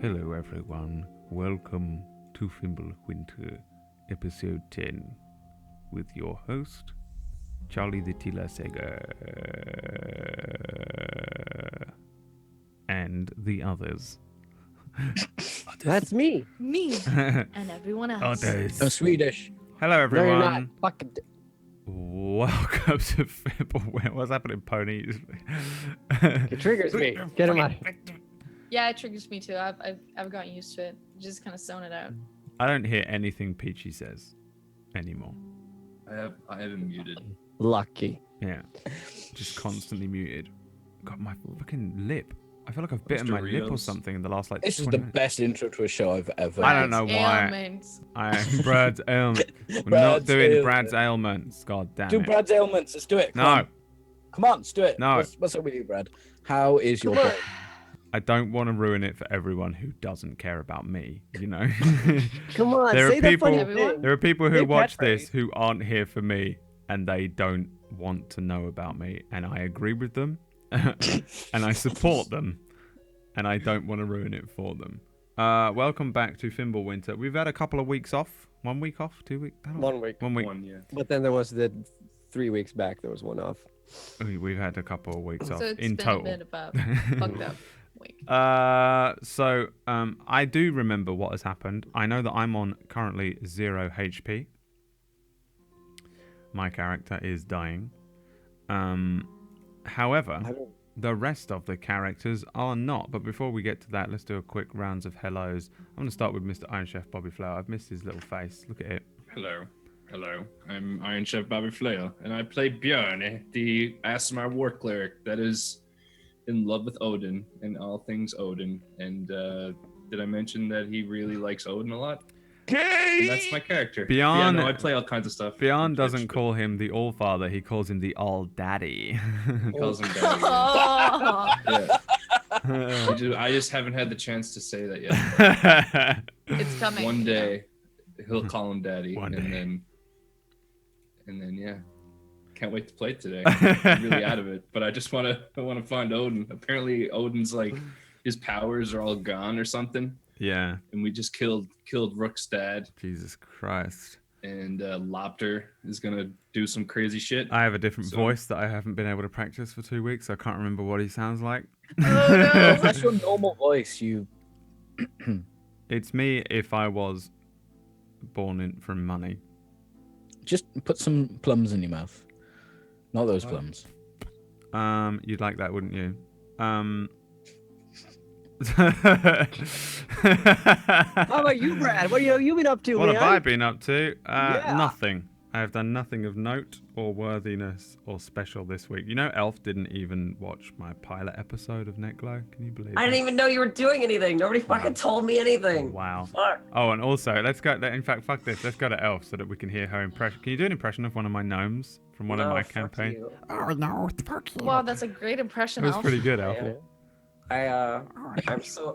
Hello everyone, welcome to Fimbulwinter, episode 10, with your host, Charlie the Tila Sega, and the others. That's me. Me and everyone else. Others. I'm Swedish. Hello No, you're not. everyone. Fucking Welcome to Fimbulwinter. What's happening, ponies? it triggers me. Get him out. Yeah, it triggers me too. I've gotten used to it. Just kind of zone it out. I don't hear anything Peachy says anymore. I have him muted. Lucky. Yeah, just constantly muted. Got my fucking lip. I feel like I've bitten my lip or Doritos. something in the last like. This is 20 the minutes. best intro to a show I've ever. I don't know Brad's why. ailments. Brad's ailment. We're not Brad's doing ailment. Brad's ailments. God damn Do it. Brad's ailments. Let's do it. No, Come on, let's do it. No. What's up with you, Brad? How is your brain? I don't want to ruin it for everyone who doesn't care about me. You know. Come on, There are say the people- funny Everyone- thing. There are people who Say watch catchphrase. this who aren't here for me, and they don't want to know about me, and I agree with them, and I support them, and I don't want to ruin it for them. Welcome back to Fimbulwinter. We've had a couple of weeks off. 1 week off? 2 weeks? 1 week. 1 week. One, yeah. But then there was the 3 weeks back. There was one off. We've had a couple of weeks off So it's in been total. a bit about fucked up week. I do remember what has happened. I know that I'm on currently 0 HP. My character is dying. However, I don't. the rest of the characters are not. But before we get to that, let's do a quick rounds of hellos. I'm going to start with Mr. Iron Chef Bobby Flower. I've missed his little face. Look at it. Hello. Hello. I'm Iron Chef Bobby Flair, and I play Bjarne, the Asmar war cleric that is in love with Odin and all things Odin. And did I mention that he really likes Odin a lot? And that's my character. Bjarne- Yeah, no, I play all kinds of stuff. Bjarne on Twitch, doesn't but call him the All Father. He calls him the All Daddy. He calls him Daddy. Oh, Yeah. I just haven't had the chance to say that yet. it's coming. One day he'll call him Daddy, One and day. then yeah, can't wait to play it today. I'm really out of it, but I just want to find Odin. Apparently, Odin's like his powers are all gone or something, Yeah. and we just killed Rook's dad, Jesus Christ. and Lopter is gonna do some crazy shit. I have a different So- voice that I haven't been able to practice for 2 weeks. I can't remember what he sounds like. That's your normal voice. You. It's me if I was born in from money. Just put some plums in your mouth. Not those plums. You'd like that, wouldn't you? How about you, Brad? What have you been up to, What man? have I been up to? Yeah. Nothing. I have done nothing of note or worthiness or special this week. You know, Elf didn't even watch my pilot episode of Netglow. Can you believe I didn't that? even know you were doing anything. Nobody fucking told me anything. Wow. Fuck. Oh, and also, let's go. In fact, fuck this. Let's go to Elf so that we can hear her impression. Can you do an impression of one of my gnomes from one of No, my fuck campaigns? you. Oh no, fuck you. Wow, that's a great It impression. was Alf. pretty good, Elf. Yeah.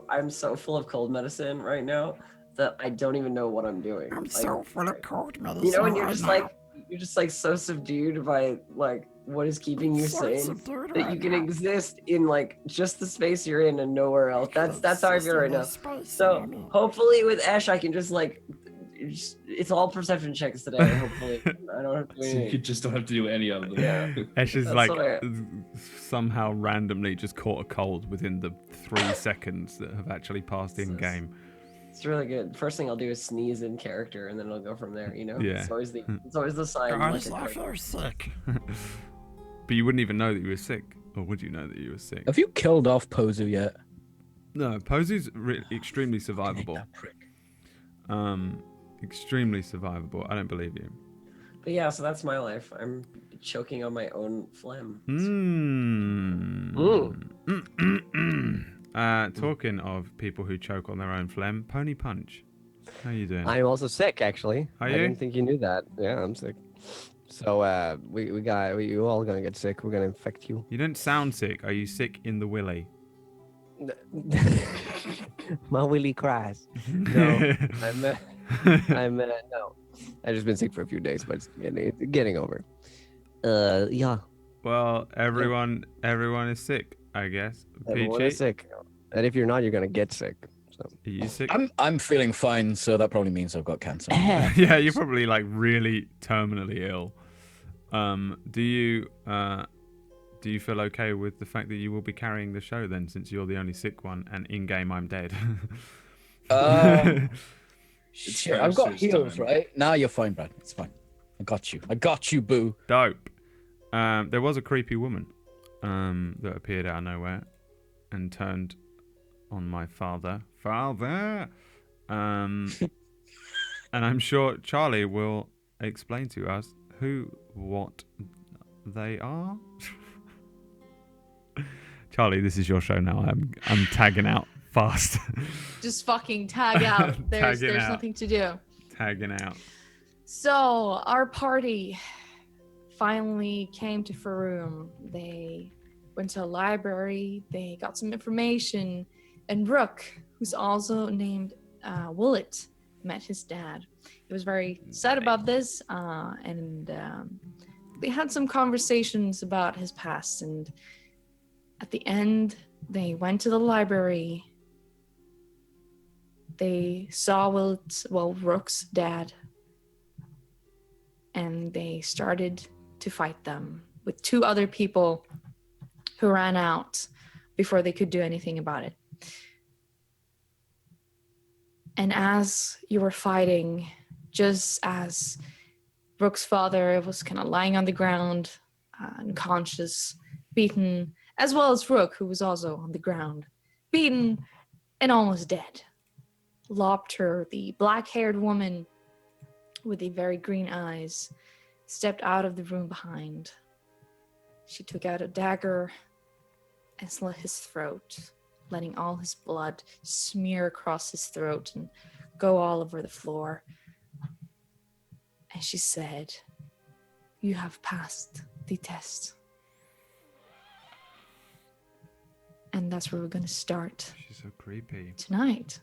I'm so full of cold medicine right now that I don't even know what I'm doing. I'm Like, so full of cold medicine. You know, when you're right just now. like so subdued by like what is keeping you So sane subdued that you right can now. exist in like just the space you're in and nowhere else. That's how I feel right now. So hopefully with Ash I can just like it's all perception checks today. Hopefully I don't have to do So you anything. just don't have to do any of them. Yeah. Ash is That's like what I- somehow randomly just caught a cold within the 3 seconds that have actually passed in game. It's really good. First thing I'll do is sneeze in character, and then it'll go from there. You know, Yeah. It's always the sign. Guys, like, I a- feel sick. But you wouldn't even know that you were sick, or would you know that you were sick? Have you killed off Pozu yet? No, Posy's extremely survivable. That prick. Extremely survivable. I don't believe you. But yeah, so that's my life. I'm choking on my own phlegm. Talking of people who choke on their own phlegm, Pony Punch. How you doing? I'm also sick, actually. Are I you? didn't think you knew that. Yeah, I'm sick. So we all gonna get sick. We're gonna infect you. You don't sound sick. Are you sick in the willy? My willy cries. No, I'm no. I've just been sick for a few days, but it's getting over. Yeah, Well, everyone is sick, I guess. everyone Peachy? is sick, and if you're not, you're gonna get sick. Are you sick? I'm feeling fine, so that probably means I've got cancer. Yeah, you're probably like really terminally ill. Do you feel okay with the fact that you will be carrying the show then, since you're the only sick one, and in game I'm dead? Shit, I've got heals, right? Now you're fine, Brad. It's fine. I got you, boo. Dope. There was a creepy woman that appeared out of nowhere and turned on my father. And I'm sure Charlie will explain to us what they are. Charlie, this is your show now. I'm tagging out fast. Just fucking tag out. There's out. nothing to do. Tagging out. So our party finally came to Faroum. They went to a library. They got some information, and Rook, who's also named Willet, met his dad. He was very sad about this, and they had some conversations about his past. And at the end, they went to the library. They saw Rook's dad, and they started to fight them with 2 other people who ran out before they could do anything about it. And as you were fighting, just as Rook's father was kind of lying on the ground, unconscious, beaten, as well as Rook, who was also on the ground, beaten and almost dead, Lobter, the black-haired woman with the very green eyes, stepped out of the room behind. She took out a dagger and slit his throat, letting all his blood smear across his throat and go all over the floor. And she said, "You have passed the test." And that's where we're going to start She's so creepy. tonight.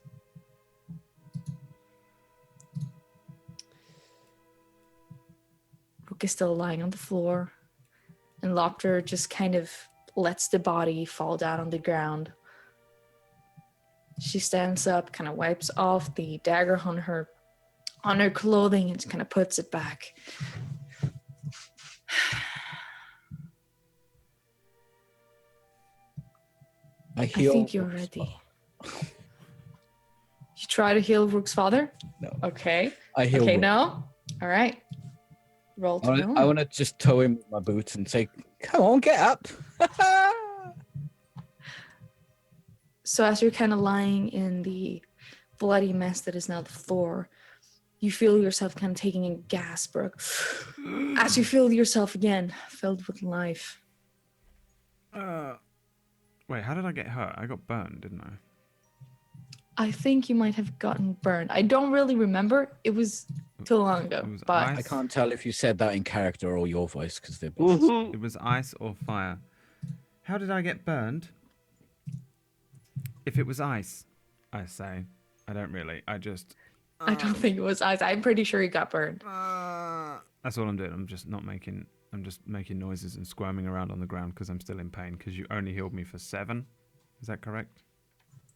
Rook is still lying on the floor, and Lopter just kind of lets the body fall down on the ground. She stands up, kind of wipes off the dagger on her clothing, and kind of puts it back. I I think you're ready. You try to heal Rook's father? No. Okay. I heal. Okay, Rook. no? All right. Roll to I want to just tow him with my boots and say, "Come on, get up." So as you're kind of lying in the bloody mess that is now the floor, you feel yourself kind of taking a gasp, Brooke, as you feel yourself again filled with life. Wait, how did I get hurt? I got burned, didn't I? I think you might have gotten burned. I don't really remember. It was too long ago. It was But ice. I can't tell if you said that in character or your voice because they're both. It was ice or fire. How did I get burned? If it was ice, I say. I don't really. I just. I don't think it was ice. I'm pretty sure you got burned. That's all I'm doing. I'm just making noises and squirming around on the ground because I'm still in pain. Because you only healed me for 7. Is that correct?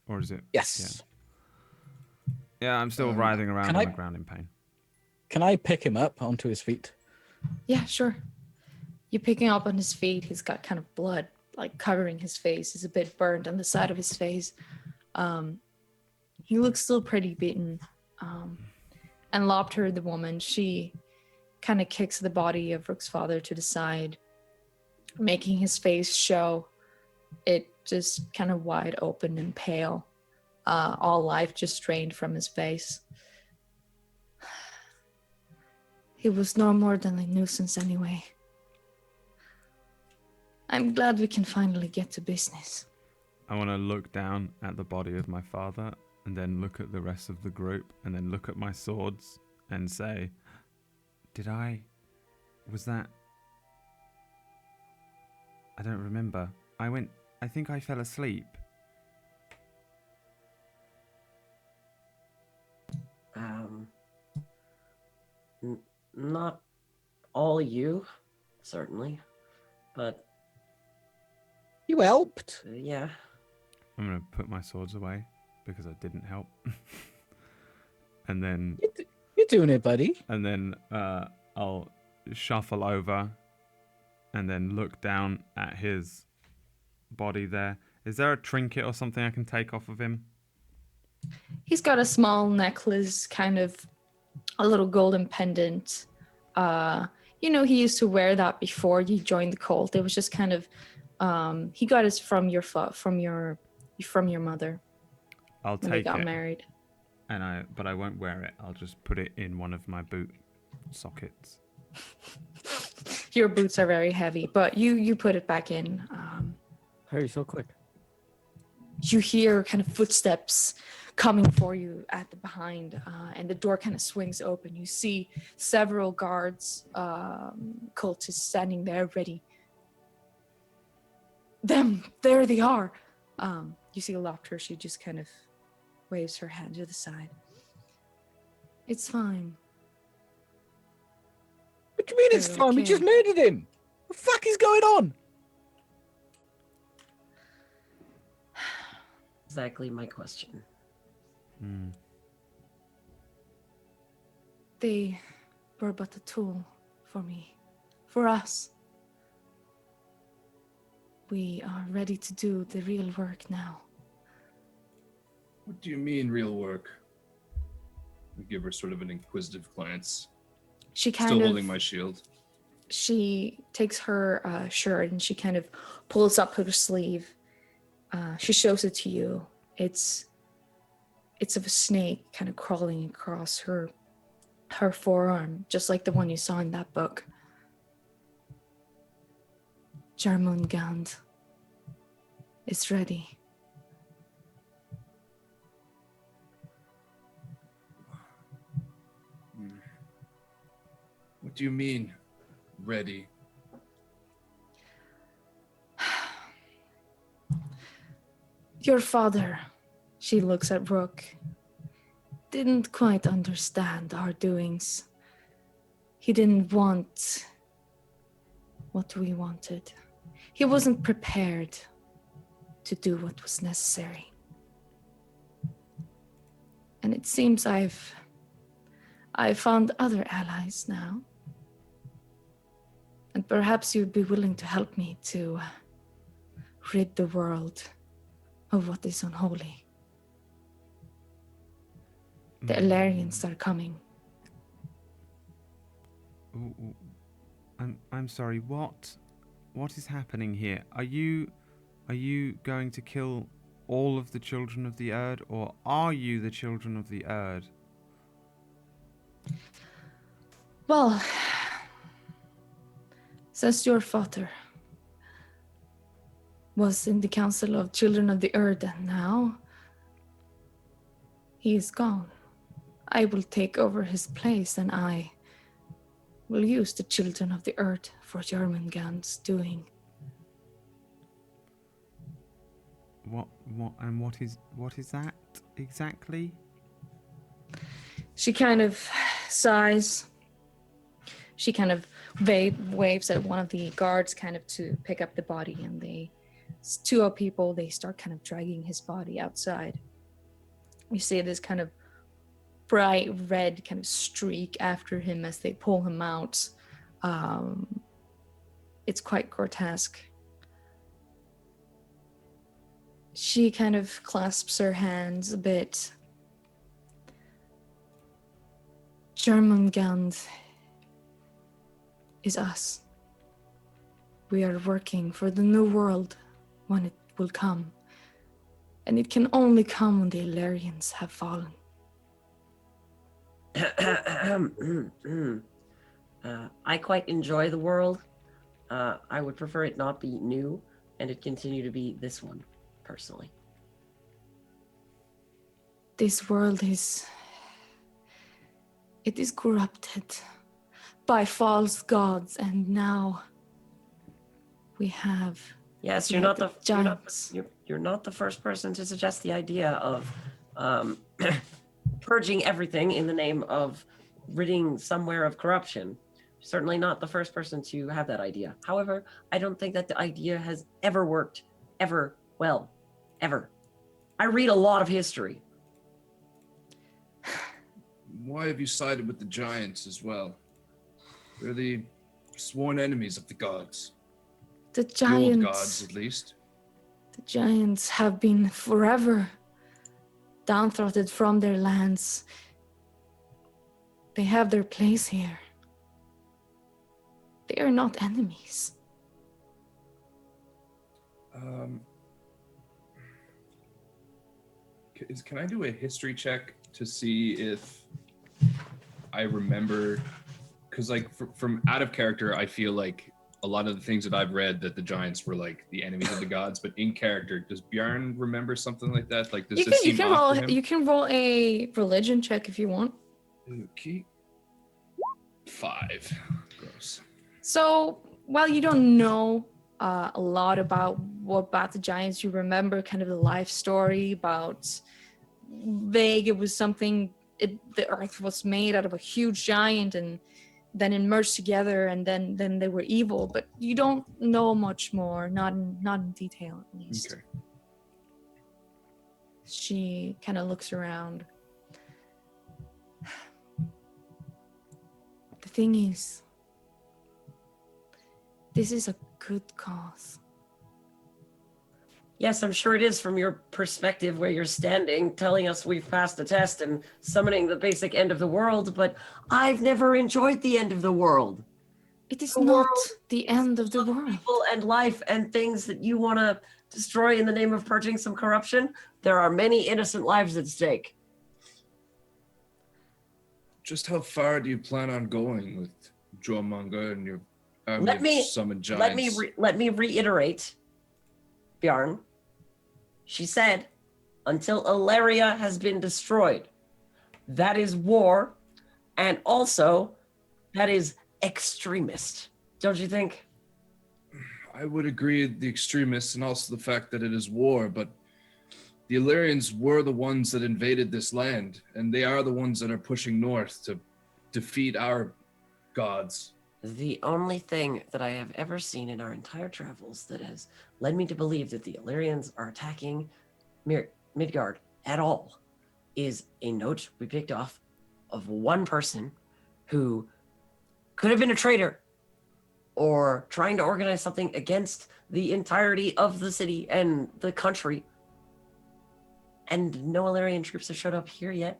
Or is it? Yes. Yeah, I'm still writhing around on the ground in pain. Can I pick him up onto his feet? Yeah, sure. You're picking up on his feet. He's got kind of blood like covering his face. He's a bit burned on the side of his face. He looks still pretty beaten. And Lobter, the woman, she kind of kicks the body of Rook's father to the side, making his face show it just kind of wide open and pale. All life just drained from his face. He was no more than a nuisance anyway. I'm glad we can finally get to business. I want to look down at the body of my father and then look at the rest of the group and then look at my swords and say, was that? I don't remember. I think I fell asleep. Not all you, certainly, but You helped. yeah. I'm going to put my swords away because I didn't help. And then You're doing it, buddy. and then I'll shuffle over and then look down at his body there. Is there a trinket or something I can take off of him? He's got a small necklace, kind of a little golden pendant. He used to wear that before he joined the cult. It was just kind of he got it from your mother I'll when they take got it, married. but I won't wear it. I'll just put it in one of my boot sockets. Your boots are very heavy, but you put it back in. Hurry so quick. You hear kind of footsteps coming for you at the behind, and the door kind of swings open. You see several guards, cultists standing there ready. There they are. You see Lopter, she just kind of waves her hand to the side. It's fine. What do you mean it's They're fine? We okay. just murdered him. What the fuck is going on? Exactly my question. They were but a tool for me, for us. We are ready to do the real work now. What do you mean, real work? I give her sort of an inquisitive glance. She kind Still of holding my shield. She takes her shirt and she kind of pulls up her sleeve. She shows it to you. It's of a snake kind of crawling across her forearm, just like the one you saw in that book. Jarmungand is ready. What do you mean, ready? Your father, she looks at Rook, didn't quite understand our doings. He didn't want what we wanted. He wasn't prepared to do what was necessary. And it seems I've found other allies now. And perhaps you'd be willing to help me to rid the world of what is unholy. The Illyrians are coming. I'm sorry. What is happening here? Are you going to kill all of the children of the Erd, or are you the children of the Erd? Well, since your father was in the Council of Children of the Earth, and now he is gone, I will take over his place, and I will use the Children of the Earth for Jormungand's doing. What is that exactly? She kind of sighs. She kind of waves at one of the guards kind of to pick up the body, and two people, they start kind of dragging his body outside. You see this kind of bright red kind of streak after him as they pull him out. It's quite grotesque. She kind of clasps her hands a bit. Jormungand is us. We are working for the new world when it will come. And it can only come when the Illyrians have fallen. I quite enjoy the world. I would prefer it not be new and it continue to be this one, personally. This world is corrupted by false gods, and now we have Yes, you're not the first person to suggest the idea of purging everything in the name of ridding somewhere of corruption. Certainly not the first person to have that idea. However, I don't think that the idea has ever worked, ever well, ever. I read a lot of history. Why have you sided with the giants as well? They're the sworn enemies of the gods. The The old gods, giants, at least. the giants have been forever downtrodden from their lands. They have their place here. They are not enemies. Can I do a history check to see if I remember? Because like from out of character, I feel like a lot of the things that I've read that the giants were like the enemies of the gods, but in character, does Bjarne remember something like that? Like, does this seem off to him? You can roll a religion check if you want. Okay. 5. Gross. So, while you don't know a lot about the giants, you remember kind of the life story about vague. It was something. The earth was made out of a huge giant, and then it merged together, and then they were evil. But you don't know much more, not in detail at least. Okay. She kind of looks around. The thing is, this is a good cause. Yes, I'm sure it is from your perspective where you're standing, telling us we've passed the test and summoning the basic end of the world, but I've never enjoyed the end of the world. It is The not world the end of the Of world. people and life and things that you want to destroy in the name of purging some corruption. There are many innocent lives at stake. Just how far do you plan on going with Jormungandr and your army Let of me- summoned giants? Let me reiterate, Bjarne. She said, until Ilaria has been destroyed. That is war, and also that is extremist. Don't you think? I would agree with the extremists and also the fact that it is war, but the Illyrians were the ones that invaded this land, and they are the ones that are pushing north to defeat our gods. The only thing that I have ever seen in our entire travels that has led me to believe that the Illyrians are attacking Midgard at all is a note we picked off of one person who could have been a traitor or trying to organize something against the entirety of the city and the country. And no Illyrian troops have showed up here yet.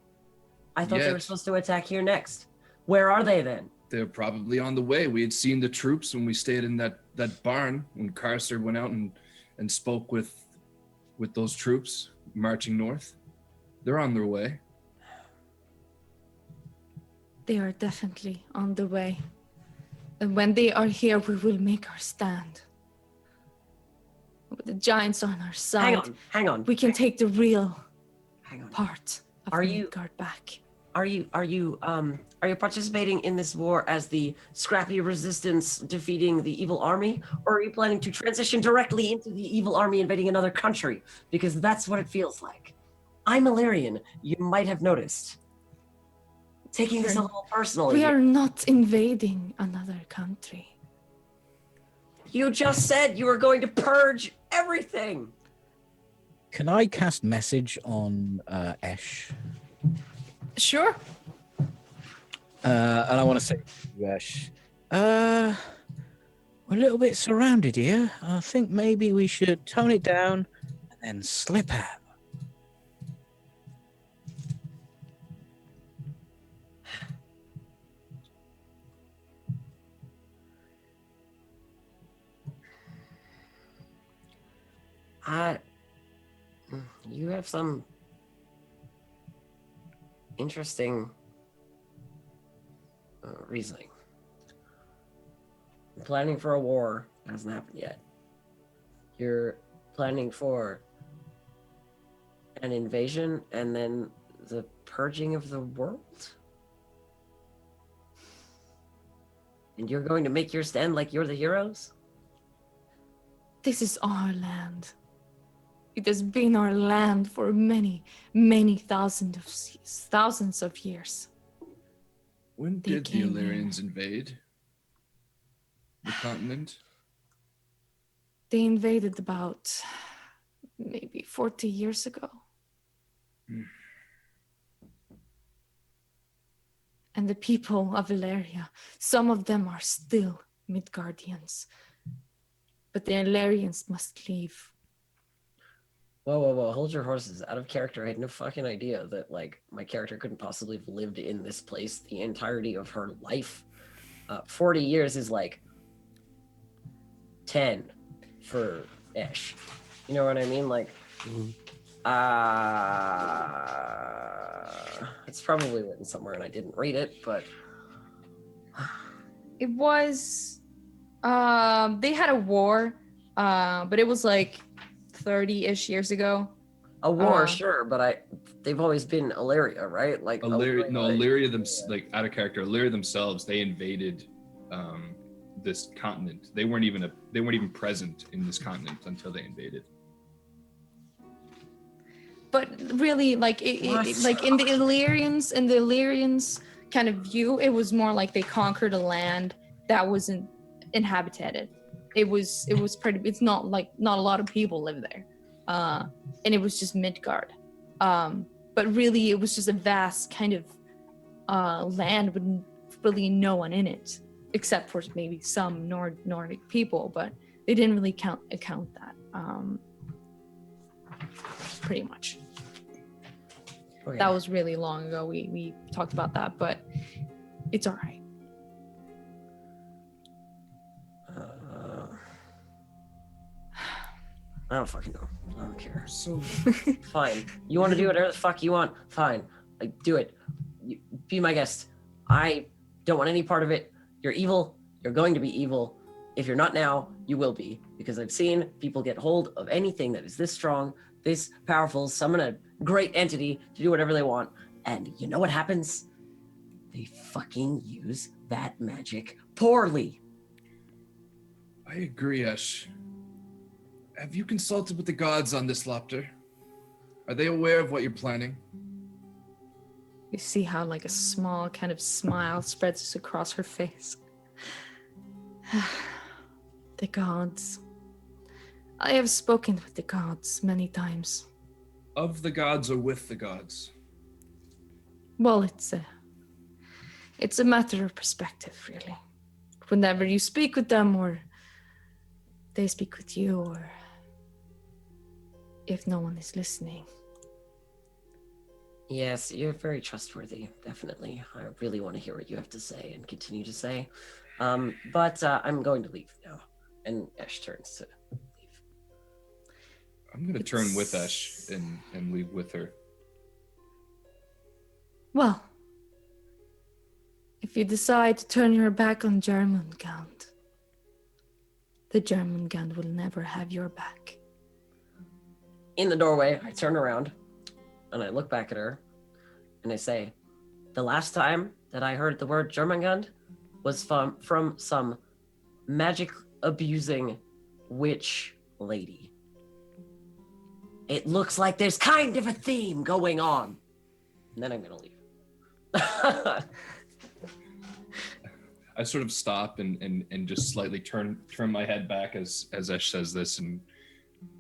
I thought they were Yet. supposed to attack here next. Where are they then? They're probably on the way. We had seen the troops when we stayed in that barn when Carcer went out and spoke with those troops marching north. They're on their way. They are definitely on the way. And when they are here, we will make our stand. With the giants on our side, Hang on. we can take the real Hang on. part of Are you- Midgard back. Are you participating in this war as the scrappy resistance defeating the evil army, or are you planning to transition directly into the evil army invading another country? Because that's what it feels like. I'm Illyrian. You might have noticed. Taking this a little personally. We are not invading another country. You just said you were going to purge everything. Can I cast message on Esh? Sure. And I want to say, Esh, we're a little bit surrounded here. I think maybe we should tone it down and then slip out. You have some interesting reasoning. You're planning for a war hasn't happened yet. You're planning for an invasion and then the purging of the world? And you're going to make your stand like you're the heroes? This is our land. It has been our land for many, many thousands of years. When They did the came Illyrians invade the continent? They invaded about maybe 40 years ago. And the people of Valeria, some of them are still Midgardians. But the Illyrians must leave. Whoa. Hold your horses. Out of character. I had no fucking idea that, like, my character couldn't possibly have lived in this place the entirety of her life. 40 years is like 10 for Ish. You know what I mean? Like, it's probably written somewhere and I didn't read it, but It was, they had a war, but it was like 30-ish years ago. a war, sure, but they've always been Illyria, right? Like Illyria like out of character. Illyria themselves, they invaded this continent. They weren't even present in this continent until they invaded. But really, like like in the Illyrians kind of view, it was more like they conquered a land that wasn't inhabited. It was pretty. It's not like not a lot of people live there, and it was just Midgard. But really, it was just a vast kind of land with really no one in it, except for maybe some Nordic people. But they didn't really account that. Pretty much. Okay. That was really long ago. We talked about that, but it's all right. I don't fucking know. I don't care. So Fine. You want to do whatever the fuck you want? Fine. Like, do it. Be my guest. I don't want any part of it. You're evil. You're going to be evil. If you're not now, you will be. Because I've seen people get hold of anything that is this strong, this powerful, summon a great entity to do whatever they want. And you know what happens? They fucking use that magic poorly. I agree, Ash. Have you consulted with the gods on this, Lopter? Are they aware of what you're planning? You see how like a small kind of smile spreads across her face. The gods. I have spoken with the gods many times. Of the gods or with the gods? Well, it's a matter of perspective, really. Whenever you speak with them, or they speak with you, or if no one is listening. Yes, you're very trustworthy, definitely. I really want to hear what you have to say and continue to say. But I'm going to leave now. And Ash turns to leave. I'm going to turn with Ash and leave with her. Well, if you decide to turn your back on Jormungand, the Jormungand will never have your back. In the doorway, I turn around and I look back at her and I say, the last time that I heard the word Jormungand was from some magic abusing witch lady. It looks like there's kind of a theme going on. And then I'm gonna leave. I sort of stop and just slightly turn my head back as Ash says this and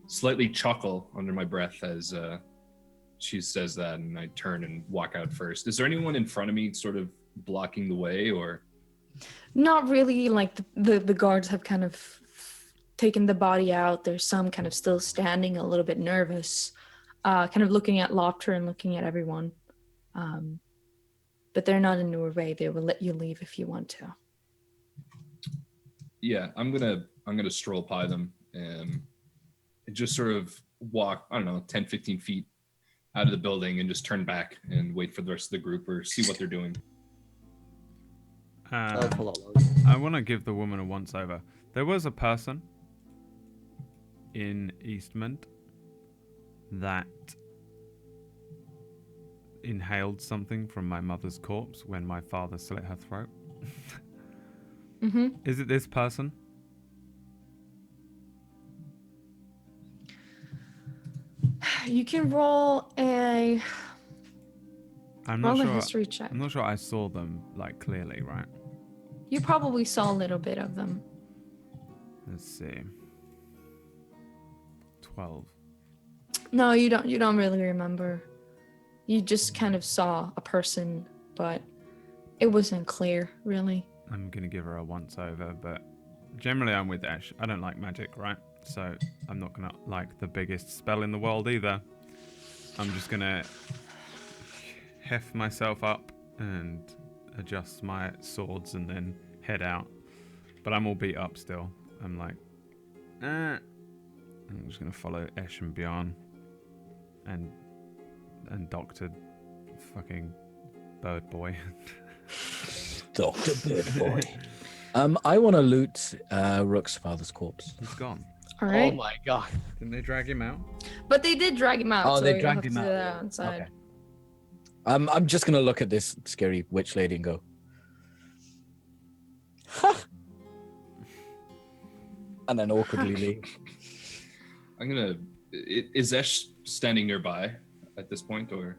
slightly chuckle under my breath as she says that, and I turn and walk out first. Is there anyone in front of me sort of blocking the way, or? Not really. Like the guards have kind of taken the body out. There's some kind of still standing, a little bit nervous, kind of looking at Lopter and looking at everyone. But they're not in your way. They will let you leave if you want to. Yeah, I'm gonna stroll by them and just sort of walk, I don't know, 10, 15 feet out of the building and just turn back and wait for the rest of the group or see what they're doing. I want to give the woman a once-over. There was a person in Eastmond that inhaled something from my mother's corpse when my father slit her throat. Mm-hmm. Is it this person? You can roll a history check. I'm not sure I saw them like clearly, right? You probably saw a little bit of them. Let's see. 12. No, you don't really remember. You just kind of saw a person, but it wasn't clear, really. I'm gonna give her a once over, but generally I'm with Ash. I don't like magic, right? So I'm not gonna like the biggest spell in the world either. I'm just gonna heft myself up and adjust my swords and then head out. But I'm all beat up still. I'm like, I'm just gonna follow Ash and Bjarne and Doctor fucking Bird Boy. Dr. Bird Boy. I want to loot Rook's father's corpse. He's gone. All right. Oh my god. Didn't they drag him out? But they did drag him out. Oh, so they you'll dragged have him to do out. that outside. Okay. I'm just gonna look at this scary witch lady and go, ha! And then awkwardly leave. I'm gonna. Is Esh standing nearby at this point, or?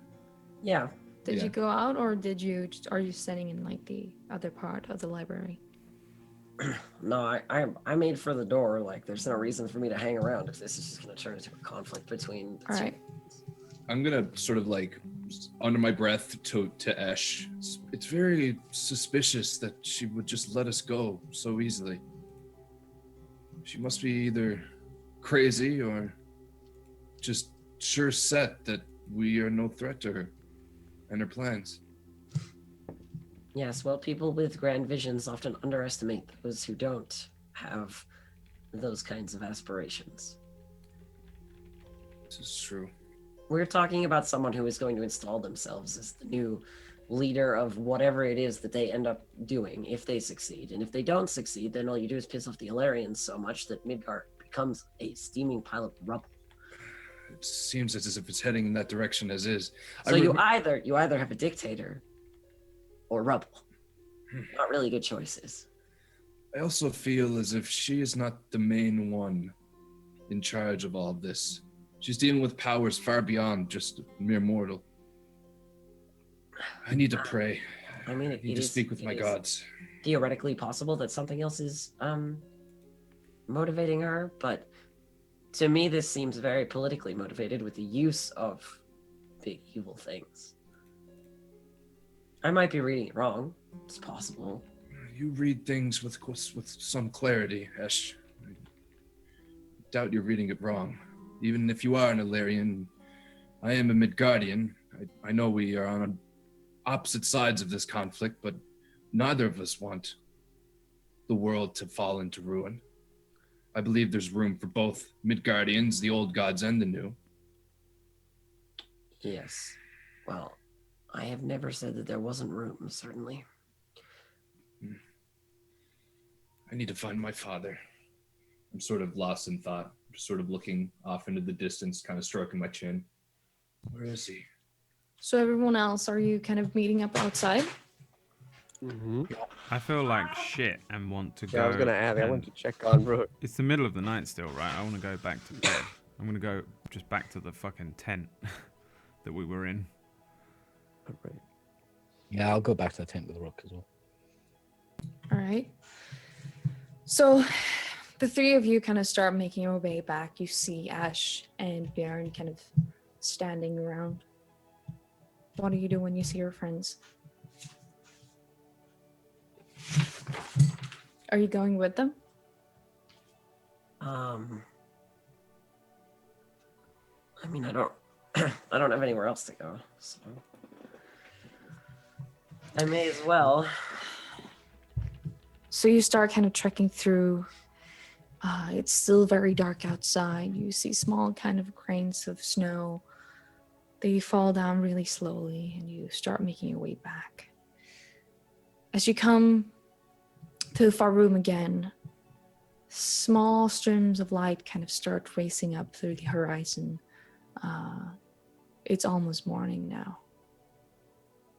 Yeah. Did Yeah. you go out, or are you standing in like the other part of the library? No, I made for the door. Like, there's no reason for me to hang around if this is just gonna turn into a conflict between the All two. right. I'm gonna sort of like under my breath to Esh. It's very suspicious that she would just let us go so easily. She must be either crazy or just sure set that we are no threat to her and her plans. Yes, well, people with grand visions often underestimate those who don't have those kinds of aspirations. This is true. We're talking about someone who is going to install themselves as the new leader of whatever it is that they end up doing if they succeed. And if they don't succeed, then all you do is piss off the Illyrians so much that Midgard becomes a steaming pile of rubble. It seems as if it's heading in that direction as is. So you either have a dictator or rubble. Not really good choices. I also feel as if she is not the main one in charge of all of this. She's dealing with powers far beyond just a mere mortal. I need to pray. I mean, I need to speak with my gods. Theoretically possible that something else is motivating her, but to me this seems very politically motivated with the use of big evil things. I might be reading it wrong. It's possible. You read things with some clarity, Esh. I doubt you're reading it wrong. Even if you are an Illyrian, I am a Midgardian. I know we are on opposite sides of this conflict, but neither of us want the world to fall into ruin. I believe there's room for both Midgardians, the old gods, and the new. Yes. Well, I have never said that there wasn't room, certainly. I need to find my father. I'm sort of lost in thought, just sort of looking off into the distance, kind of stroking my chin. Where is he? So everyone else, are you kind of meeting up outside? Mm-hmm. I feel like shit and want to go. Yeah, I was gonna ask. I and- want to check on Rook. It's the middle of the night still, right? I want to go back to bed. I'm gonna go just back to the fucking tent that we were in. Alright. Yeah, I'll go back to the tent with Rook as well. All right. So the three of you kind of start making your way back. You see Ash and Bjarne kind of standing around. What do you do when you see your friends? Are you going with them? I mean, I don't I don't have anywhere else to go, so I may as well. So you start kind of trekking through. It's still very dark outside. You see small kind of grains of snow. They fall down really slowly, and you start making your way back. As you come to the far room again, small streams of light kind of start racing up through the horizon. It's almost morning now.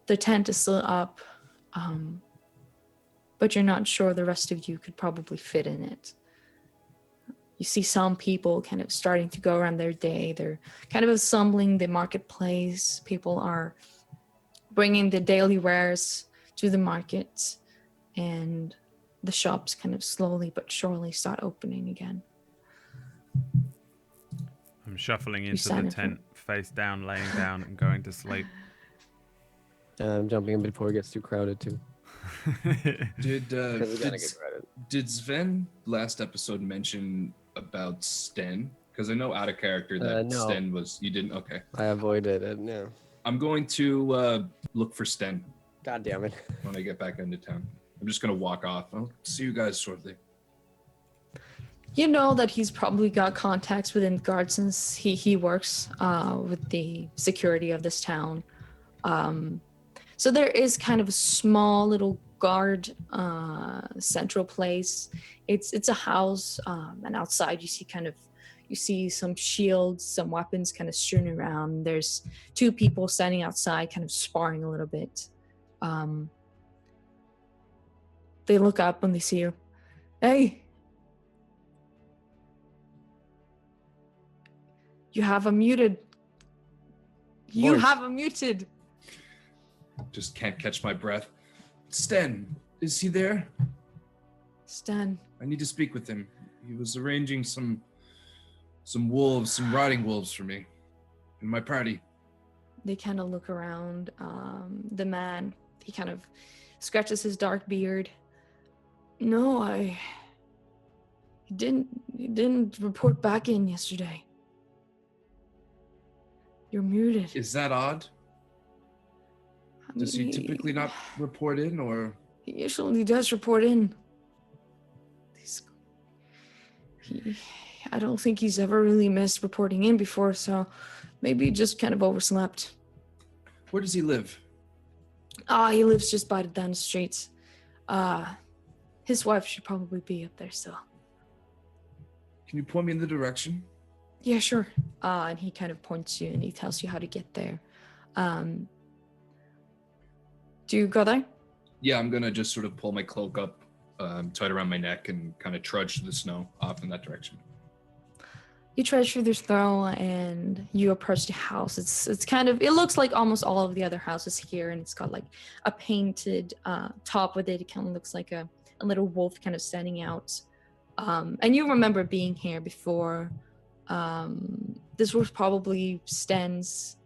The tent is still up, but you're not sure the rest of you could probably fit in it. You see some people kind of starting to go around their day. They're kind of assembling the marketplace. People are bringing the daily wares to the market, and the shops kind of slowly but surely start opening again. I'm shuffling into the stand in tent, face down, laying down, and going to sleep. I'm jumping in before it gets too crowded too. Did Because we gotta get crowded. did Sven last episode mention about Sten? Because I know out of character that No. Sten was. You didn't. Okay. I avoided it. No. I'm going to look for Sten God damn it. when I get back into town. I'm just gonna walk off. I'll see you guys shortly. You know that he's probably got contacts within the guard since he works with the security of this town. So there is kind of a small little guard central place. It's a house, and outside you see some shields, some weapons kind of strewn around. There's two people standing outside kind of sparring a little bit. They look up when they see you. Hey! You have a muted. You Voice. have a muted. Just can't catch my breath. Sten, is he there? Stan. I need to speak with him. He was arranging some wolves, some riding wolves for me in my party. They kind of look around. The man, he kind of scratches his dark beard. No, he didn't report back in yesterday. You're muted. Is that odd? Does he typically not report in, or? He usually does report in. I don't think he's ever really missed reporting in before, so maybe he just kind of overslept. Where does he live? He lives just by the down the streets. His wife should probably be up there still. Can you point me in the direction? Yeah, sure. And he kind of points you and he tells you how to get there. Do you go there? Yeah, I'm gonna just sort of pull my cloak up, tie it around my neck, and kind of trudge through the snow off in that direction. You trudge through the snow and you approach the house. It's kind of, it looks like almost all of the other houses here, and it's got like a painted top with it. It kind of looks like a little wolf kind of standing out. And you remember being here before. This was probably Sten's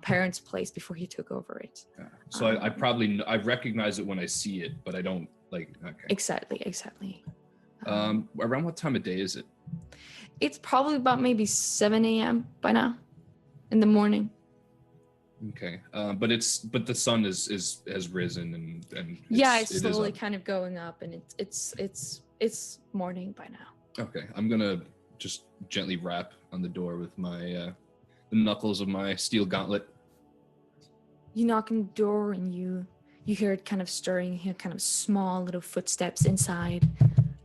parents' place before he took over it. Yeah. So I recognize it when I see it, but I don't like. Okay. Exactly. Around what time of day is it? It's probably about maybe 7 a.m. by now, in the morning. Okay. But the sun has risen and It's it is slowly up. kind of going up, and it's morning by now. Okay. I'm gonna just gently rap on the door with my the knuckles of my steel gauntlet. You knock on the door and you hear it kind of stirring. You hear kind of small little footsteps inside,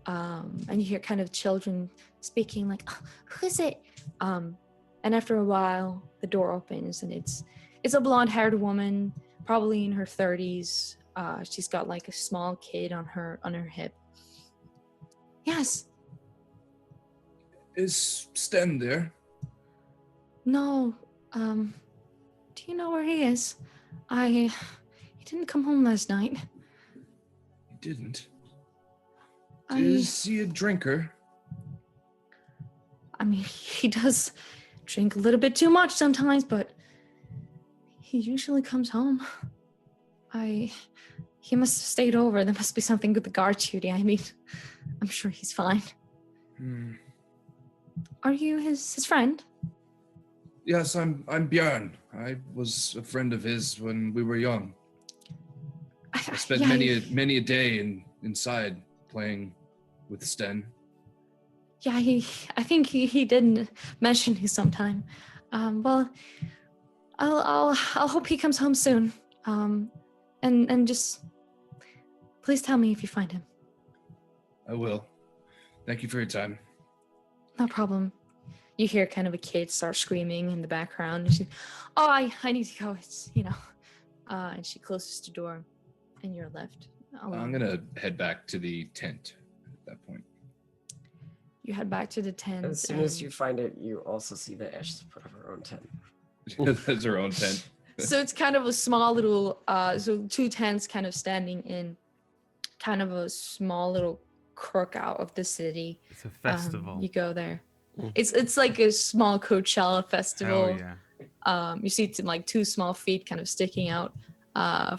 and you hear kind of children speaking like, oh, "Who's it?" And after a while, the door opens and it's a blonde-haired woman, probably in her 30s. She's got like a small kid on her hip. Yes. Is Sten there? No. Do you know where he is? He didn't come home last night. He didn't. I Is he a drinker? mean, he does drink a little bit too much sometimes, but he usually comes home. He must have stayed over. There must be something with the guard duty. I mean, I'm sure he's fine. Are you his friend? Yes, I'm Bjarne. I was a friend of his when we were young. I spent many a day inside playing with Sten. Yeah, I think he did mention you sometime. Well, I'll hope he comes home soon. And just please tell me if you find him. I will. Thank you for your time. No problem. You hear kind of a kid start screaming in the background. And I need to go. It's, and she closes the door and you're left alone. I'm going to head back to the tent at that point. You head back to the tent. As soon as you find it, you also see that Ash has put up her own tent. That's her own tent. So it's kind of a small little, so two tents kind of standing in kind of a small little crook out of the city. It's a festival. You go there. It's like a small Coachella festival. Hell yeah. You see some like 2 small feet kind of sticking out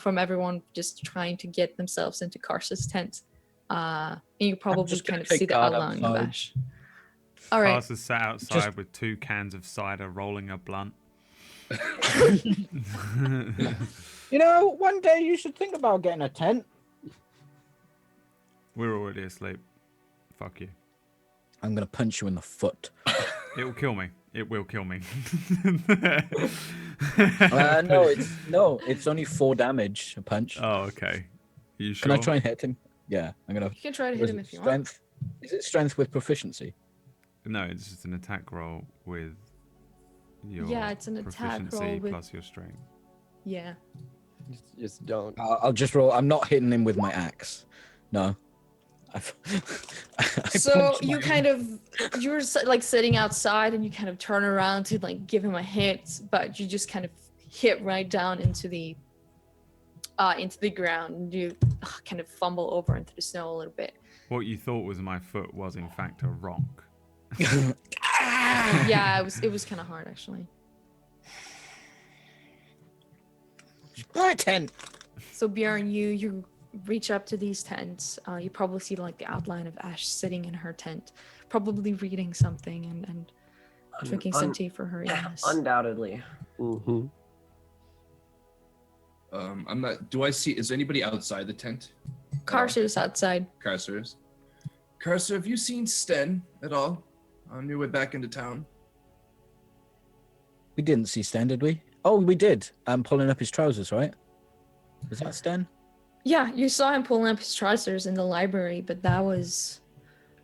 from everyone just trying to get themselves into Karsa's tent. And you probably just kind gonna of take see the guard outline of outside. Ash. All right. Cars is sat outside with 2 cans of cider, rolling a blunt. You know, one day you should think about getting a tent. We're already asleep. Fuck you. I'm gonna punch you in the foot. It will kill me. It will kill me. No, it's only 4 damage a punch. Oh, okay. Are you sure? Can I try and hit him? Yeah, I'm gonna. You can try to hit was him it if you want. strength? Is it strength with proficiency? No, it's just an attack roll with your Yeah, it's an attack proficiency roll with- plus your strength. Yeah. Just don't. I'll just roll. I'm not hitting him with my axe. No. I So punched you my- kind of you're like sitting outside and you kind of turn around to like give him a hit, but you just kind of hit right down into the ground, and you kind of fumble over into the snow a little bit. What you thought was my foot was in fact a rock. Yeah, it was kind of hard actually. Right, tent. So Bjorn, you reach up to these tents. You probably see like the outline of Ash sitting in her tent, probably reading something and drinking some tea for her illness. Undoubtedly. Mm-hmm. I'm not. Do I see? Is anybody outside the tent? Karsa's outside. Carcer's. Carcer, have you seen Sten at all on your way back into town? We didn't see Sten, did we? Oh, we did. I'm pulling up his trousers, right? Was that Sten? Yeah, you saw him pulling up his trousers in the library, but that was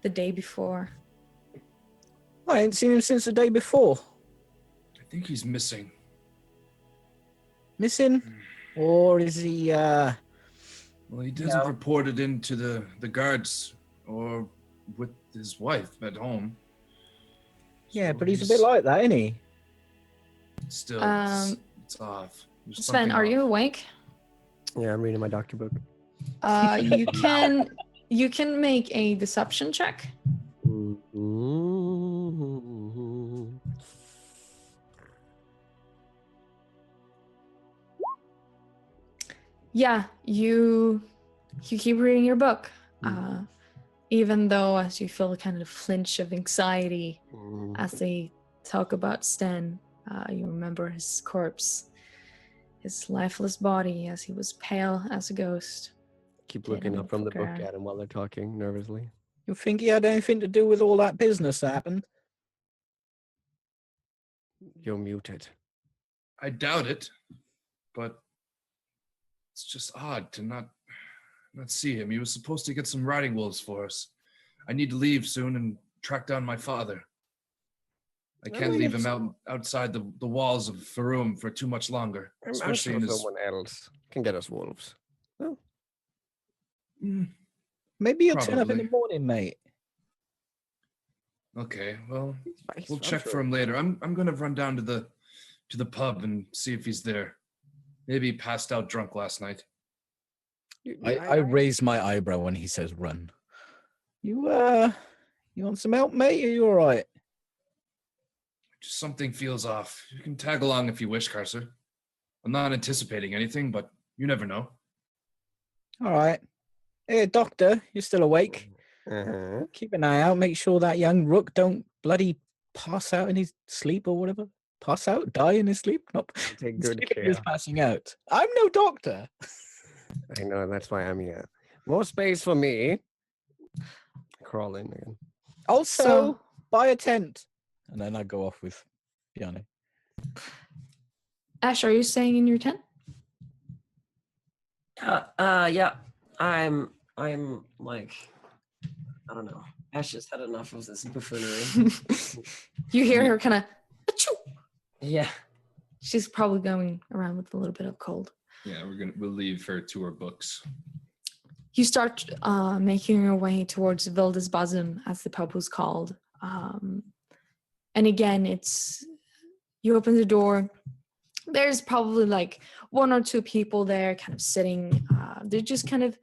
the day before. I ain't seen him since the day before. I think he's missing. Missing? Or is he, Well, he doesn't No. report it into the guards or with his wife at home. Yeah, So but he's a bit like that, isn't he? Still, it's off. There's Sven, something are you off. awake? Yeah, I'm reading my doctor book. You can make a deception check. Mm-hmm. Yeah, you keep reading your book, even though as you feel a kind of flinch of anxiety as they talk about Sten. You remember his corpse, his lifeless body as he was pale as a ghost. Keep Dead looking on up from the book ground. at him while they're talking nervously. You think he had anything to do with all that business that happened? You're muted. I doubt it, but it's just odd to not see him. He was supposed to get some riding wolves for us. I need to leave soon and track down my father. I can't leave him outside the walls of Faroum for too much longer, I'm especially sure in his. someone else can get us wolves. Mm, Maybe you'll turn up in Probably. the morning, mate. okay, well, Spice, we'll I'm check sure. for him later. I'm gonna run down to the pub and see if he's there. Maybe he passed out drunk last night. I raise my eyebrow when he says run. You want some help, mate? Are you all right? Just something feels off. You can tag along if you wish, Carcer. I'm not anticipating anything, but you never know. All right. Hey, doctor, you're still awake? Uh-huh. Keep an eye out. Make sure that young rook don't bloody pass out in his sleep or whatever. Pass out? Die in his sleep? Not Take good sleep, he's care. passing out. I'm no doctor. I know, that's why I'm here. More space for me. Crawl in again. Also, So buy a tent. And then I go off with Bjarne. Ash, are you staying in your tent? Yeah. I'm like, I don't know. Ash has had enough of this buffoonery. You hear her kind of. Yeah. She's probably going around with a little bit of cold. Yeah, we'll leave her to her books. You start making your way towards Vilda's Bosom, as the pub was called. And again, you open the door. There's probably like 1 or 2 people there kind of sitting. They're just kind of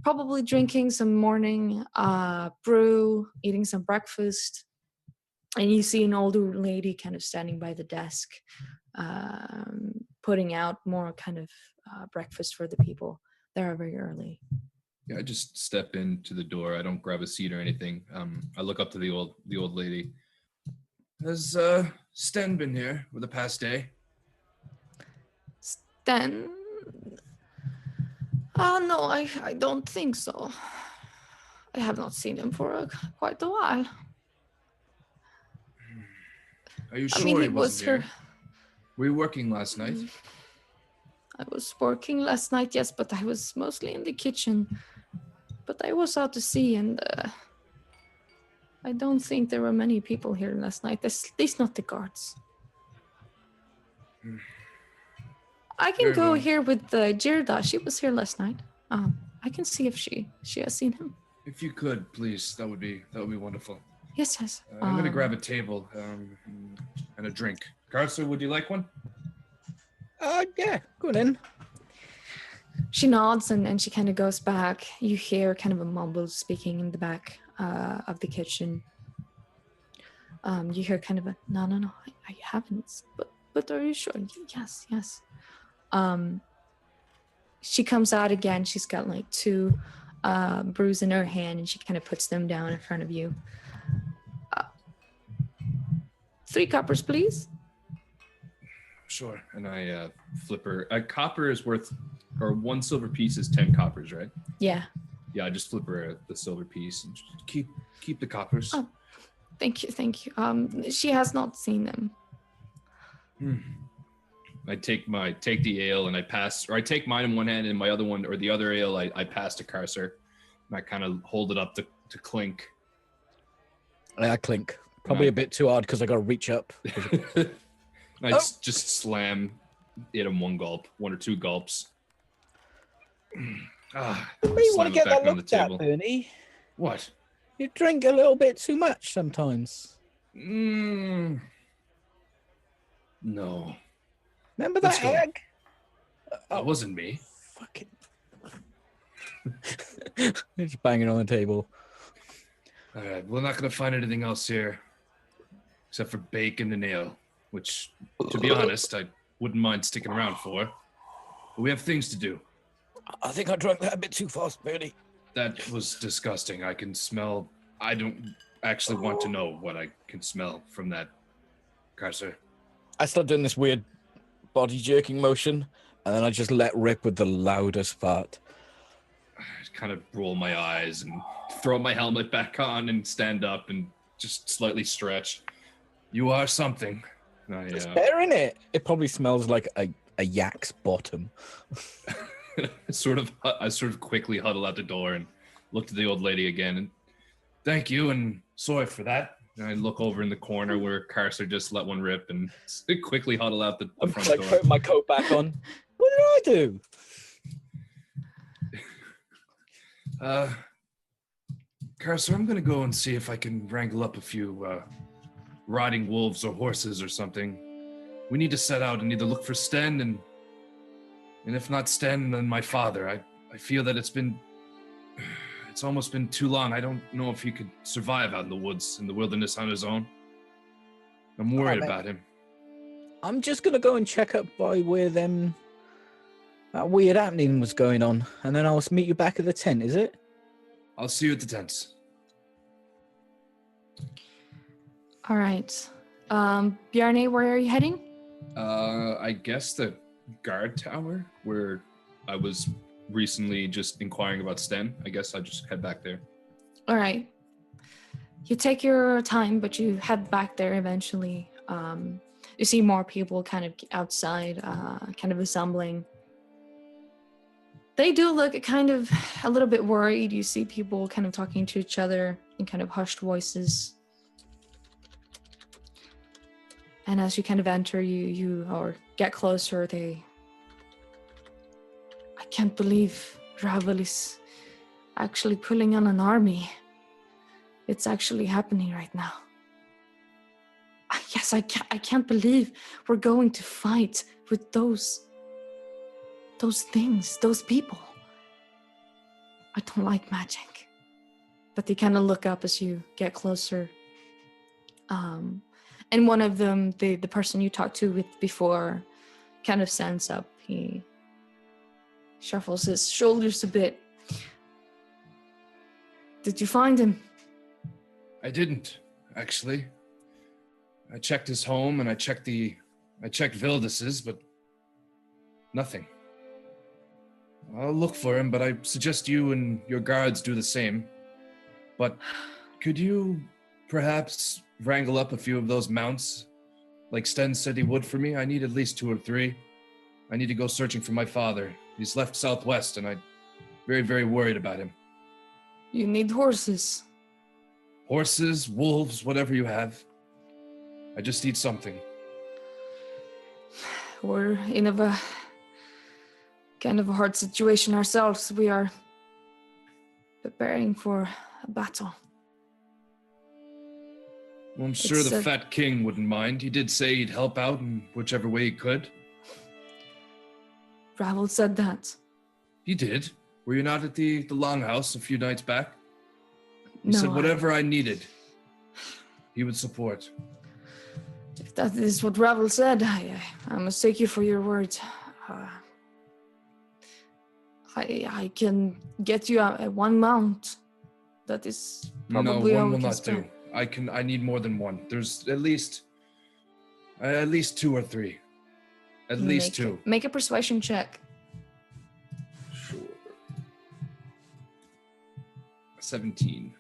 probably drinking some morning brew, eating some breakfast. And you see an older lady kind of standing by the desk, putting out more kind of breakfast for the people. They're very early. Yeah, I just step into the door. I don't grab a seat or anything. I look up to the old lady. Has Sten been here for the past day? Then, no, I don't think so. I have not seen him for quite a while. Are you I sure mean, he he was wasn't here? here. Were you working last night? I was working last night, yes, but I was mostly in the kitchen. But I was out to sea, and I don't think there were many people here last night. At least not the guards. I can Very go well. here with Jirda. She was here last night. I can see if she has seen him. If you could, please, that would be wonderful. Yes. I'm gonna grab a table and a drink. Carcer, would you like one? Yeah, go on in. She nods and she kind of goes back. You hear kind of a mumble speaking in the back of the kitchen. You hear kind of a no, I haven't. But are you sure? Yes. She comes out again. She's got like 2 brews in her hand, and she kind of puts them down in front of you. 3 coppers, please. Sure. And I flip her. A copper is worth, or 1 silver piece is 10 coppers, right? Yeah. Yeah, I just flip her the silver piece and just keep the coppers. Oh. Thank you. She has not seen them. I take the ale and I take mine in one hand and my other one, or the other ale, I pass to Carcer. And I kind of hold it up to clink. I clink. Probably a bit too hard because I got to reach up. I just slam it in 1 or 2 gulps. Maybe you want to get that looked at, Bernie. What? You drink a little bit too much sometimes. No. Remember Let's that go. egg? That wasn't me. Fucking. Just banging on the table. All right, we're not gonna find anything else here, except for bacon and ale, which, to be honest, I wouldn't mind sticking around for. But we have things to do. I think I drank that a bit too fast, Bernie. That was disgusting. I can smell. I don't actually want to know what I can smell from that, Carcer. I start doing this weird body jerking motion, and then I just let rip with the loudest fart. I kind of roll my eyes and throw my helmet back on and stand up and just slightly stretch. You are something. It's better, in it. It probably smells like a yak's bottom. I sort of quickly huddle out the door and look to the old lady again and thank you and sorry for that. And I look over in the corner where Carcer just let one rip and quickly huddle out the I'm front like door. putting my coat back on. What did I do? Carcer, I'm gonna go and see if I can wrangle up a few riding wolves or horses or something. We need to set out and either look for Sten and if not Sten, then my father. I feel that it's almost been too long. I don't know if he could survive out in the woods, in the wilderness on his own. I'm worried about him. I'm just gonna go and check up by where that weird happening was going on, and then I'll meet you back at the tent, is it? I'll see you at the tents. All right. Bjarne, where are you heading? I guess the guard tower where I was recently just inquiring about Sten. I guess I'll just head back there. All right. You take your time, but you head back there eventually. You see more people kind of outside, kind of assembling. They do look kind of a little bit worried. You see people kind of talking to each other in kind of hushed voices. And as you kind of enter, you or get closer, I can't believe Ravel is actually pulling on an army. It's actually happening right now. Yes, I can't believe we're going to fight with those things, those people. I don't like magic. But they kind of look up as you get closer. And one of them, the person you talked to with before, kind of stands up. He shuffles his shoulders a bit. Did you find him? I didn't, actually. I checked his home and I checked Vildis's, but nothing. I'll look for him, but I suggest you and your guards do the same. But could you perhaps wrangle up a few of those mounts? Like Sten said he would for me? I need at least 2 or 3. I need to go searching for my father. He's left southwest and I'm very, very worried about him. You need horses. Horses, wolves, whatever you have. I just need something. We're in a kind of a hard situation ourselves. We are preparing for a battle. Well, I'm sure the Fat King wouldn't mind. He did say he'd help out in whichever way he could. Ravel said that. He did. Were you not at the Longhouse a few nights back? He No, said whatever I needed, he would support. If that is what Ravel said, I must take you for your word. I can get you a one mount. That is probably no, all one we will can not spare. do. I need more than one. There's at least 2 or 3. At least 2. Make a persuasion check. Sure. 17.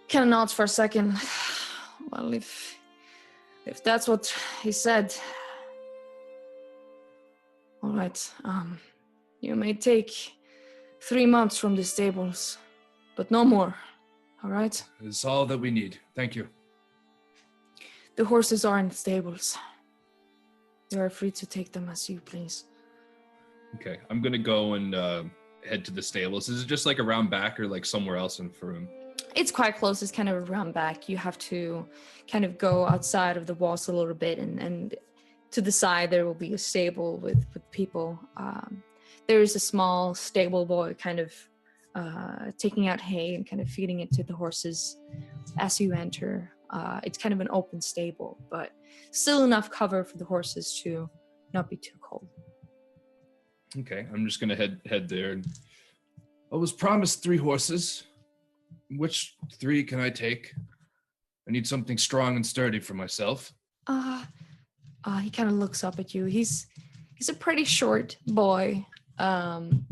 Kind of nods for a second. Well, if that's what he said, all right. You may take 3 months from the stables, but no more. All right. It's all that we need. Thank you. The horses are in the stables. You are free to take them as you please. Okay, I'm gonna go and head to the stables. Is it just like around back or like somewhere else in Faroon? It's quite close. It's kind of around back. You have to kind of go outside of the walls a little bit, and to the side there will be a stable with people. There is a small stable boy kind of taking out hay and kind of feeding it to the horses as you enter. It's kind of an open stable, but still enough cover for the horses to not be too cold. Okay, I'm just gonna head there. I was promised 3 horses. Which 3 can I take? I need something strong and sturdy for myself. He kind of looks up at you. He's a pretty short boy, and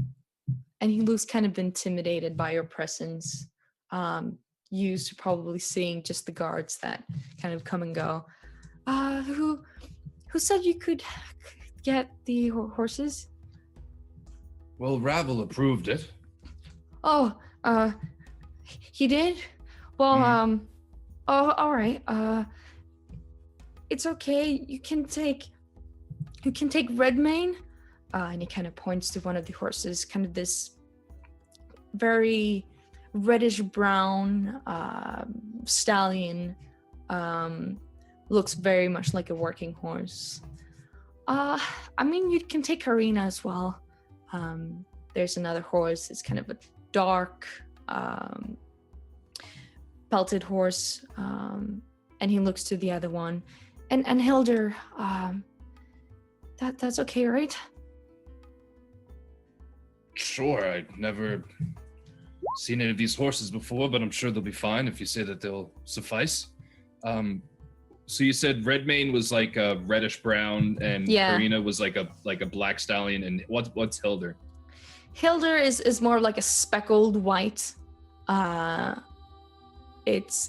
he looks kind of intimidated by your presence. Used to probably seeing just the guards that kind of come and go. Who said you could get the horses? Well, Ravel approved it. Oh, he did? Well, oh, all right. It's okay. You can take Redmane. And he kind of points to one of the horses, kind of this very reddish brown stallion. Looks very much like a working horse. I mean, you can take Karina as well. There's another horse. It's kind of a dark pelted horse, and he looks to the other one, and Hildur. That's okay, right? Sure, I've never seen any of these horses before, but I'm sure they'll be fine if you say that they'll suffice. So you said Redmane was like a reddish brown, and Karina was like a black stallion, and what's Hildur? Hildur is more like a speckled white. It's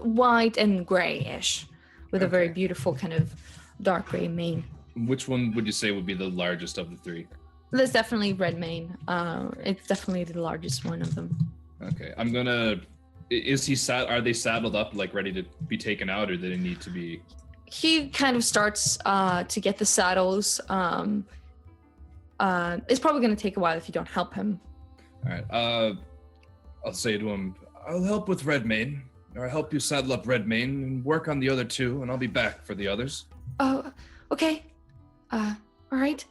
white and grayish, with a very beautiful kind of dark gray mane. Which one would you say would be the largest of the 3? There's definitely Redmane. It's definitely the largest one of them. Okay, I'm gonna. Is he Are they saddled up, like ready to be taken out, or do they need to be? He kind of starts to get the saddles. It's probably going to take a while if you don't help him. All right. I'll say to him, I'll help with Redmane, or I'll help you saddle up Redmane and work on the other 2, and I'll be back for the others. Oh, okay. All right.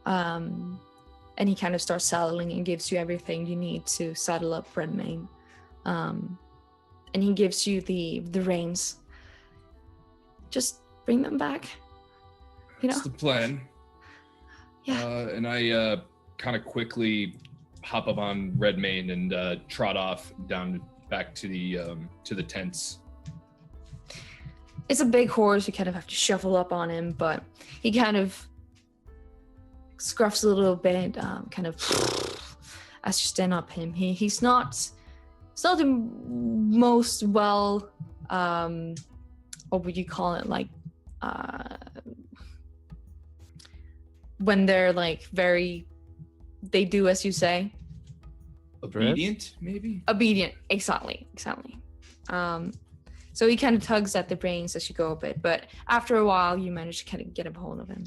And he kind of starts saddling and gives you everything you need to saddle up Redmane. And and he gives you the reins. Just bring them back. You know? That's the plan. Yeah. And I kind of quickly hop up on Redmayne and trot off down back to the tents. It's a big horse. You kind of have to shuffle up on him, but he kind of scruffs a little bit, kind of as you stand up him. He's not the most well, what would you call it, like when they're like they do as you say. Obedient, maybe? Obedient, exactly. So he kind of tugs at the reins as you go a bit, but after a while, you manage to kind of get a hold of him.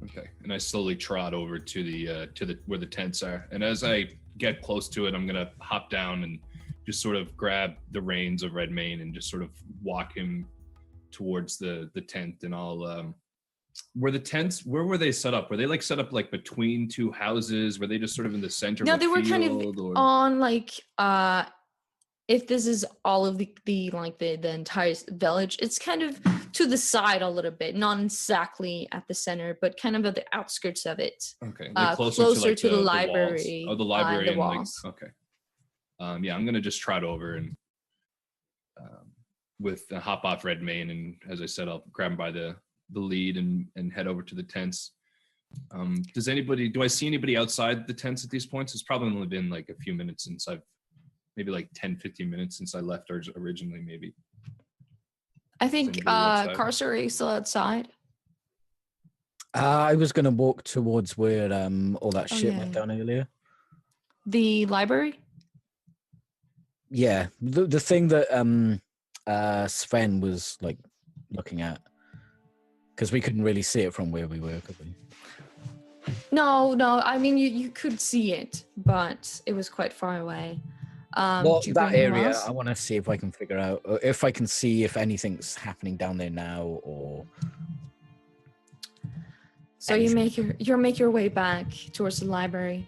Okay, and I slowly trot over to the where the tents are, and as I get close to it, I'm gonna hop down and just sort of grab the reins of Redmayne and just sort of walk him towards the tent, and I'll where were they set up? Were they like set up like between two houses? Were they just sort of in the center No, of a they were kind field, of or? on like if this is all of the entire village, it's kind of to the side a little bit, not exactly at the center, but kind of at the outskirts of it. Okay, like closer to the walls. library. Oh, the library and the like, walls. okay. Yeah, I'm gonna just trot over and with hop off Redmayne, and as I said, I'll grab him by the lead and head over to the tents. Do I see anybody outside the tents at these points? It's probably only been like a few minutes since maybe like 10-15 minutes since I left originally, maybe. I think anybody outside? Carcer is still outside. I was going to walk towards where all that Oh, shit yeah. went down earlier. The library? Yeah, the thing that Sven was like looking at, because we couldn't really see it from where we were, could we? No. I mean, you could see it, but it was quite far away. Well, do you that bring anyone area, else? I want to see if I can figure out, or if I can see if anything's happening down there now, or. So you make your way back towards the library.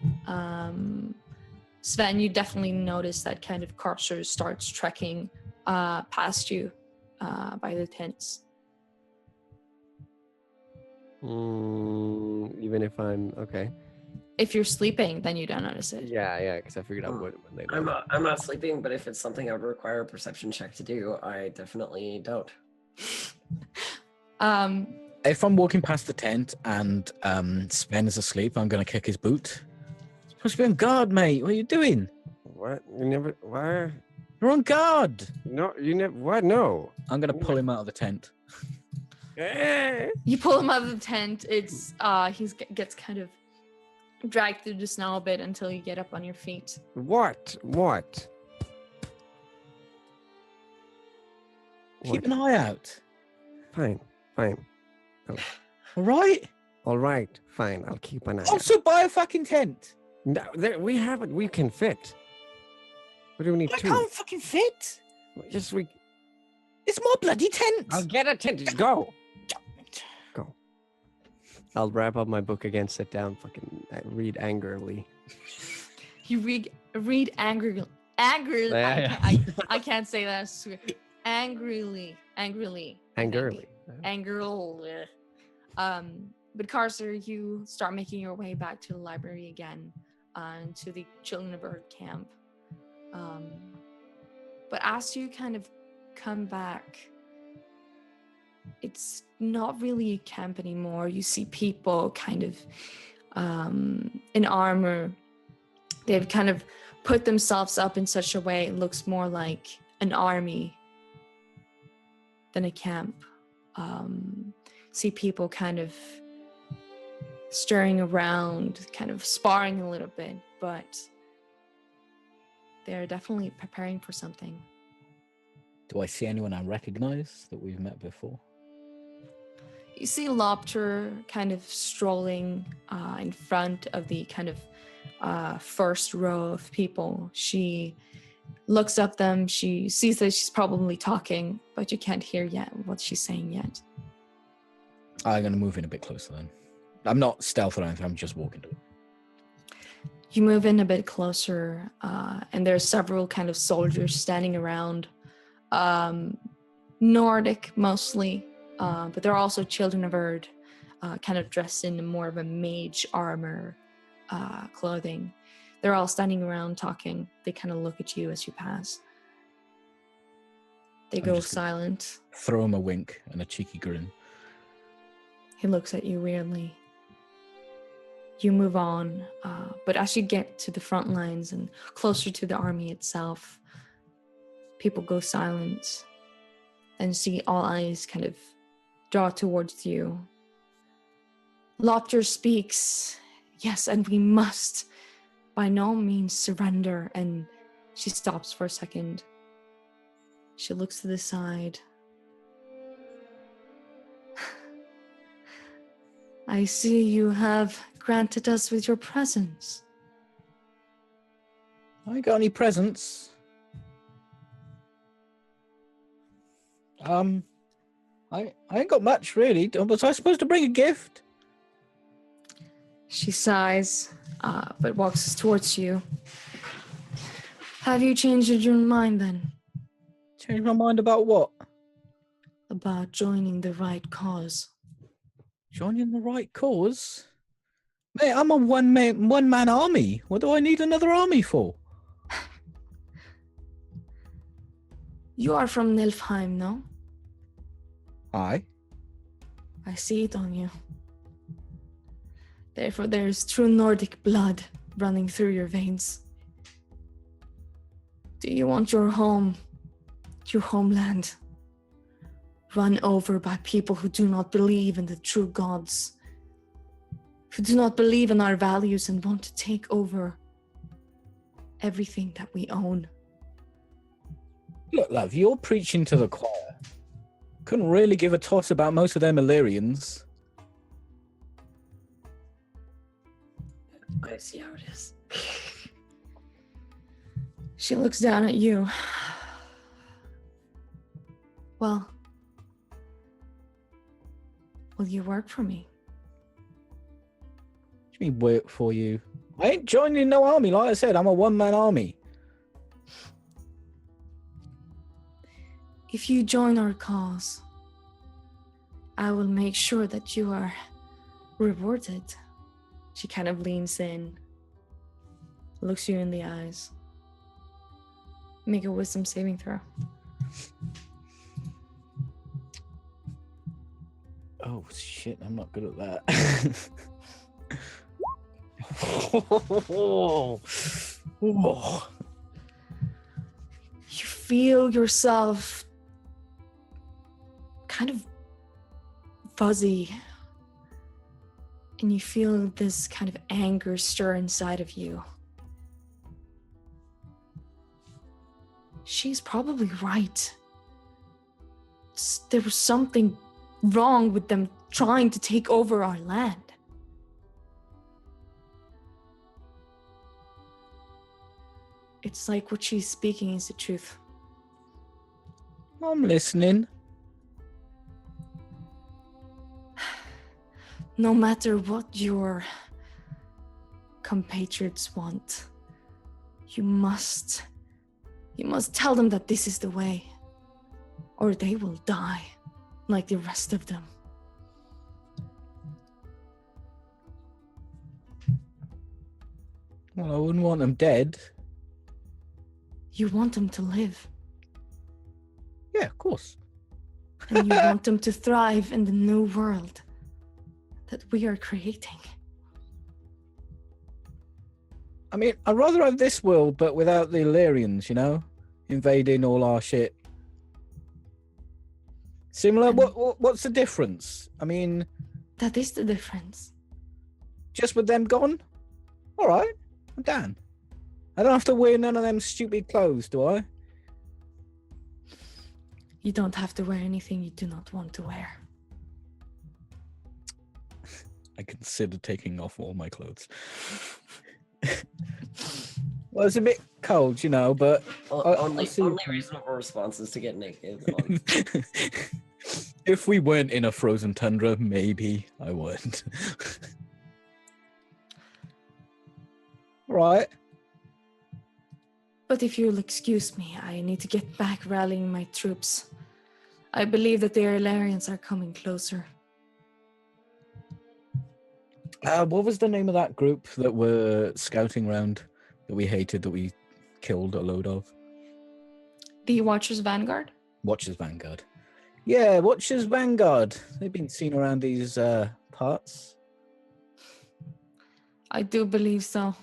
Sven, you definitely notice that kind of Carcer starts trekking past you by the tents. Even if I'm okay. If you're sleeping, then you don't notice it. Yeah, because I figured out when they I'm left. I'm not sleeping, but if it's something I would require a perception check to do, I definitely don't. If I'm walking past the tent and Sven is asleep, I'm going to kick his boot. You're supposed to be on guard, mate. What are you doing? What? You never? Why? You're on guard. No, you never. What? No. I'm going to pull him out of the tent. You pull him out of the tent. It's he gets kind of dragged through the snow a bit until you get up on your feet. What? Keep an eye out. Fine. All right? All right. Fine. I'll keep an eye. Also buy a fucking tent. No, we have it. We can fit. What do we need I two? can't fucking fit. Just we. It's my bloody tent. I'll get a tent. Just go. I'll wrap up my book again. Sit down. Fucking read angrily. You read angrily. Yeah. I can't say that. I swear. Angrily. Angrily. But Carcer, you start making your way back to the library again, to the Children of Earth camp. But as you kind of come back, it's not really a camp anymore. You see people kind of in armor. They've kind of put themselves up in such a way it looks more like an army than a camp. See people kind of stirring around, kind of sparring a little bit, but they're definitely preparing for something. Do I see anyone I recognize that we've met before? You see Lopter kind of strolling in front of the kind of first row of people. She looks up them. She sees that she's probably talking, but you can't hear yet what she's saying yet. I'm going to move in a bit closer then. I'm not stealth or anything. I'm just walking to it. You move in a bit closer, and there are several kind of soldiers standing around. Nordic mostly, but there are also children of Erd, kind of dressed in more of a mage armor clothing. They're all standing around talking. They kind of look at you as you pass. They I'm go just gonna silent. Throw him a wink and a cheeky grin. He looks at you weirdly. You move on, but as you get to the front lines and closer to the army itself, people go silent and see all eyes kind of draw towards you. Lopter speaks, yes, and we must by no means surrender. And she stops for a second. She looks to the side. I see you have granted us with your presence. I ain't got any presents. I ain't got much really. Was I supposed to bring a gift? She sighs, but walks towards you. Have you changed your mind then? Changed my mind about what? About joining the right cause? Joining the right cause? Mate, I'm a one-man army. What do I need another army for? You are from Nilfheim, no? Aye. I see it on you. Therefore, there is true Nordic blood running through your veins. Do you want your home, your homeland, run over by people who do not believe in the true gods, who do not believe in our values and want to take over everything that we own? Look, love, you're preaching to the choir. Couldn't really give a toss about most of them Illyrians. I see how it is. She looks down at you. Well, will you work for me? What do you mean work for you? I ain't joining no army. Like I said, I'm a one-man army. If you join our cause, I will make sure that you are rewarded. She kind of leans in, looks you in the eyes. Make a wisdom saving throw. Oh, shit, I'm not good at that. Oh. You feel yourself kind of fuzzy, and you feel this kind of anger stir inside of you. She's probably right. There was something wrong with them trying to take over our land. It's like what she's speaking is the truth. I'm listening. No matter what your compatriots want, you must tell them that this is the way, or they will die like the rest of them. Well, I wouldn't want them dead. You want them to live, Yeah, of course. and you want them to thrive in the new world that we are creating. I mean, I'd rather have this world, but without the Illyrians, you know? Invading all our shit. Similar? What's the difference? I mean, That is the difference. just with them gone? All right, I'm down. I don't have to wear none of them stupid clothes, do I? You don't have to wear anything you do not want to wear. I consider taking off all my clothes. Well, it's a bit cold, you know, but Only see. only reasonable response is to get naked. If we weren't in a frozen tundra, maybe I would. All right. But if you'll excuse me, I need to get back rallying my troops. I believe that the Ilarians are coming closer. What was the name of that group that were scouting round that we hated, that we killed a load of? The Watchers Vanguard? Watchers Vanguard. Yeah, Watchers Vanguard. They've been seen around these parts. I do believe so.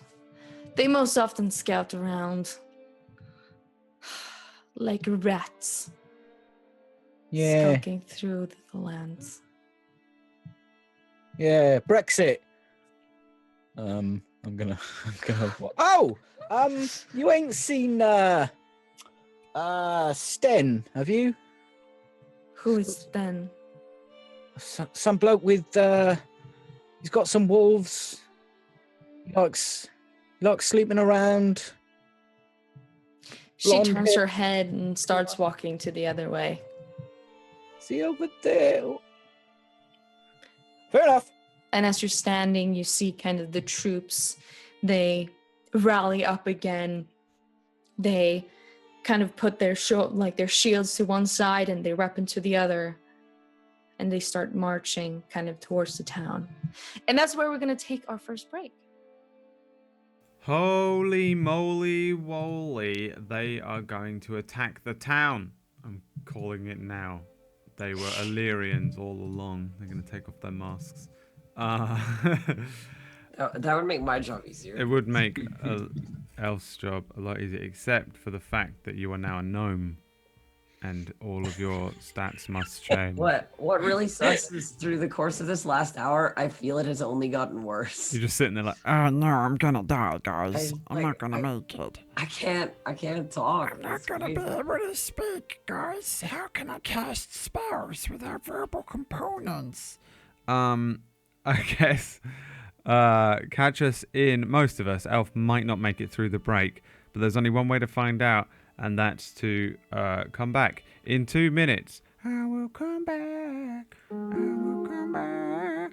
They most often scout around like rats, Yeah, skulking through the lands. yeah. Brexit. I'm gonna. Oh, you ain't seen Sten, have you? Who is then? Some bloke with he's got some wolves. He likes sleeping around. She Blonde turns hair. her head and starts walking to the other way. See over there. Fair enough. And as you're standing, you see kind of the troops. They rally up again. They kind of put their their shields to one side and their weapon to the other. And they start marching kind of towards the town. And that's where we're going to take our first break. Holy moly woly, they are going to attack the town. I'm calling it now. They were Illyrians all along. They're going to take off their masks. That would make my job easier. It would make Elf's job a lot easier, except for the fact that you are now a gnome. And all of your stats must change. What really sucks is through the course of this last hour, I feel it has only gotten worse. You're just sitting there like, oh no, I'm gonna die, guys. I'm like, not gonna make it. I can't talk. I'm not gonna be able to speak, guys. How can I cast spells without verbal components? I guess catch us in. Most of us, Elf might not make it through the break, but there's only one way to find out, and that's to come back in 2 minutes. I will come back. I will come back.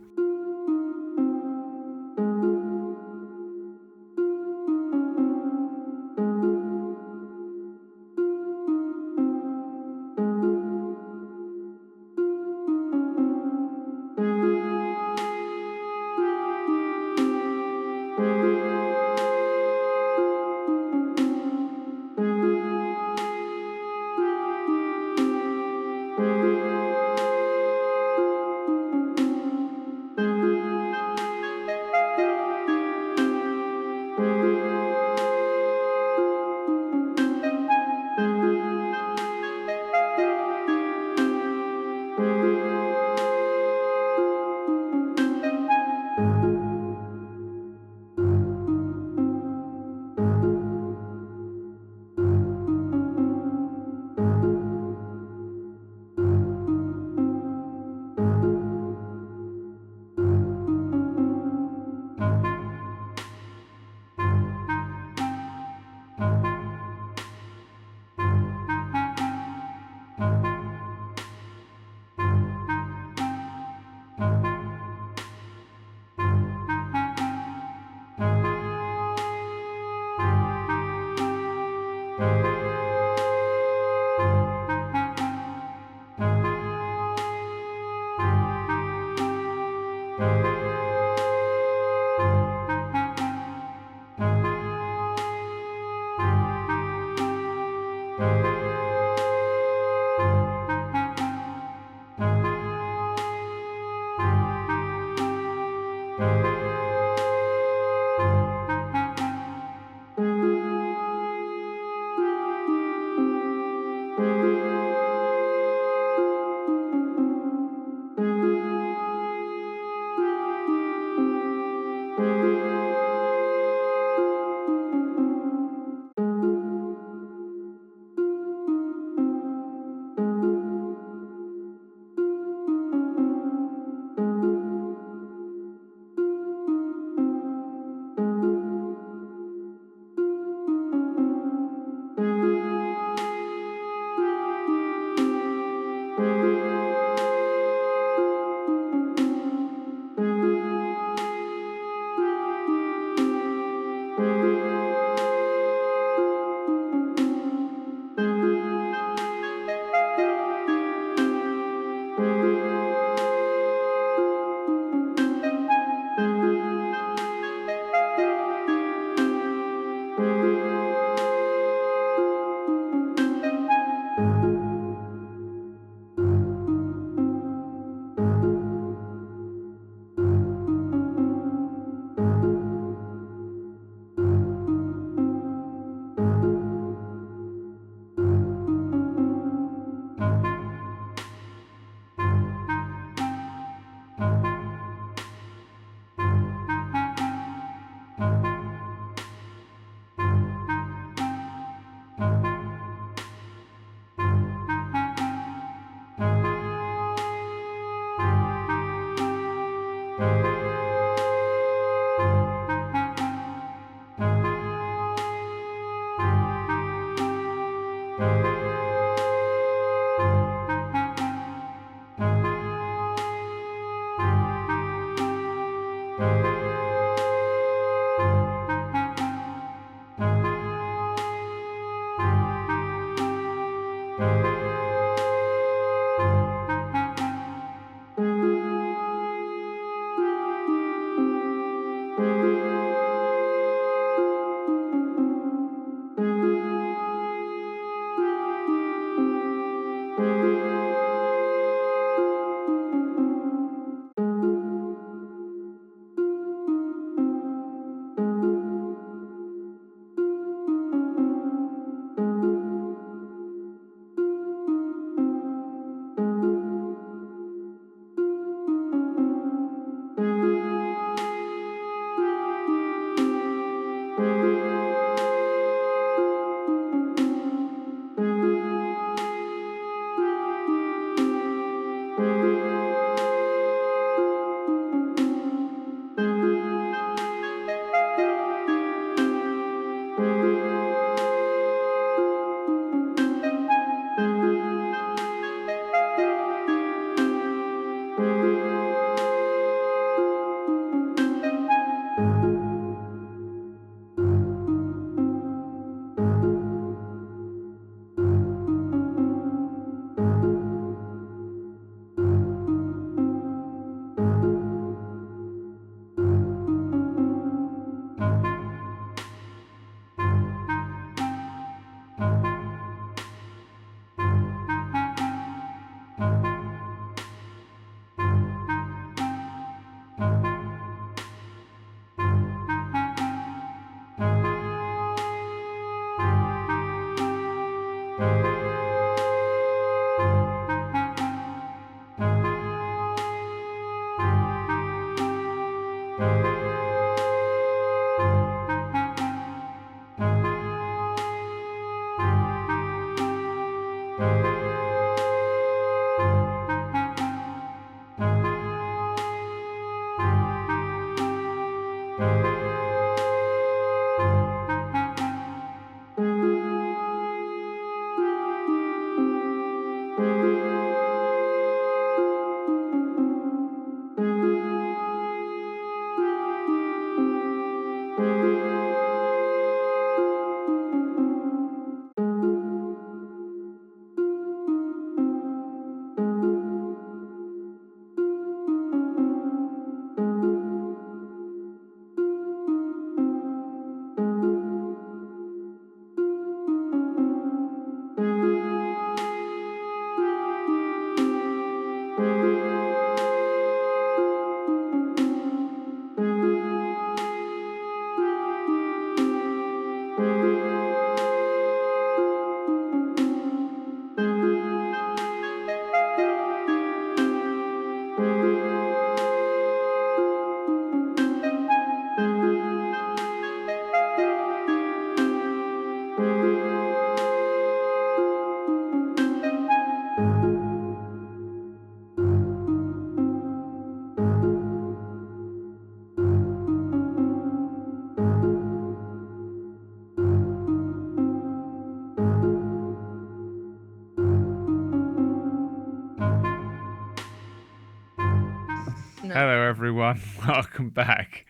No. Hello, everyone. Welcome back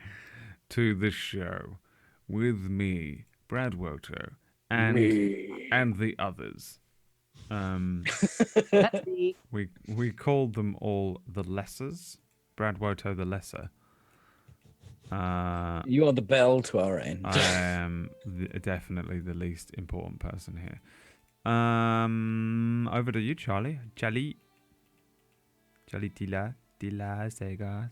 to the show with me, Brad Woto, and the others. That's me. We called them all the Lessers. Brad Woto the Lesser. You are the bell to our end. I am definitely the least important person here. Over to you, Charlie. Charlie Tila Sega.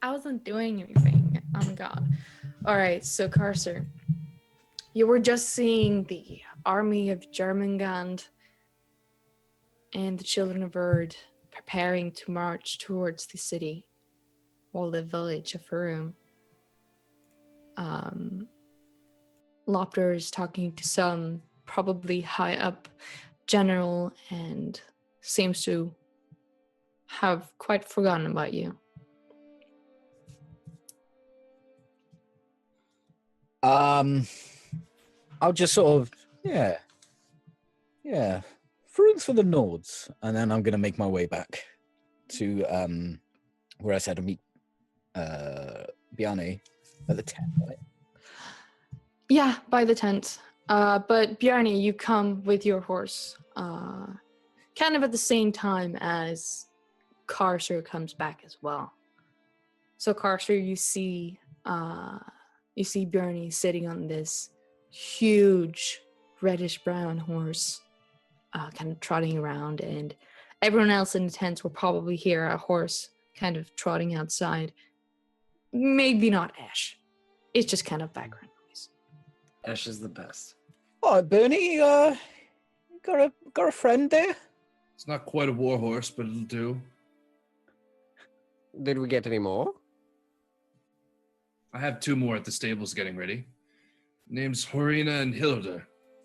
I wasn't doing anything. Oh my god. Alright, so Carcer. You were just seeing the army of Jormungand and the children of Erd preparing to march towards the city or the village of Faroum. Lopter is talking to some probably high up general and seems to have quite forgotten about you. I'll just sort of, yeah. Fruits for the Nords, and then I'm gonna make my way back to where I said to meet Bjarne at the tent, right? Yeah, by the tent. But Bjarne, you come with your horse, kind of at the same time as Carcer comes back as well. So Carcer, you see Bjarne sitting on this huge reddish brown horse, kind of trotting around, and everyone else in the tents will probably hear a horse kind of trotting outside. Maybe not Ash. It's just kind of background noise. Ash is the best. All right, Bernie, you got a friend there? It's not quite a war horse, but it'll do. Did we get any more? I have 2 more at the stables getting ready. Names Horina and Hilda.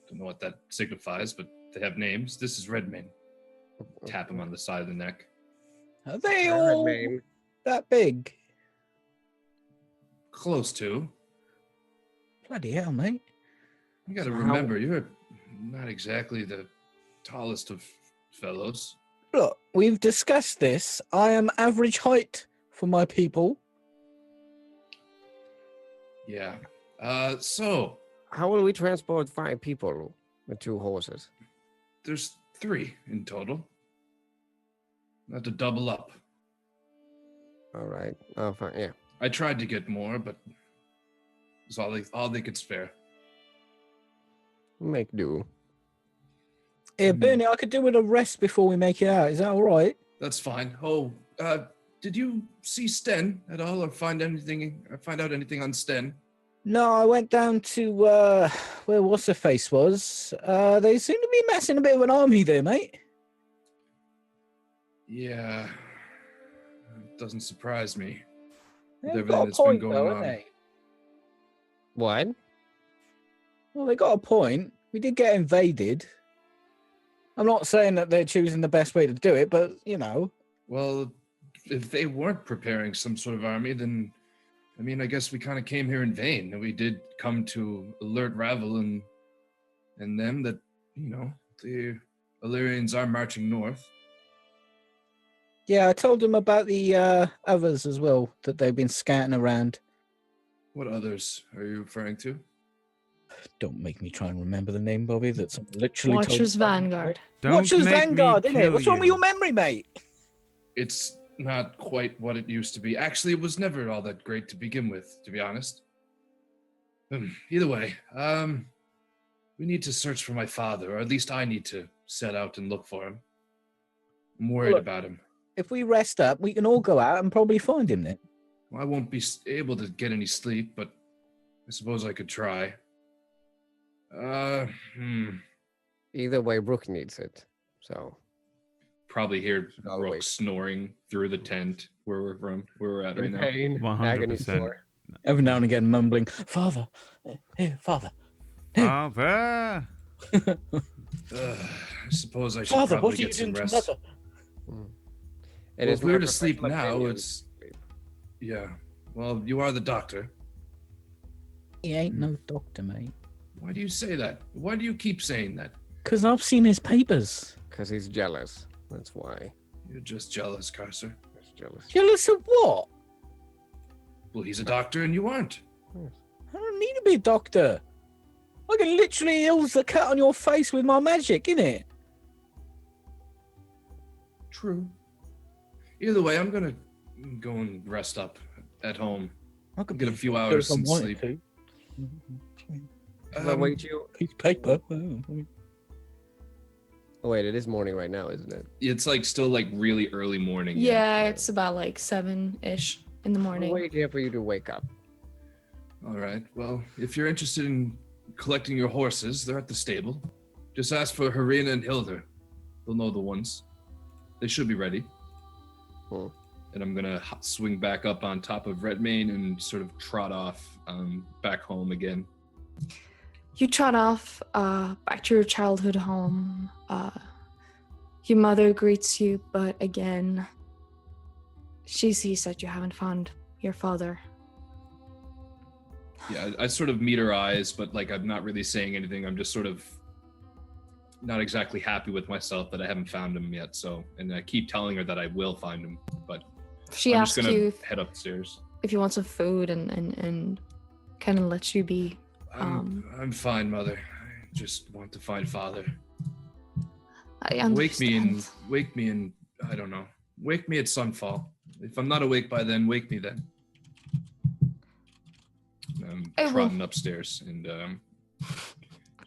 Don't know what that signifies, but they have names. This is Redmane. Tap him on the side of the neck. Are they all that big? Close to. Bloody hell, mate. You gotta remember, you're not exactly the tallest of fellows. Look, we've discussed this. I am average height for my people. Yeah. So How will we transport 5 people with 2 horses? there's 3 in total. Not to double up. All right. Oh, fine. Yeah. I tried to get more, but it's all they could spare. Make do. Yeah, Bernie, I could do with a rest before we make it out. Is that all right? That's fine. Oh, did you see Sten at all, or find out anything on Sten? No, I went down to where what's her face was. They seem to be massing a bit of an army there, mate. Yeah, it doesn't surprise me. With They've everything got a that's been point, going though, on. haven't they? What? Well, they got a point. We did get invaded. I'm not saying that they're choosing the best way to do it, but you know. Well, if they weren't preparing some sort of army, then I mean, I guess we kind of came here in vain. And we did come to alert Ravel and them that, you know, the Illyrians are marching north. Yeah, I told them about the others as well, that they've been scouting around. What others are you referring to? Don't make me try and remember the name, Bobby. That's literally Watcher's Vanguard. Don't Watcher's make me Vanguard, isn't it? kill What's wrong with you. your memory, mate? It's not quite what it used to be. Actually, it was never all that great to begin with, to be honest. Either way, we need to search for my father, or at least I need to set out and look for him. I'm worried Look. about him. If we rest up, we can all go out and probably find him then. Well, I won't be able to get any sleep, but I suppose I could try. Either way, Brooke needs it. So Probably hear I'll Brooke wait. snoring through the tent where we're at right in now. pain, 100%. agony sore. Every now and again, mumbling, "Father, here, father, Father! I suppose I should father, probably what are you get some doing to rest. mother?" It Well, is if we were my to sleep professional now, opinion. it's yeah. Well, you are the doctor. He ain't no doctor, mate. Why do you say that? Why do you keep saying that? Because I've seen his papers. Because he's jealous. That's why. You're just jealous, Carcer. He's jealous. Jealous of what? Well, he's a doctor and you aren't. I don't need to be a doctor. I can literally heal the cut on your face with my magic, innit? True. Either way, I'm gonna go and rest up at home. I could Get a be few a hours doctor if I some wanted sleep. to. If I wait you. Piece of paper. Oh wait, it is morning right now, isn't it? It's like still like really early morning. Yeah, it's about like 7-ish in the I'll morning. wait here for you to wake up. All right. Well, if you're interested in collecting your horses, they're at the stable. Just ask for Harina and Hilda. They'll know the ones. They should be ready. Hmm. And I'm gonna swing back up on top of Redmane and sort of trot off back home again. You trot off back to your childhood home. Your mother greets you, but again, she sees that you haven't found your father. Yeah, I sort of meet her eyes, but like I'm not really saying anything. I'm just sort of not exactly happy with myself that I haven't found him yet. So, and I keep telling her that I will find him, but She I'm asks just gonna you head upstairs. if you want some food and kind of lets you be. I'm fine, Mother. I just want to find Father. I understand. Wake me in. I don't know. Wake me at sunfall. If I'm not awake by then, wake me then. I'm I will. trotting upstairs, and you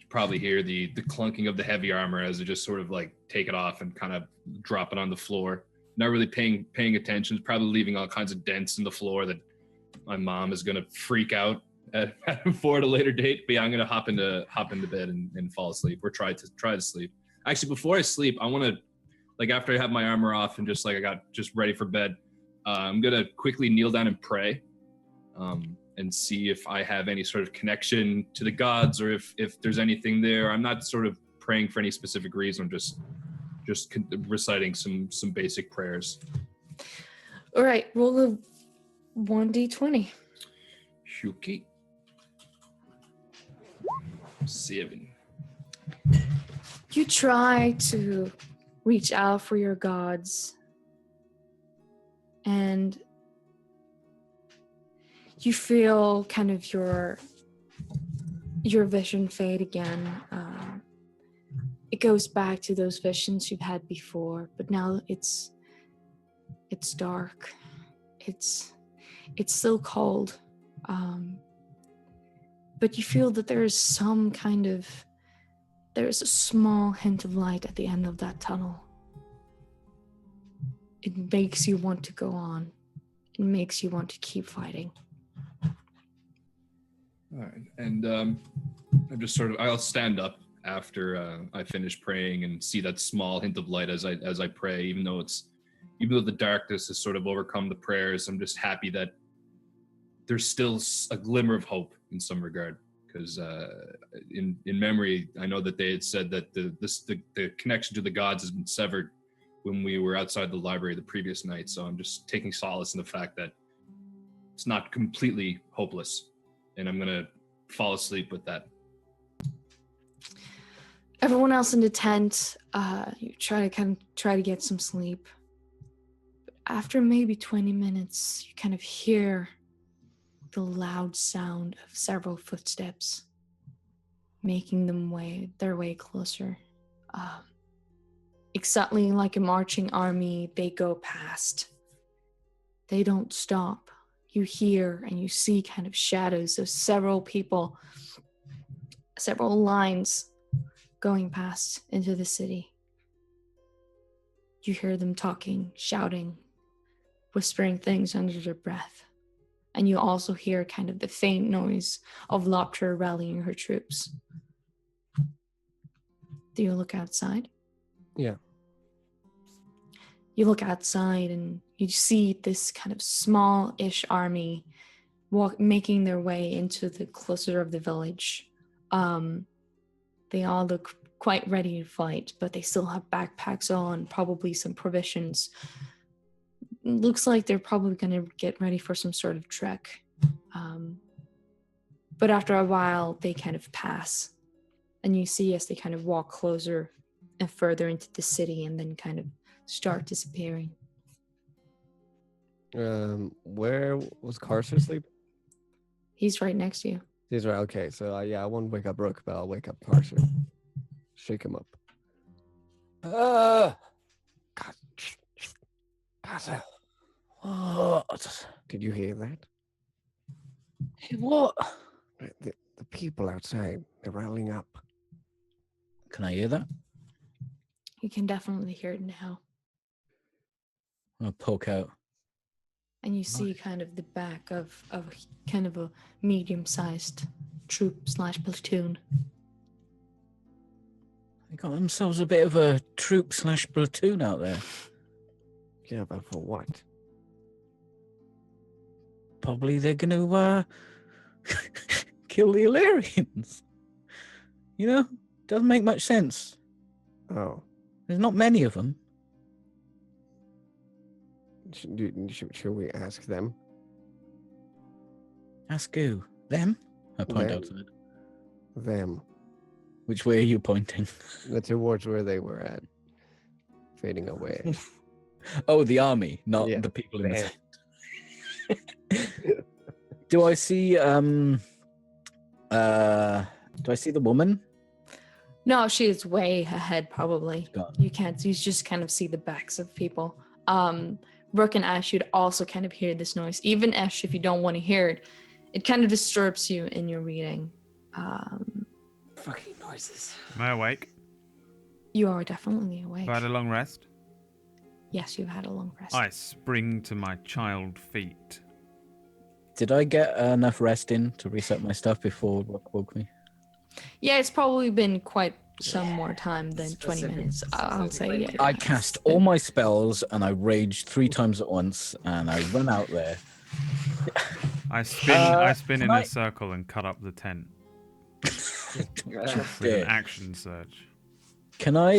probably hear the clunking of the heavy armor as I just sort of like take it off and kind of drop it on the floor. Not really paying attention. Probably leaving all kinds of dents in the floor that my mom is gonna freak out at for at a later date. But yeah, I'm gonna hop into bed and fall asleep, or try to sleep. Actually, before I sleep, I want to, like, after I have my armor off and just like I got just ready for bed, I'm gonna quickly kneel down and pray, and see if I have any sort of connection to the gods, or if there's anything there. I'm not sort of praying for any specific reason. I'm just reciting some basic prayers. All right, roll a 1d20. Shuki. 7. You try to reach out for your gods, and you feel kind of your vision fade again. It goes back to those visions you've had before, but now it's dark. It's still cold, but you feel that there is a small hint of light at the end of that tunnel. It makes you want to go on. It makes you want to keep fighting. All right, and I'm just I'll stand up after I finish praying and see that small hint of light as I pray. Even though the darkness has sort of overcome the prayers, I'm just happy that there's still a glimmer of hope in some regard. Because in memory, I know that they had said that the connection to the gods has been severed when we were outside the library the previous night. So I'm just taking solace in the fact that it's not completely hopeless, and I'm gonna fall asleep with that. Everyone else in the tent, you try to get some sleep. But after maybe 20 minutes, you kind of hear the loud sound of several footsteps making their way closer. Exactly like a marching army, they go past. They don't stop. You hear and you see kind of shadows of several people, several lines going past into the city. You hear them talking, shouting, whispering things under their breath. And you also hear kind of the faint noise of Lopter rallying her troops. Do you look outside? Yeah. You look outside and you see this kind of small-ish army making their way into the cluster of the village. They all look quite ready to fight, but they still have backpacks on, probably some provisions. Looks like they're probably going to get ready for some sort of trek. But after a while, they kind of pass. And you see as they kind of walk closer and further into the city and then kind of start disappearing. Where was Carcer sleep? He's right next to you. He's right. Okay, so yeah, I won't wake up Rook, but I'll wake up Carcer. Shake him up. Carcer, What? did you hear that? What? The people outside, they're rallying up. Can I hear that? You can definitely hear it now. I'll poke out. And you see kind of the back of kind of a medium-sized troop/platoon. They got themselves a bit of a troop/platoon out there. Yeah, but for what? Probably they're going to kill the Illyrians. You know, doesn't make much sense. Oh, There's not many of them. should we ask them? Ask who? Them? I point Them. outside. Them. Which way are you pointing? Towards where they were at. Fading away. Oh, the army, not Yeah, the people in the them. tent. Do I see do I see the woman? No, she is way ahead, probably. Gone. You can't. You just kind of see the backs of people. Rook and Ash, you'd also kind of hear this noise. Even Ash, if you don't want to hear it, it kind of disturbs you in your reading. Fucking noises. Am I awake? You are definitely awake. Have I had a long rest? Yes, you've had a long rest. I spring to my child feet. Did I get enough rest in to reset my stuff before Rock woke me? Yeah, it's probably been quite some more time than 20 Specific- minutes. I'll say, yeah. specifically. I cast all my spells and I raged 3 times at once and I run out there. I spin in can I- a circle and cut up the tent with Yeah. an action surge. Can I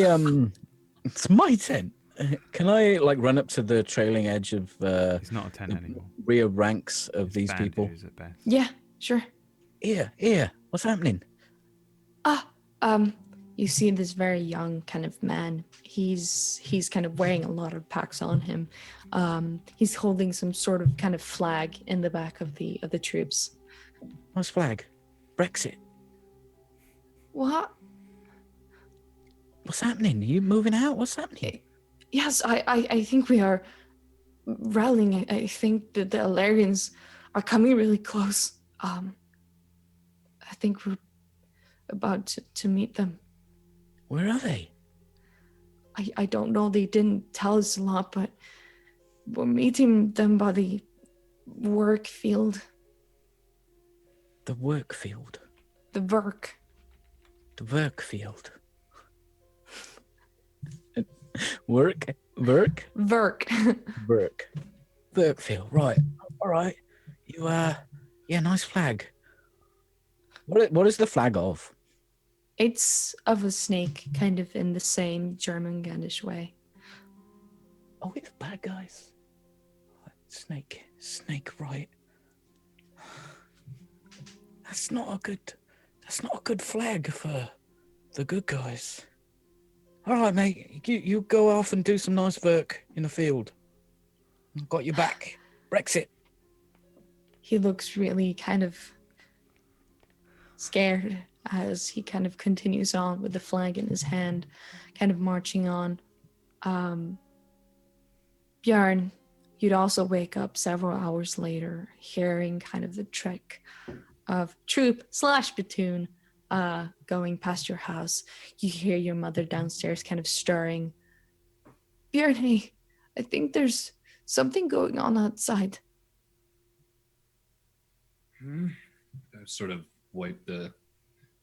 it's my tent. Can I like run up to the trailing edge of It's not a tent anymore. rear ranks of these people? Bandits at best. Yeah, sure. Here, what's happening? You see this very young kind of man. He's kind of wearing a lot of packs on him. He's holding some sort of kind of flag in the back of the troops. Nice flag. Brexit. What? What's happening? Are you moving out? What's happening? Yes, I think we are rallying. I think that the Illyrians are coming really close. I think we're about to meet them. Where are they? I don't know. They didn't tell us a lot, but we're meeting them by the work field. The work field. The work. The work field. Work? Work. Work field. Right. All right. You yeah, nice flag. What is the flag of? It's of a snake, kind of in the same German-Gandish way. Oh, it's bad guys. Snake, right. That's not a good flag for the good guys. All right, mate. You go off and do some nice work in the field. I've got your back. Brexit. He looks really kind of scared as he kind of continues on with the flag in his hand, kind of marching on. Bjarne, you'd also wake up several hours later, hearing kind of the trek of troop/platoon going past your house. You hear your mother downstairs kind of stirring. Bjarne, I think there's something going on outside. I sort of wipe the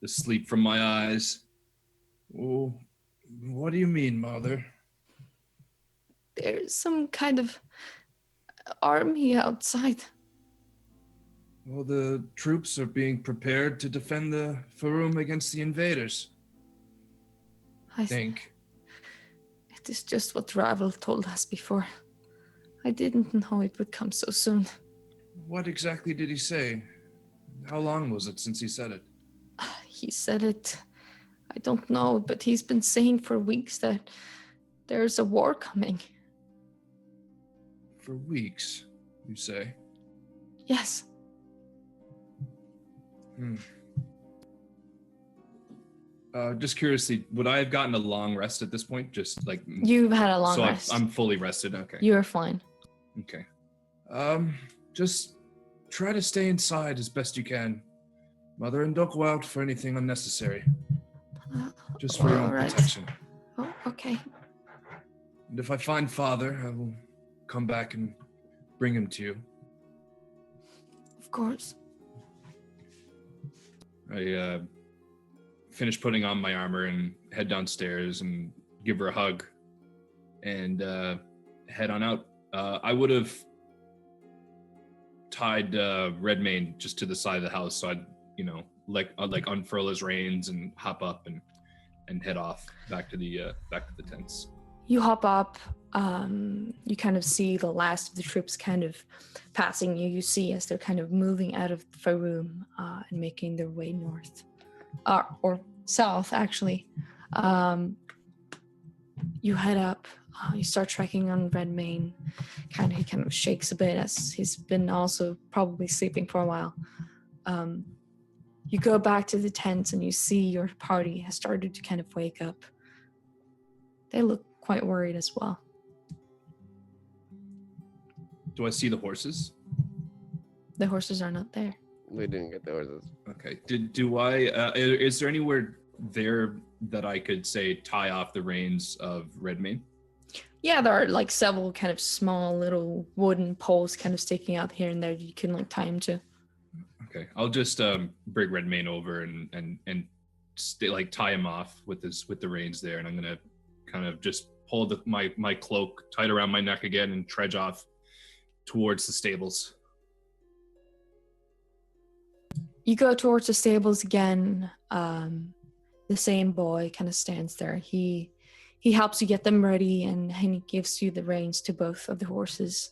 sleep from my eyes. Oh, what do you mean, Mother? There's some kind of army outside. Well, the troops are being prepared to defend the Farum against the invaders. I think. It is just what Ravel told us before. I didn't know it would come so soon. What exactly did he say? How long was it since he said it? He said it. I don't know, but he's been saying for weeks that there's a war coming. For weeks. you say? Yes. Just curiously, would I have gotten a long rest at this point? Just like You've had a long so rest. I'm fully rested. Okay. You are fine. Okay. Just try to stay inside as best you can, Mother, and don't go out for anything unnecessary. Just for your own Alright. protection. Oh, okay. And if I find Father, I will come back and bring him to you. Of course. I finish putting on my armor and head downstairs and give her a hug and head on out. I would have tied Redmayne just to the side of the house, so I'd like unfurl his reins and hop up and head off back to the tents. You hop up. You kind of see the last of the troops kind of passing you. You see as they're kind of moving out of Faroum and making their way north. Or south, actually. You head up. You start trekking on Redmayne. He kind of shakes a bit as he's been also probably sleeping for a while. You go back to the tents and you see your party has started to kind of wake up. They look quite worried as well. Do I see the horses? The horses are not there. We didn't get the horses. Okay. Do I? Is there anywhere there that I could say tie off the reins of Redmayne? Yeah, there are like several kind of small little wooden poles kind of sticking out here and there you can like tie him to. Okay, I'll just bring Redmayne over and tie him off with the reins there, and I'm gonna kind of just pull my cloak tight around my neck again and trudge off towards the stables. You go towards the stables again. The same boy kind of stands there. He helps you get them ready and he gives you the reins to both of the horses.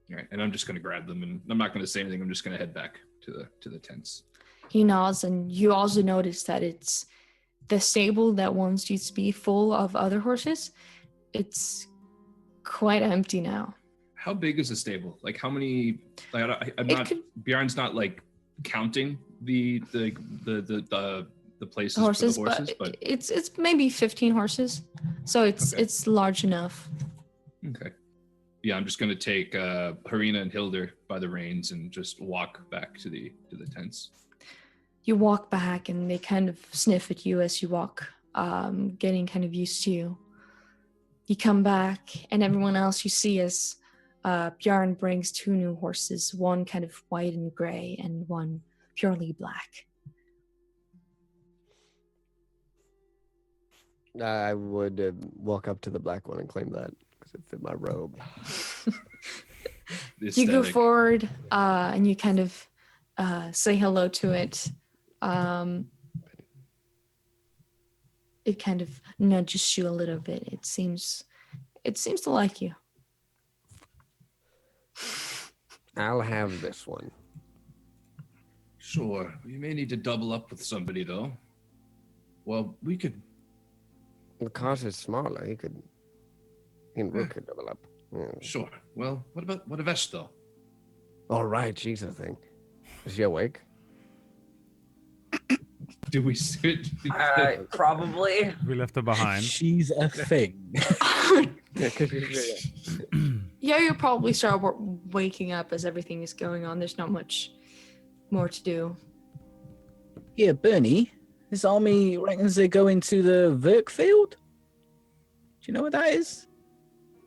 All right, and I'm just gonna grab them, and I'm not gonna say anything. I'm just gonna head back to the tents. He nods, and you also notice that it's the stable that once used to be full of other horses. It's quite empty now. How big is the stable? Like how many? Like Bjarne's not like counting the places horses, for the horses, but it's maybe 15 horses, so it's large enough. Okay. Yeah, I'm just gonna take Harina and Hilder by the reins and just walk back to the tents. You walk back, and they kind of sniff at you as you walk, getting kind of used to you. You come back, and everyone else you see as Bjarne brings 2 new horses, one kind of white and gray, and one purely black. I would walk up to the black one and claim that because it fit my robe. You go forward and you kind of say hello to it. It kind of nudges you a little bit. It seems to like you. I'll have this one. Sure. We may need to double up with somebody though. Well, we could. The cost is smaller. He and Rook could double up. Yeah. Sure. Well, what about Vesh though? All right, she's a thing. Is she awake? Do we sit? Probably. We left her behind. She's a thing. Yeah, you'll probably start waking up as everything is going on. There's not much more to do. Yeah, Bernie, this army reckons they're going to the Verk field. Do you know what that is?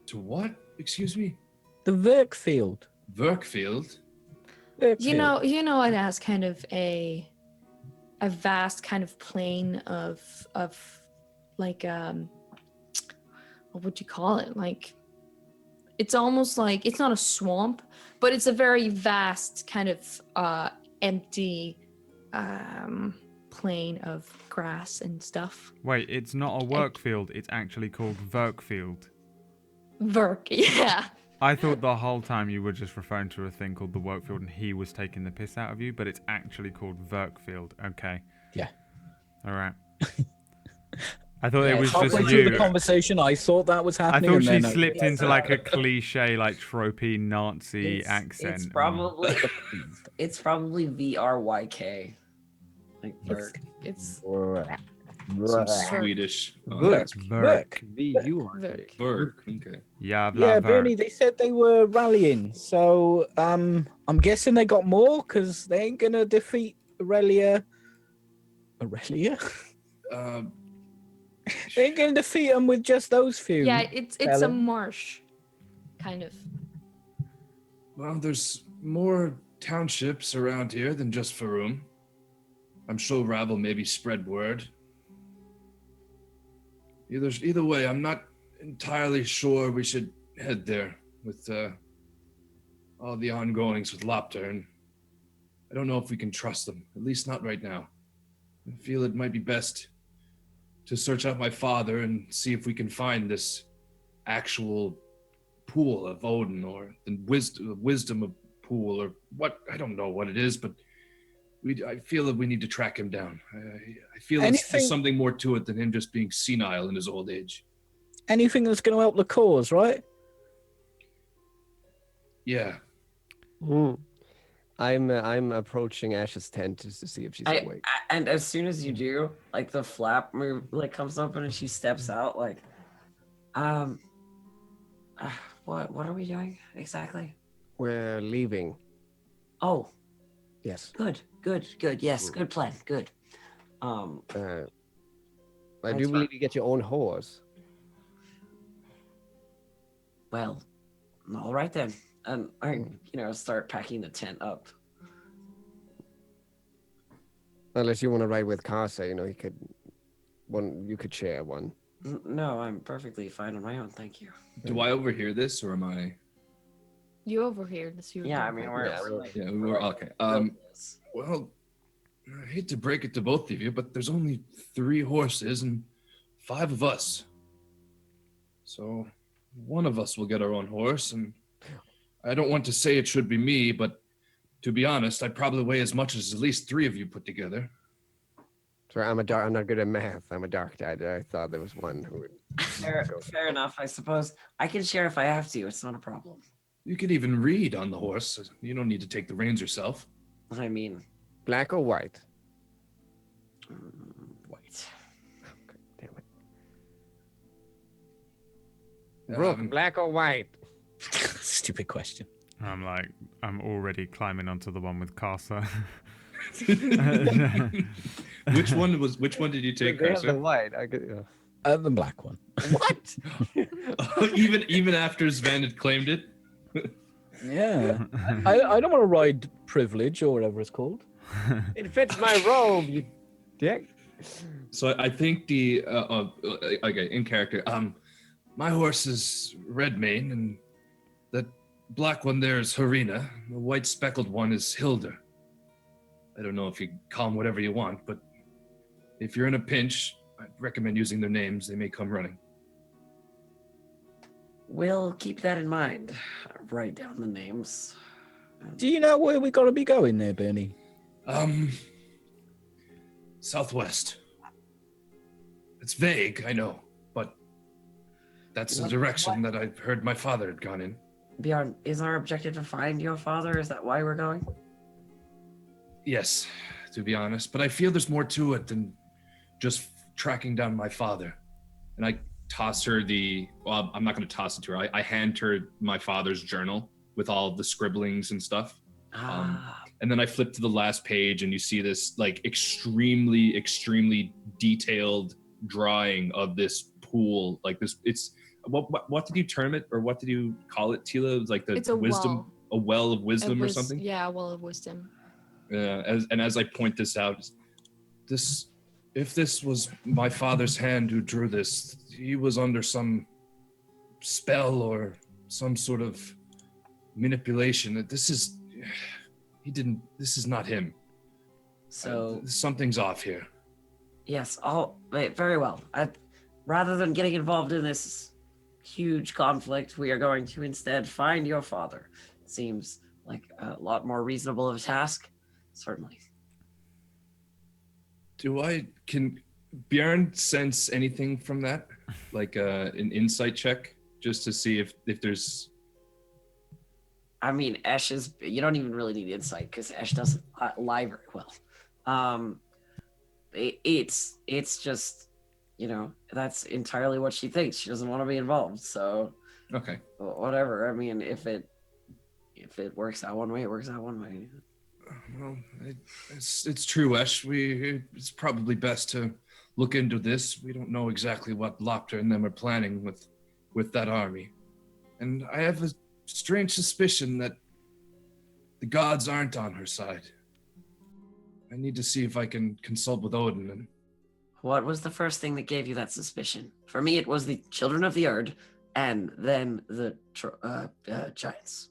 To what? Excuse me? The Verk field. Verkfield? You know it as kind of a vast kind of plain of like what would you call it? Like it's almost like it's not a swamp, but it's a very vast kind of empty plain of grass and stuff. Wait, it's not a work field. It's actually called Verkfield. Verk, yeah. I thought the whole time you were just referring to a thing called the Workfield and he was taking the piss out of you, but it's actually called Verkfield. Okay. Yeah. All right. I thought Yeah, it was it's just Halfway through the you. conversation, I thought that was I happening. thought and she then slipped realized into that like a happened. cliche, like tropey Nazi accent. It's and- probably it's probably VRYK. Like It's Verk. it's Some Verk. Swedish. Oh, Verk. that's Verk. Verk. Berg. Okay. Jävla Yeah, Verk. Bernie, they said they were rallying. So I'm guessing they got more because they ain't gonna defeat Aurelia. Aurelia? Uh, They ain't gonna defeat them with just those few. Yeah, it's a Fella. marsh, kind of. well, there's more townships around here than just Faroum. I'm sure Rav will maybe spread word. Either way, I'm not entirely sure we should head there with all the ongoings with Lopter, and I don't know if we can trust them, at least not right now. I feel it might be best to search out my father and see if we can find this actual pool of Odin or the wisdom of pool or what. I don't know what it is, but I feel that we need to track him down. I feel Anything- there's something more to it than him just being senile in his old age. Anything that's gonna help the cause, right? Yeah. I'm approaching Ash's tent just to see if she's awake. And as soon as you do, like the flap move like comes open and she steps out, like, what are we doing exactly? We're leaving. Oh, Yes. good. Yes, good plan. Good. I That's do believe fine. you get your own horse. Well, all right then. And I, start packing the tent up. Unless you want to ride with Casa, you could share one. No, I'm perfectly fine on my own. Thank you. Do I overhear this, or am I? You over here. This you. Yeah, I mean, we're Yeah, we were okay. Well, I hate to break it to both of you, but there's only 3 horses and 5 of us. So one of us will get our own horse, and I don't want to say it should be me, but to be honest, I probably weigh as much as at least 3 of you put together. Sorry, I'm not good at math. I'm a dark dad. I thought there was one who would. fair enough, I suppose. I can share if I have to. It's not a problem. You could even read on the horse. You don't need to take the reins yourself. I mean, Black or white? wait. Damn it. Brooke, black or white? Stupid question. I'm already climbing onto the one with Casa. Which one did you take, They have the Carson? white. The black one. What? even after Sven had claimed it? Yeah. I don't want to ride privilege or whatever it's called. It fits my robe, you dick. So I think the okay, in character, my horse is Redmane, and that black one there is Harina. The white speckled one is Hilda. I don't know if you call them whatever you want, but if you're in a pinch, I'd recommend using their names. They may come running. We'll keep that in mind. Write down the names. Do you know where we got to be going there, Bernie? Southwest. It's vague, I know, but that's the direction that I heard my father had gone in. Bjarne, is our objective to find your father? Is that why we're going? Yes, to be honest, but I feel there's more to it than just tracking down my father. And I toss her I'm not going to toss it to her. I hand her my father's journal with all the scribblings and stuff. And then I flip to the last page and you see this like extremely, extremely detailed drawing of this pool. Like this, it's what did you term it, or what did you call it, Tila? It was like It's a wisdom, well. a well of wisdom or something. Yeah, a well of wisdom. As I point this out, if this was my father's hand who drew this, he was under some spell or some sort of manipulation. This is not him. So something's off here. yes, very well. Rather than getting involved in this huge conflict, we are going to instead find your father. Seems like a lot more reasonable of a task. Certainly. Bjarne sense anything from that? Like an insight check, just to see if there's. I mean, Ash is. You don't even really need insight because Ash doesn't lie very well. It's just, that's entirely what she thinks. She doesn't want to be involved. So, Okay. Whatever. I mean, if it works out one way, it works out one way. Well, it's true, Ash. It's probably best to look into this. We don't know exactly what Lopter and them are planning with that army, and I have a strange suspicion that the gods aren't on her side. I need to see if I can consult with Odin. And What was the first thing that gave you that suspicion? For me, it was the children of the Erd, and then the giants.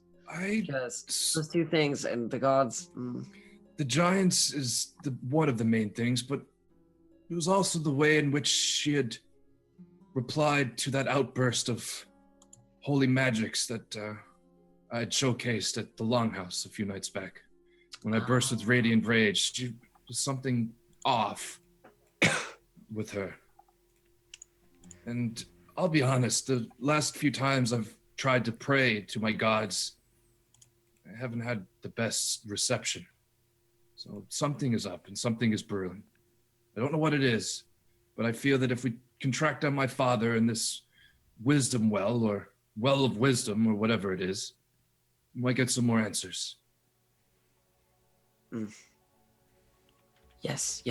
Just those two things, and the gods. The giants is one of the main things, but it was also the way in which she had replied to that outburst of holy magics that I had showcased at the Longhouse a few nights back. When I burst with radiant rage, she was something off with her. And I'll be honest, the last few times I've tried to pray to my gods, I haven't had the best reception. So something is up and something is brewing. I don't know what it is, but I feel that if we can track down my father in this wisdom well, or well of wisdom, or whatever it is, we might get some more answers. Yes.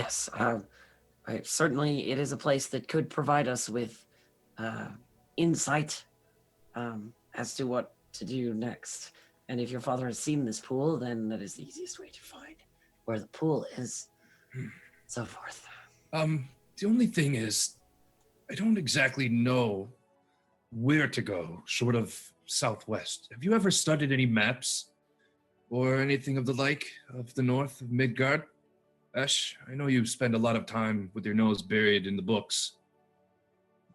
Certainly, it is a place that could provide us with insight as to what to do next. And if your father has seen this pool, then that is the easiest way to find where the pool is, so forth. The only thing is, I don't exactly know where to go, short of southwest. Have you ever studied any maps or anything of the like of the north of Midgard? Ash, I know you spend a lot of time with your nose buried in the books.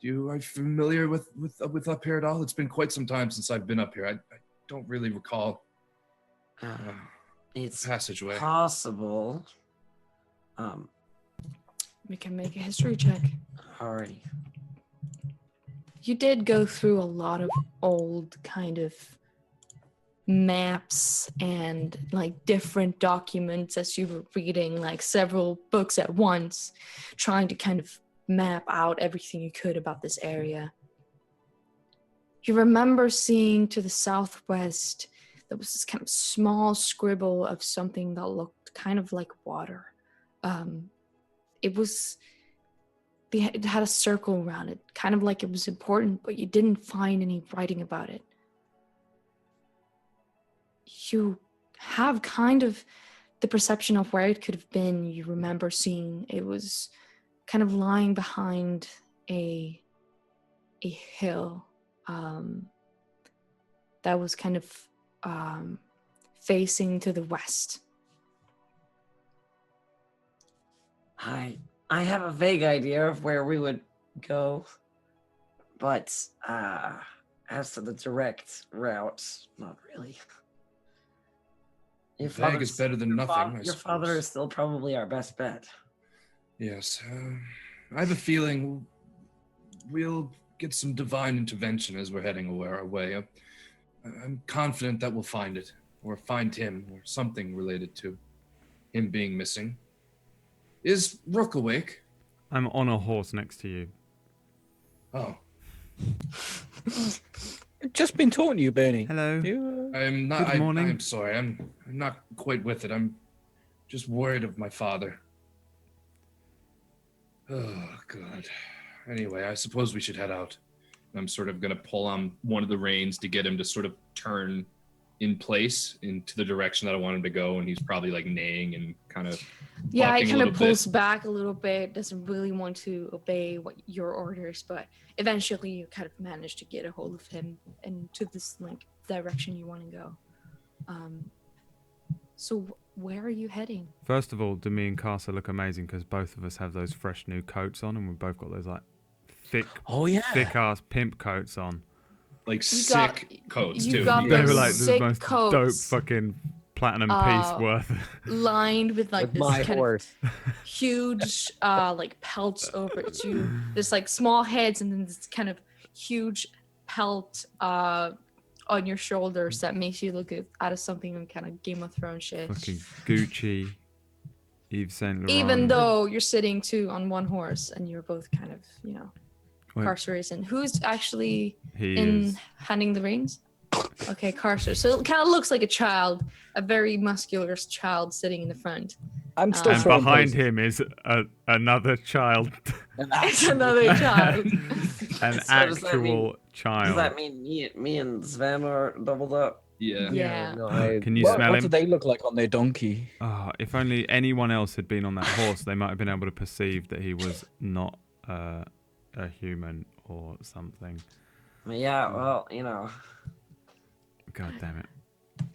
Are you familiar with up here at all? It's been quite some time since I've been up here. I don't really recall It's passageway. possible. We can make a history check. Alrighty. You did go through a lot of old kind of maps and like different documents as you were reading like several books at once, trying to kind of map out everything you could about this area. You remember seeing to the southwest there was this kind of small scribble of something that looked kind of like water. It had a circle around it, kind of like it was important, but you didn't find any writing about it. You have kind of the perception of where it could have been. You remember seeing it was kind of lying behind a hill that was kind of facing to the west. I have a vague idea of where we would go, but as to the direct route, not really. Vague is better than nothing. Your father is still probably our best bet. Yes, I have a feeling we'll get some divine intervention as we're heading our way. I'm confident that we'll find it, or find him, or something related to him being missing. Is Rook awake? I'm on a horse next to you. Oh. Just been talking to you, Bernie. Hello. I'm not. Good morning. I'm sorry. I'm not quite with it. I'm just worried of my father. Oh God. Anyway, I suppose we should head out. I'm sort of gonna pull on one of the reins to get him to sort of turn in place into the direction that I want him to go, and he's probably like neighing and kind of. Yeah, he bucking a kind of little pulls bit. back a little bit, doesn't really want to obey your orders, but eventually you kind of manage to get a hold of him and to this like direction you want to go. So where are you heading? First of all, do me and Casa look amazing because both of us have those fresh new coats on, and we've both got those like thick ass pimp coats on. Like You got- sick coats you too. got They those were like the sick most coats. dope fucking platinum piece Uh, worth. lined with like With this my kind horse. of huge like pelts over it too. There's like small heads and then this kind of huge pelt on your shoulders that makes you look out of something in kind of Game of Thrones shit. Fucking Gucci, Yves Saint Laurent. Even though you're sitting two on one horse and you're both kind of, Wait, Carcer is in. Who's actually he in is. handing the reins? Okay, Carcer. So it kind of looks like a child, a very muscular child sitting in the front. I'm still And throwing behind places. him is another child, It's another child. an So does that mean- actual child. Does that mean me and Sven are doubled up? Yeah. Yeah. No, Can you What, smell what do him? they look like on their donkey? Oh, if only anyone else had been on that horse, they might have been able to perceive that he was not a human or something. Yeah, well, God damn it.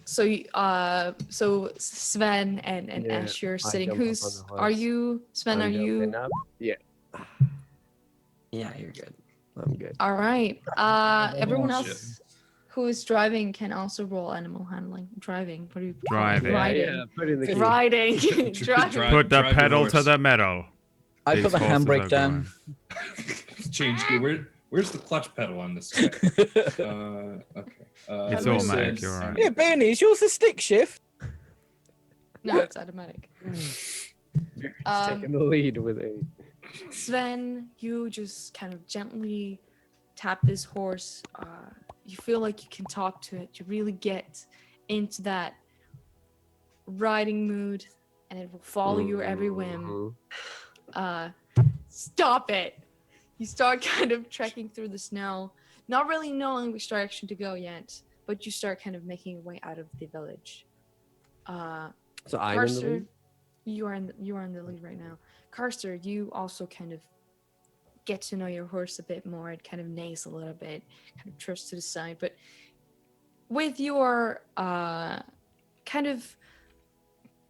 So Sven and Yeah, Ash, you're I sitting. jump up Who's on the are horse. you? Sven, I'm are you? jumping up. Yeah, yeah, you're good. I'm good. All right. Everyone Oh, else who is driving can also roll animal handling. Driving. What do you? Driving. Riding. Put in the key. Riding. Driving. Put the drive the pedal to horse. the metal. I These put the horses handbrake are down. Change gear. Where's the clutch pedal on this guy? Okay. It's Hello, automatic, sis. you're right. Yeah, Bjarne, is yours a stick shift? No, it's automatic. Taking the lead with a. Sven, you just kind of gently tap this horse. You feel like you can talk to it. You really get into that riding mood, and it will follow your every whim. Mhm. Stop it! You start kind of trekking through the snow, not really knowing which direction to go yet, but you start kind of making your way out of the village. So I'm in the Carcer, lead. you are in the lead right now. Carcer, you also kind of get to know your horse a bit more. It kind of neighs a little bit, kind of trips to the side. But with your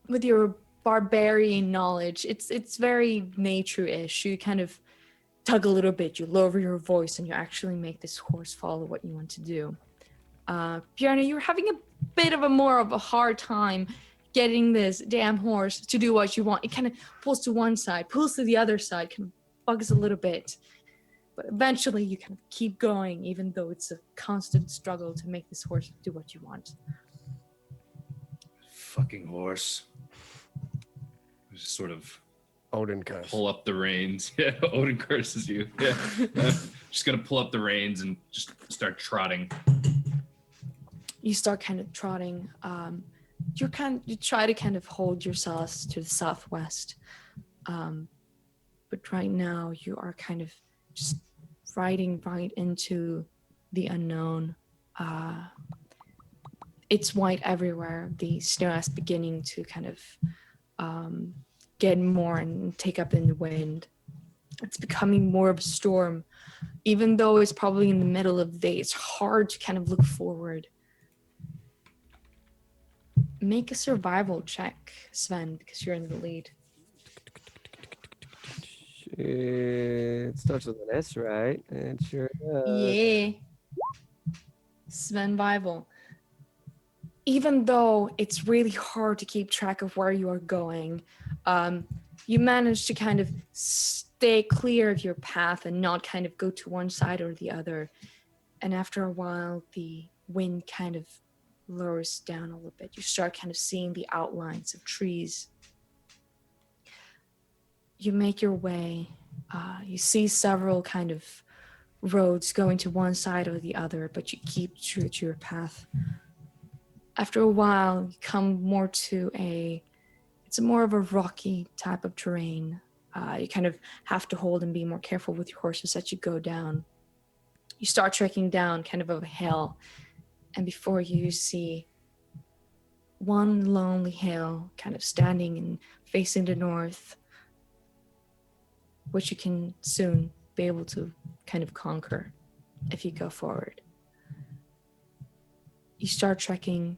with your barbarian knowledge, it's very nature-ish. You kind of tug a little bit, you lower your voice, and you actually make this horse follow what you want to do. Bjarne, you're having a bit of a hard time getting this damn horse to do what you want. It kind of pulls to one side, pulls to the other side, kind of bugs a little bit. But eventually you kind of keep going, even though it's a constant struggle to make this horse do what you want. Fucking horse. Just sort of Odin curse. pull up the reins. Yeah, Odin curses you. Yeah. Just gonna pull up the reins and just start trotting. You start kind of trotting. You try to kind of hold yourselves to the southwest. But right now you are kind of just riding right into the unknown. It's white everywhere. The snow is beginning to kind of get more and take up in the wind. It's becoming more of a storm. Even though it's probably in the middle of the day, it's hard to kind of look forward. Make a survival check, Sven, because you're in the lead. It starts with an S, right? It sure does. Yeah. Sven Bible. Even though it's really hard to keep track of where you are going, you manage to kind of stay clear of your path and not kind of go to one side or the other. And after a while, the wind kind of lowers down a little bit. You start kind of seeing the outlines of trees. You make your way. You see several kind of roads going to one side or the other, but you keep true to your path. After a while, you come more to it's more of a rocky type of terrain. You kind of have to hold and be more careful with your horses as you go down. You start trekking down kind of a hill, and before you see one lonely hill kind of standing and facing the north, which you can soon be able to kind of conquer if you go forward. You start trekking,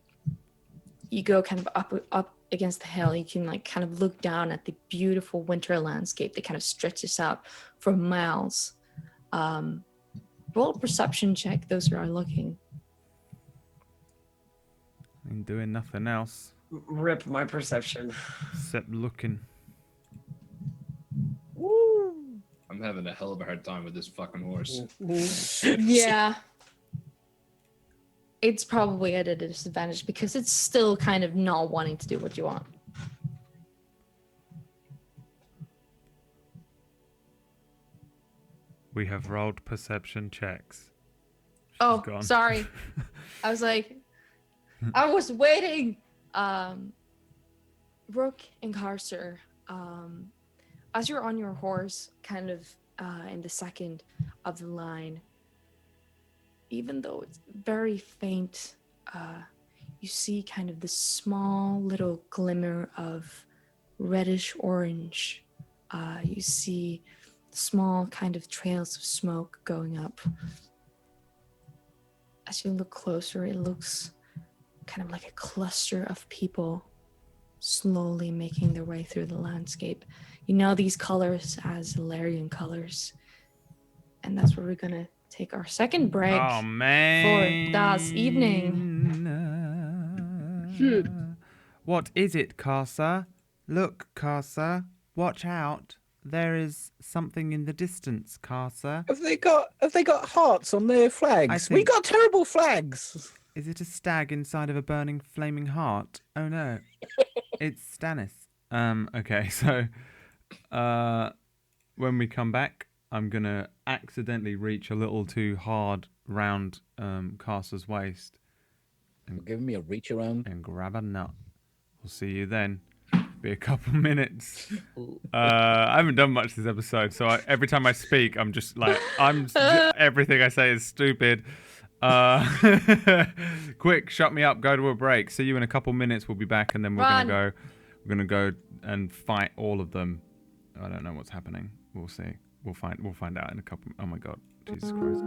you go kind of up against the hill. You can like kind of look down at the beautiful winter landscape that kind of stretches out for miles. Roll a perception check, those who are looking. Ain't doing nothing else. Rip my perception. Except looking. I'm having a hell of a hard time with this fucking horse. Yeah. It's probably at a disadvantage because it's still kind of not wanting to do what you want. We have rolled perception checks. She's Oh, gone. sorry. I was like, I was waiting. Rook and Carcer, as you're on your horse, kind of in the second of the line, even though it's very faint, you see kind of this small little glimmer of reddish orange. You see small kind of trails of smoke going up. As you look closer, it looks kind of like a cluster of people slowly making their way through the landscape. You know these colors as Illyrian colors. And that's where we're gonna take our second break Oh man. for das evening. What is it, Carcer? Look, Carcer. Watch out. There is something in the distance, Carcer. Have they got hearts on their flags? We think- got terrible flags. Is it a stag inside of a burning flaming heart? Oh no. It's Stannis. Okay, so when we come back, I'm gonna accidentally reach a little too hard round Carcer's waist Give me a reach around. and grab a nut. We'll see you then. Be a couple minutes. I haven't done much this episode, so every time I speak, I'm just like, everything I say is stupid. Quick, shut me up. Go to a break. See you in a couple minutes. We'll be back, and then we're gonna go and fight all of them. I don't know what's happening. We'll see. We'll find out in a couple. Oh my god, Jesus Christ.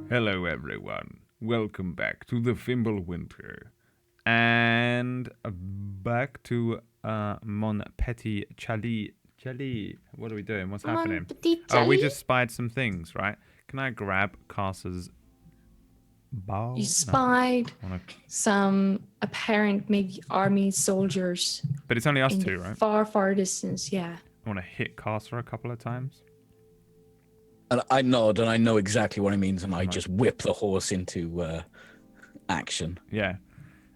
Hello, everyone. Welcome back to the Fimbulwinter, and back to Mon Petit Chali. Chali, what are we doing? What's happening? Oh, we just spied some things, right? Can I grab Carser's bow? You spied some apparent maybe army soldiers. But it's only us in two, the right? Far, far distance, yeah. I want to hit Carser a couple of times. And I nod, and I know exactly what it means, and I Right. just whip the horse into action. Yeah.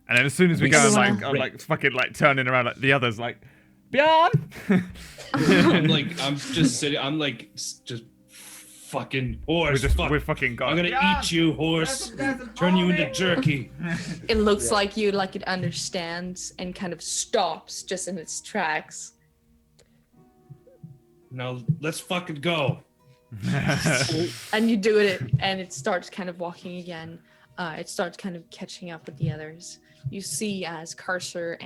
And then as soon as we We go, sprint. I'm like fucking like turning around like the others, like Bjarne. I'm just sitting. I'm like just fucking horse. We're fucking gone. I'm gonna eat you, horse. Turn you into jerky. It looks like it understands and kind of stops just in its tracks. Now let's fucking go. And you do it, and it starts kind of walking again. It starts kind of catching up with the others. You see as Carcer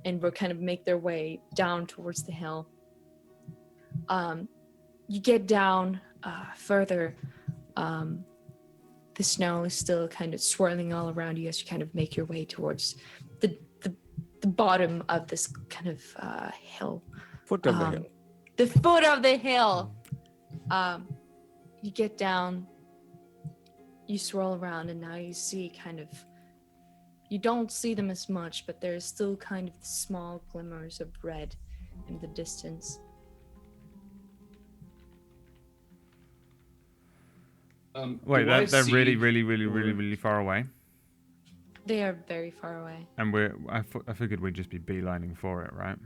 and Brooke kind of make their way down towards the hill. You get down further. The snow is still kind of swirling all around you as you kind of make your way towards the bottom of this kind of hill. Foot of the hill. The foot of the hill. You get down, you swirl around, and now you see you don't see them as much, but there's still kind of small glimmers of red in the distance. Wait, do I they're see- really far away. They are very far away. And I figured we'd just be beelining for it, right?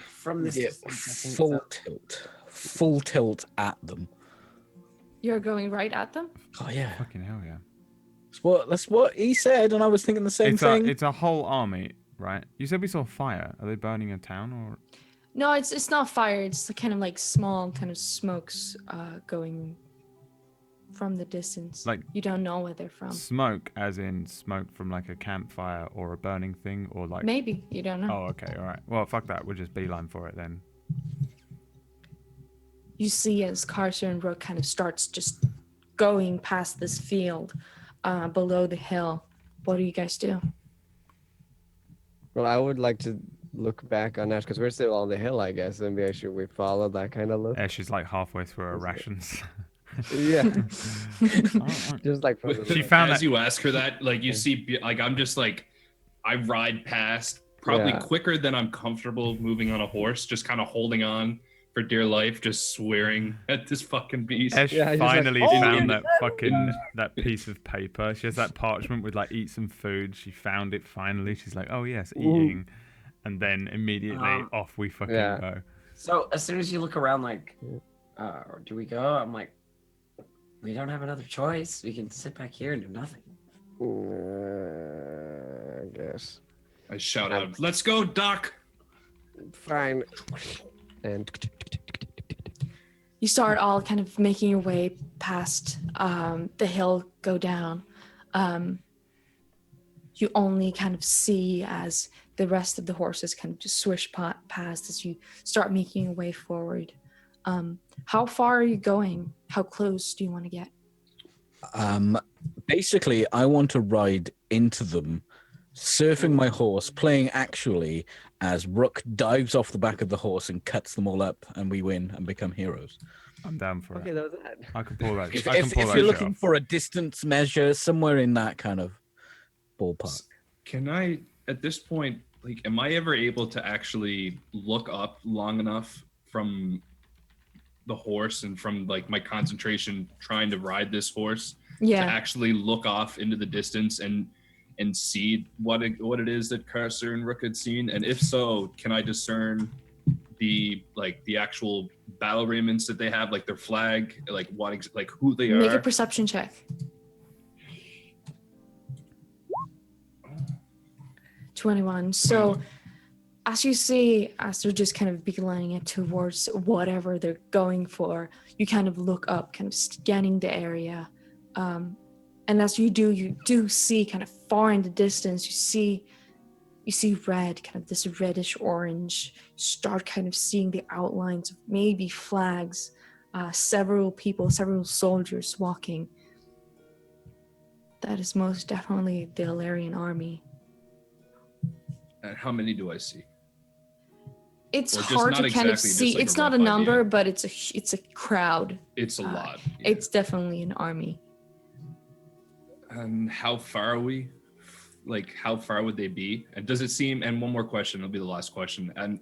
From this Yeah, distance, I think full tilt at them. You're going right at them? Oh yeah, Fucking hell, yeah. that's what he said, and I was thinking the same thing. It's a whole army, right? You said we saw fire. Are they burning a town or? No, it's not fire. It's kind of like small kind of smokes going from the distance. Like you don't know where they're from. smoke, as in smoke from like a campfire or a burning thing, or like. Maybe you don't know. Oh, okay, all right. Well, fuck that. We'll just beeline for it then. You see as Carcer and Brooke kind of starts just going past this field below the hill. What do you guys do? Well, I would like to look back on Ash because we're still on the hill, I guess, and make sure we follow that kind of look. Yeah, she's like halfway through her rations. Yeah, just like from She the found As that. you ask her that, like you see, like I'm just like, I ride past probably Yeah. quicker than I'm comfortable moving on a horse, just kind of holding on for dear life, just swearing at this fucking beast. Ash Yeah, he's like, finally "Oh, found yeah." that piece of paper. She has that parchment with like eat some food. She found it finally. She's like, oh yes, eating, and then immediately off we fucking Yeah. go. So as soon as you look around, like, do we go? I'm like, we don't have another choice. We can sit back here and do nothing. I guess. I shout out, "Let's go, Doc!" Fine. And you start all kind of making your way past the hill, go down. You only kind of see as the rest of the horses kind of just swish past as you start making your way forward. How far are you going? How close do you want to get? Basically, I want to ride into them, surfing my horse, playing actually as Rook dives off the back of the horse and cuts them all up, and we win and become heroes. I'm down for Okay, it. that was that. I can pull that. If, I can if, pull if that you're shit looking off. for a distance measure, somewhere in that kind of ballpark. Can I, at this point, like, am I ever able to actually look up long enough from the horse and from like my concentration trying to ride this horse to actually look off into the distance and see what it is that Cursor and Rook had seen? And if so, can I discern the actual battle raiments that they have, like their flag, like who they are? Make a perception check. 21. So as you see, as they're just kind of beelining it towards whatever they're going for, you kind of look up, kind of scanning the area. And as you do see kind of far in the distance, you see red, kind of this reddish orange. You start kind of seeing the outlines of maybe flags, several people, several soldiers walking. That is most definitely the Illyrian army. And how many do I see? It's Or just hard not to kind of exactly, just see. like It's a not a rough number, idea. but it's a crowd. It's a lot. Yeah. It's definitely an army. And how far are we? Like, how far would they be? And does it seem, and one more question, it'll be the last question. And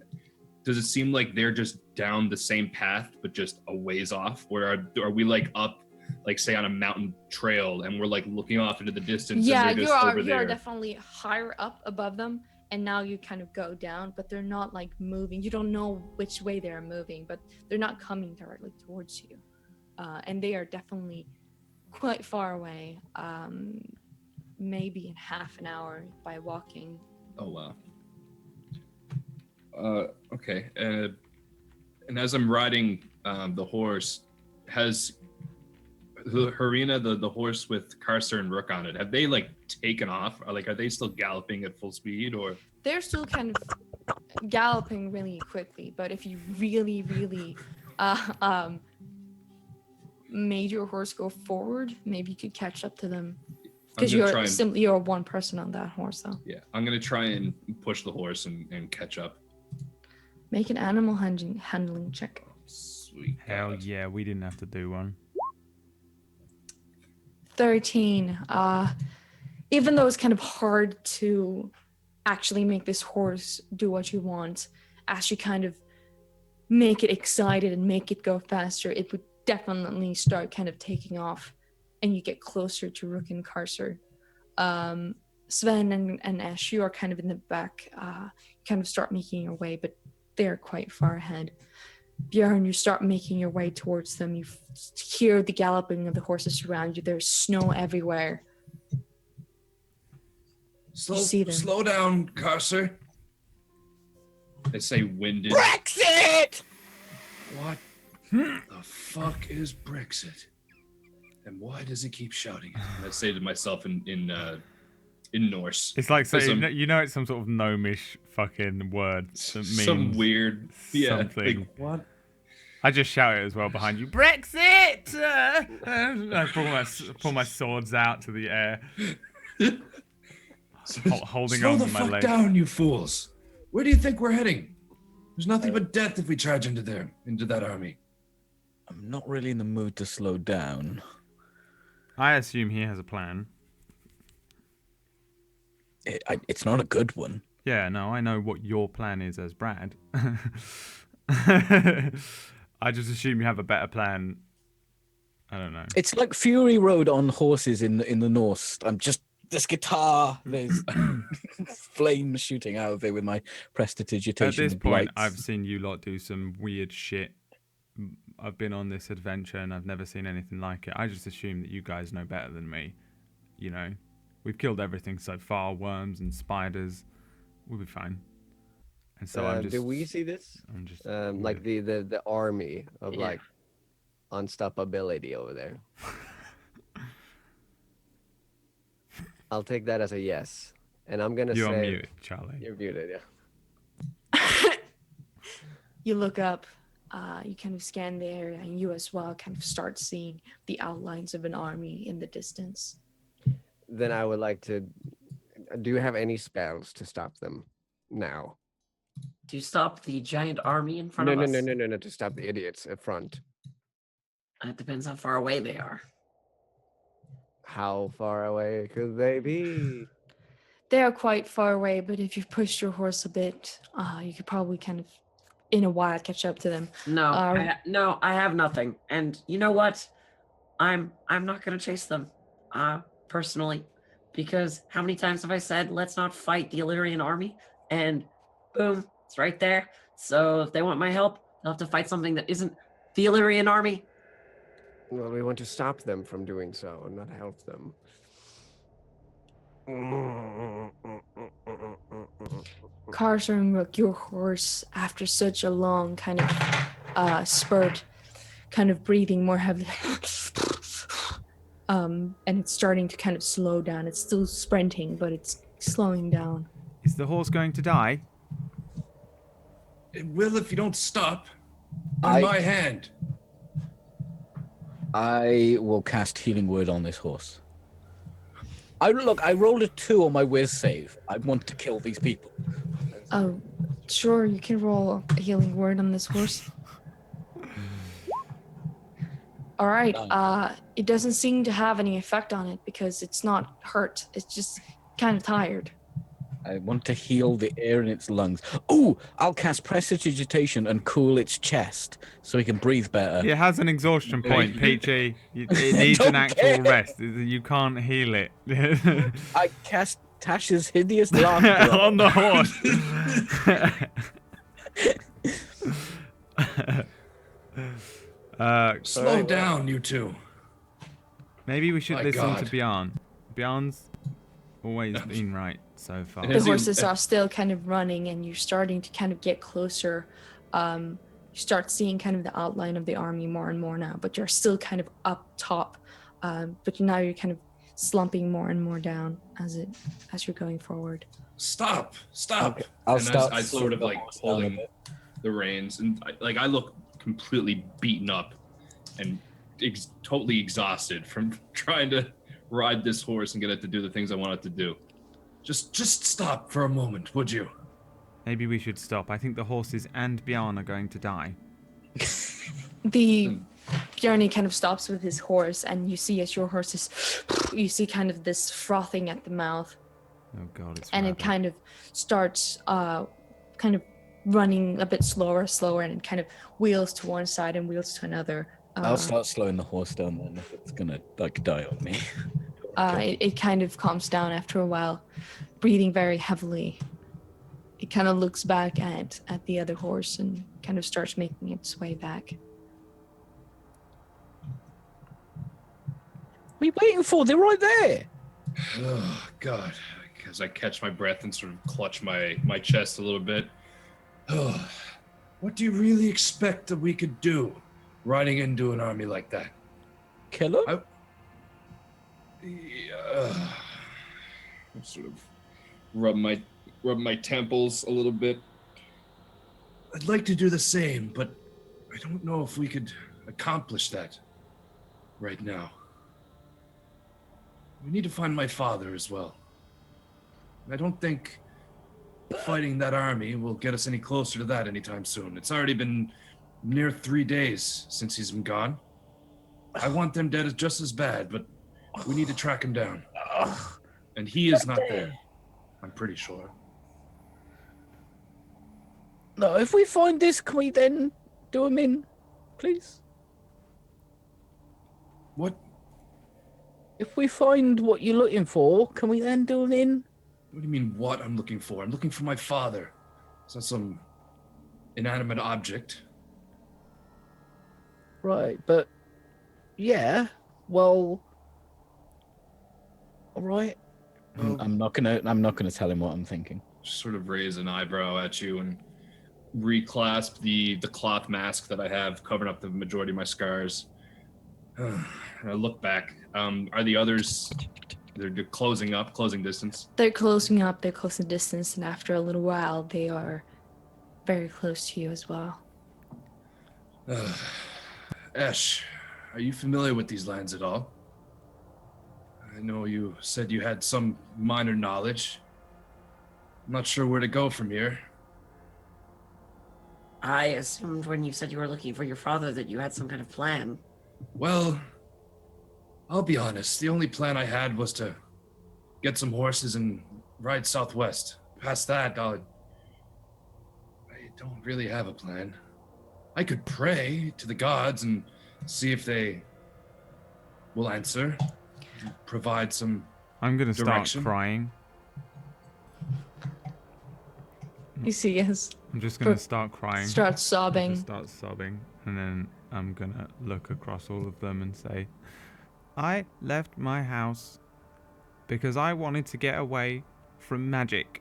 does it seem like they're just down the same path, but just a ways off? Or are we like up, like say on a mountain trail and we're like looking off into the distance Yeah, and they're you just are over there? definitely higher up above them, and now you kind of go down, but they're not like moving. You don't know which way they're moving, but they're not coming directly towards you. And they are definitely quite far away. Maybe in half an hour by walking. Oh, wow. Okay. And as I'm riding the horse, has Harina, the horse with Carcer and Rook on it, have they like taken off? Or, like, are they still galloping at full speed, or? They're still kind of galloping really quickly, but if you really, really made your horse go forward, maybe you could catch up to them. Because you're one person on that horse, though. Yeah, I'm gonna try and push the horse and catch up. Make an animal handling check. Oh, sweet. Hell God. yeah, we didn't have to do one. 13. Even though it's kind of hard to actually make this horse do what you want, as you kind of make it excited and make it go faster, it would definitely start kind of taking off, and you get closer to Rook and Carcer. Sven and Ash, you are kind of in the back, kind of start making your way, but they're quite far ahead. Bjarne, you start making your way towards them. You hear the galloping of the horses around you. There's snow everywhere. Slow down, Carcer. They say winded. Brexit! What the fuck is Brexit? And why does he keep shouting it? And I say to myself in Norse. It's like saying, Some- you know, it's some sort of gnomish fucking word that means Some weird, yeah. something. Like, what? I just shout it as well behind you. Brexit! I pull my swords out to the air, holding Slow on the to my fuck legs. down, you fools! Where do you think we're heading? There's nothing but death if we charge into that army. I'm not really in the mood to slow down. I assume he has a plan. It's not a good one. Yeah, no, I know what your plan is as Brad. I just assume you have a better plan. I don't know. It's like Fury Road on horses in the Norse. I'm just this guitar. There's flames shooting out of it with my prestidigitation. At this and point, lights. I've seen you lot do some weird shit. I've been on this adventure and I've never seen anything like it. I just assume that you guys know better than me. You know, we've killed everything so far, worms and spiders. We'll be fine. And so I'm just. Do we see this? I'm just. Like the army of Yeah. like unstoppability over there. I'll take that as a yes. And I'm gonna You're say muted, Charlie. you're muted, yeah. You look up, you kind of scan the area, and you as well kind of start seeing the outlines of an army in the distance. Then I would like to. Do you have any spells to stop them now? To stop the giant army in front No, of no, us. no, no, no, no. To stop the idiots in front. It depends how far away they are. How far away could they be? They are quite far away, but if you pushed your horse a bit, you could probably kind of, in a while, catch up to them. No, no, I have nothing. And you know what? I'm not gonna chase them, personally, because how many times have I said let's not fight the Illyrian army? And boom, it's right there. So if they want my help, they'll have to fight something that isn't the Illyrian army. Well, we want to stop them from doing so and not help them. Carter and Rook, your horse, after such a long kind of spurt, kind of breathing more heavily, and it's starting to kind of slow down. It's still sprinting, but it's slowing down. Is the horse going to die? It will if you don't stop. On my hand. I will cast Healing Word on this horse. I rolled a 2 on my whiz save. I want to kill these people. Oh, sure, you can roll a healing word on this horse. All right. It doesn't seem to have any effect on it because it's not hurt. It's just kind of tired. I want to heal the air in its lungs. Oh, I'll cast Prestidigitation and cool its chest so he can breathe better. It has an exhaustion point, Peachy. It needs an actual rest. You can't heal it. I cast Tasha's Hideous Laughter on the horse. Slow down, you two. Maybe we should My listen to God. Bjarne. Bjarne's always been right so far. The horses are still kind of running, and you're starting to kind of get closer. You start seeing kind of the outline of the army more and more now, but you're still kind of up top. But now you're kind of slumping more and more down as you're going forward. Stop! Stop! Okay, I sort of like pulling the reins, and I look completely beaten up and totally exhausted from trying to ride this horse and get it to do the things I want it to do. Just stop for a moment, would you? Maybe we should stop. I think the horses and Bjarne are going to die. Bjarne kind of stops with his horse, and you see as your horse is, you see kind of this frothing at the mouth. Oh God, it's and rabid. it kind of starts kind of running a bit slower, and it kind of wheels to one side and wheels to another. I'll start slowing the horse down then if it's gonna die on me. It kind of calms down after a while, breathing very heavily. It kind of looks back at the other horse and kind of starts making its way back. What are you waiting for? They're right there. Oh God! As I catch my breath and sort of clutch my chest a little bit. Oh, what do you really expect that we could do, riding into an army like that? Kill them? Sort of rub my temples a little bit. I'd like to do the same, but I don't know if we could accomplish that right now. We need to find my father as well. I don't think fighting that army will get us any closer to that anytime soon. It's already been near 3 days since he's been gone. I want them dead just as bad, but we need to track him down. And he is not there, I'm pretty sure. No, if we find this, can we then do him in, please? What? If we find what you're looking for, can we then do him in? What do you mean, what I'm looking for? I'm looking for my father. It's not some inanimate object. Right, but yeah, well, all right. I'm not gonna tell him what I'm thinking. Just sort of raise an eyebrow at you and reclasp the cloth mask that I have covering up the majority of my scars I look back. Are the others? They're closing distance. They're closing up, they're close in distance, and after a little while, they are very close to you as well. Esh, are you familiar with these lands at all? I know you said you had some minor knowledge. I'm not sure where to go from here. I assumed when you said you were looking for your father that you had some kind of plan. Well, I'll be honest. The only plan I had was to get some horses and ride southwest. Past that, I don't really have a plan. I could pray to the gods and see if they will answer, provide some I'm gonna start direction. crying. You see, yes, I'm just gonna start crying. start sobbing. Just start sobbing, and then I'm gonna look across all of them and say, I left my house because I wanted to get away from magic.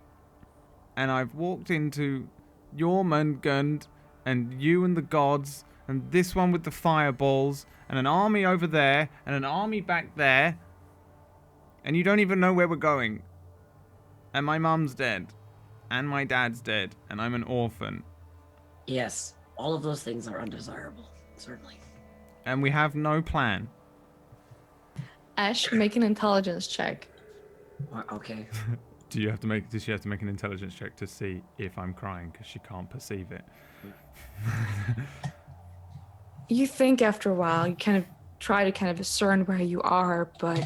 And I've walked into Jormungand and you and the gods and this one with the fireballs and an army over there and an army back there. And you don't even know where we're going. And my mum's dead. And my dad's dead. And I'm an orphan. Yes, all of those things are undesirable, certainly. And we have no plan. Ash, make an intelligence check. Okay. Does she have to make an intelligence check to see if I'm crying because she can't perceive it? You think after a while, you kind of try to kind of discern where you are, but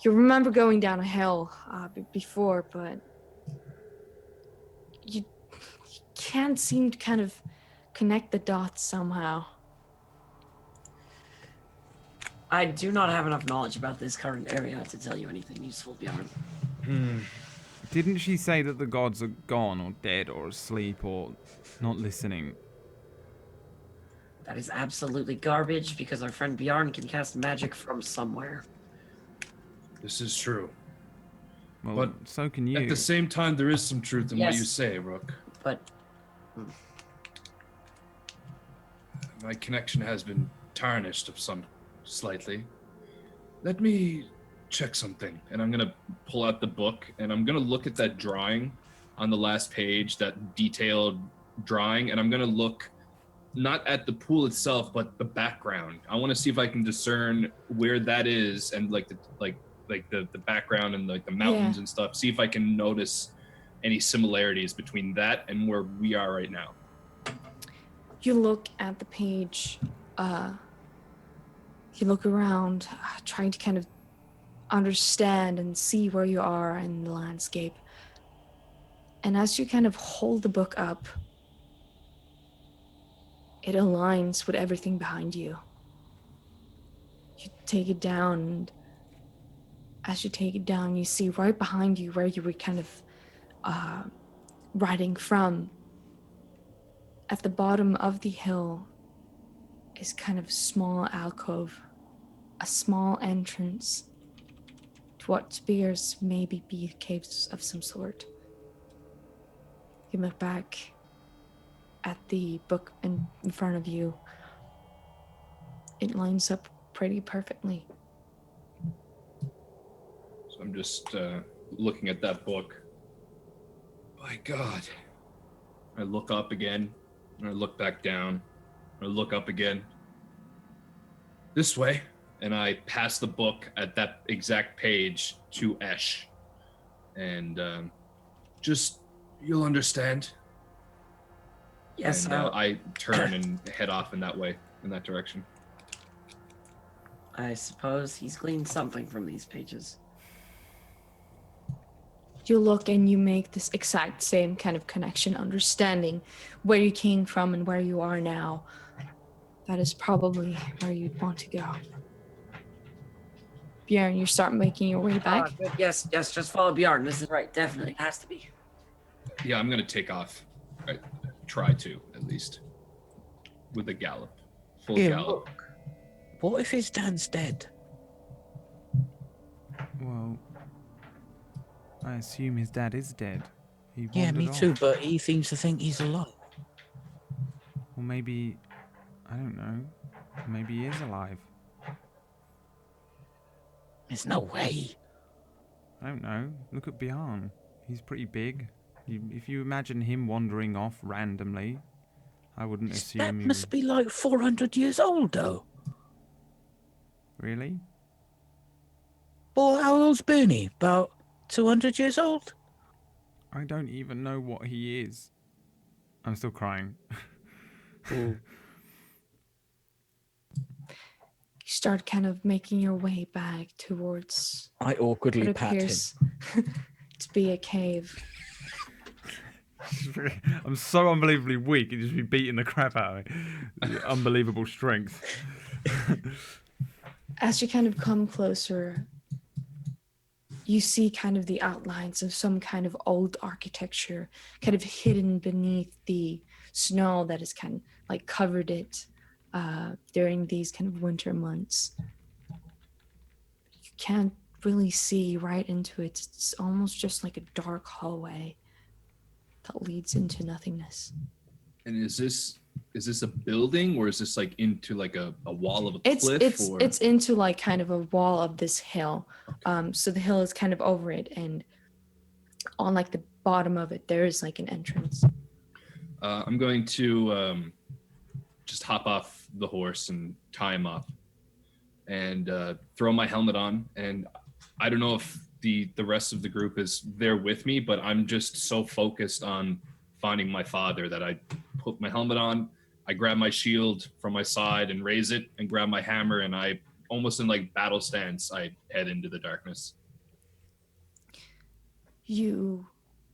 you remember going down a hill before, but you can't seem to kind of connect the dots somehow. I do not have enough knowledge about this current area to tell you anything useful, Bjarne. Didn't she say that the gods are gone or dead or asleep or not listening? That is absolutely garbage because our friend Bjarne can cast magic from somewhere. This is true. Well, But so can you. At the same time, there is some truth in what Yes. you say, Rook. But My connection has been tarnished of some slightly. Let me check something. And I'm gonna pull out the book and I'm gonna look at that drawing on the last page, that detailed drawing, and I'm gonna look not at the pool itself, but the background. I want to see if I can discern where that is and like the background and like the mountains and stuff. See if I can notice any similarities between that and where we are right now. You look at the page, you look around, trying to kind of understand and see where you are in the landscape. And as you kind of hold the book up, it aligns with everything behind you. You take it down, and as you take it down, you see right behind you where you were kind of riding from. At the bottom of the hill is kind of a small alcove, a small entrance to what appears maybe be caves of some sort. You look back at the book in front of you. It lines up pretty perfectly. So I'm just looking at that book. My God. I look up again, and I look back down. I look up again. This way. And I pass the book at that exact page to Esh. And just, you'll understand. yes, And I turn and head off in that way, in that direction. I suppose he's gleaned something from these pages. You look and you make this exact same kind of connection, understanding where you came from and where you are now. That is probably where you'd want to go. Bjorn, you start making your way back. Good. Yes, just follow Bjarne. This is right. Definitely. It has to be. Yeah, I'm gonna take off. I try to, at least. With a gallop. Full Here, gallop. look. What if his dad's dead? Well, I assume his dad is dead. He Yeah, me wandered too, off. but he seems to think he's alive. Or maybe, I don't know. Maybe he is alive. There's no way. I don't know. Look at Bjarne. He's pretty big. If you imagine him wandering off randomly, I wouldn't That assume you must be like 400 years old, though. really. Well, how old's Bernie? About 200 years old? I don't even know what he is. I'm still crying. Mm. You start kind of making your way back towards I awkwardly what pat him. appears to be a cave. I'm so unbelievably weak. He'd just be beating the crap out of me. Unbelievable strength. As you kind of come closer, you see kind of the outlines of some kind of old architecture kind of hidden beneath the snow that has kind of like covered it during these kind of winter months. You can't really see right into it. It's almost just like a dark hallway that leads into nothingness. And is this a building, or is this like into like a wall of a It's cliff? it's into like kind of a wall of this hill. So the hill is kind of over it, and on like the bottom of it there is like an entrance. I'm going to just hop off the horse and tie him up, and throw my helmet on. And I don't know if the rest of the group is there with me, but I'm just so focused on finding my father that I put my helmet on. I grab my shield from my side and raise it, and grab my hammer, and I almost in like battle stance, I head into the darkness. You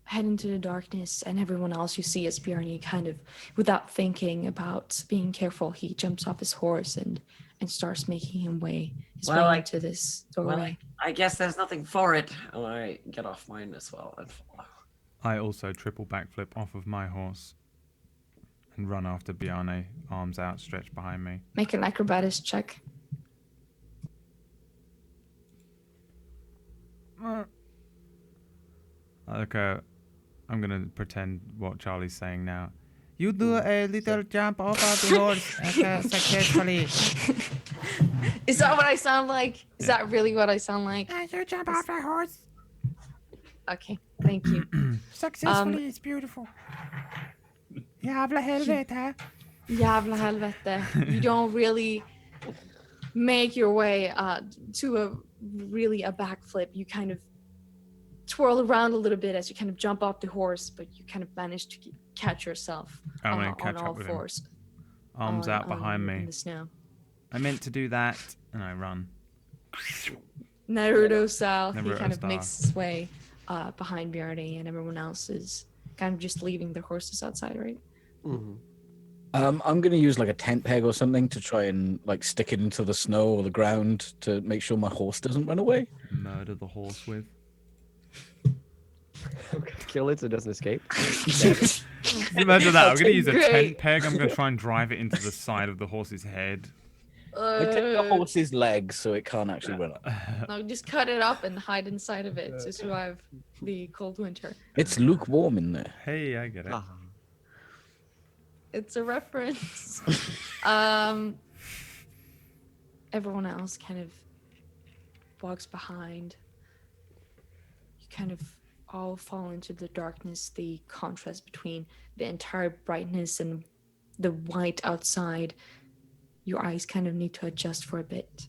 head into the darkness, and everyone else you see is Bjarne kind of, without thinking about being careful, he jumps off his horse and starts making his way into this doorway. I guess there's nothing for it. And I get off mine as well and follow. I also triple backflip off of my horse and run after Bjarne, arms outstretched behind me. Make an acrobatics check. Okay, I'm gonna pretend what Charlie's saying now. You do a little jump off of the horse successfully. Is that what I sound like? Is that really what I sound like? You jump off the horse. Okay, thank you. Successfully, it's beautiful. Jävla helvete. Jävla helvete. You don't really make your way to a backflip. You kind of twirl around a little bit as you kind of jump off the horse, but you kind of manage to catch yourself I'm gonna catch on up all with fours. him. Arms out behind in me. the snow. I meant to do that, and I run. Naruto style, he Naruto kind of style. makes his way behind Bjarne, and everyone else is kind of just leaving their horses outside, right? Mm-hmm. I'm gonna use like a tent peg or something to try and like stick it into the snow or the ground to make sure my horse doesn't run away. Murder the horse with. Kill it so it doesn't escape. Imagine that. I'm gonna use a Great. tent peg. I'm gonna try and drive it into the side of the horse's head. I take the horse's legs so it can't actually run up. No, just cut it up and hide inside of it to survive the cold winter. It's lukewarm in there. Hey, I get it. It's a reference. Everyone else kind of walks behind. You kind of all fall into the darkness, the contrast between the entire brightness and the white outside. Your eyes kind of need to adjust for a bit.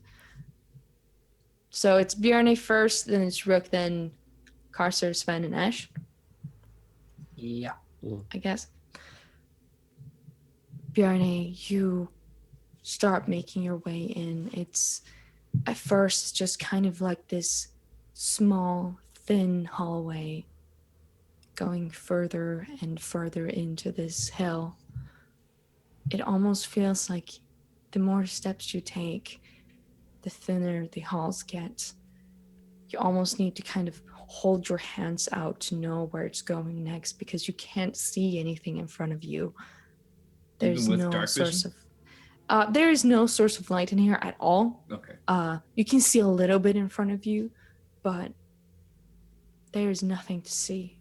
So it's Bjarne first, then it's Rook, then Carcer, Sven, and Ash, Yeah. I guess. Bjarne, you start making your way in. It's at first just kind of like this small, thin hallway going further and further into this hill. It almost feels like the more steps you take, the thinner the halls get. You almost need to kind of hold your hands out to know where it's going next because you can't see anything in front of you. There's Even with no dark source vision? of there is no source of light in here at all. Okay. You can see a little bit in front of you, but there is nothing to see.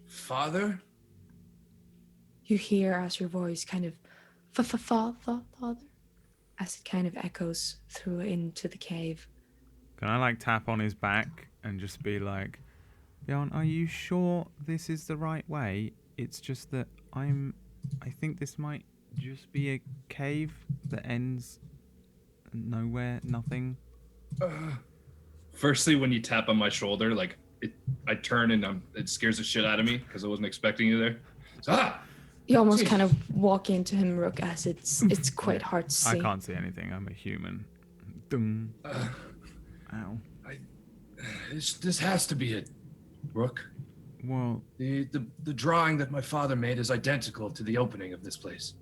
Father? You hear as your voice kind of father. as it kind of echoes through into the cave. Can I like tap on his back and just be like, Bjarne, are you sure this is the right way? It's just that I think this might just be a cave that ends nowhere, nothing. Firstly, when you tap on my shoulder, like I turn and it scares the shit out of me because I wasn't expecting you there. So, You almost kind of walk into him, Rook, as it's quite hard to see. I can't see anything. I'm a human. Dung. Ow. This has to be it, Rook. Well, The drawing that my father made is identical to the opening of this place.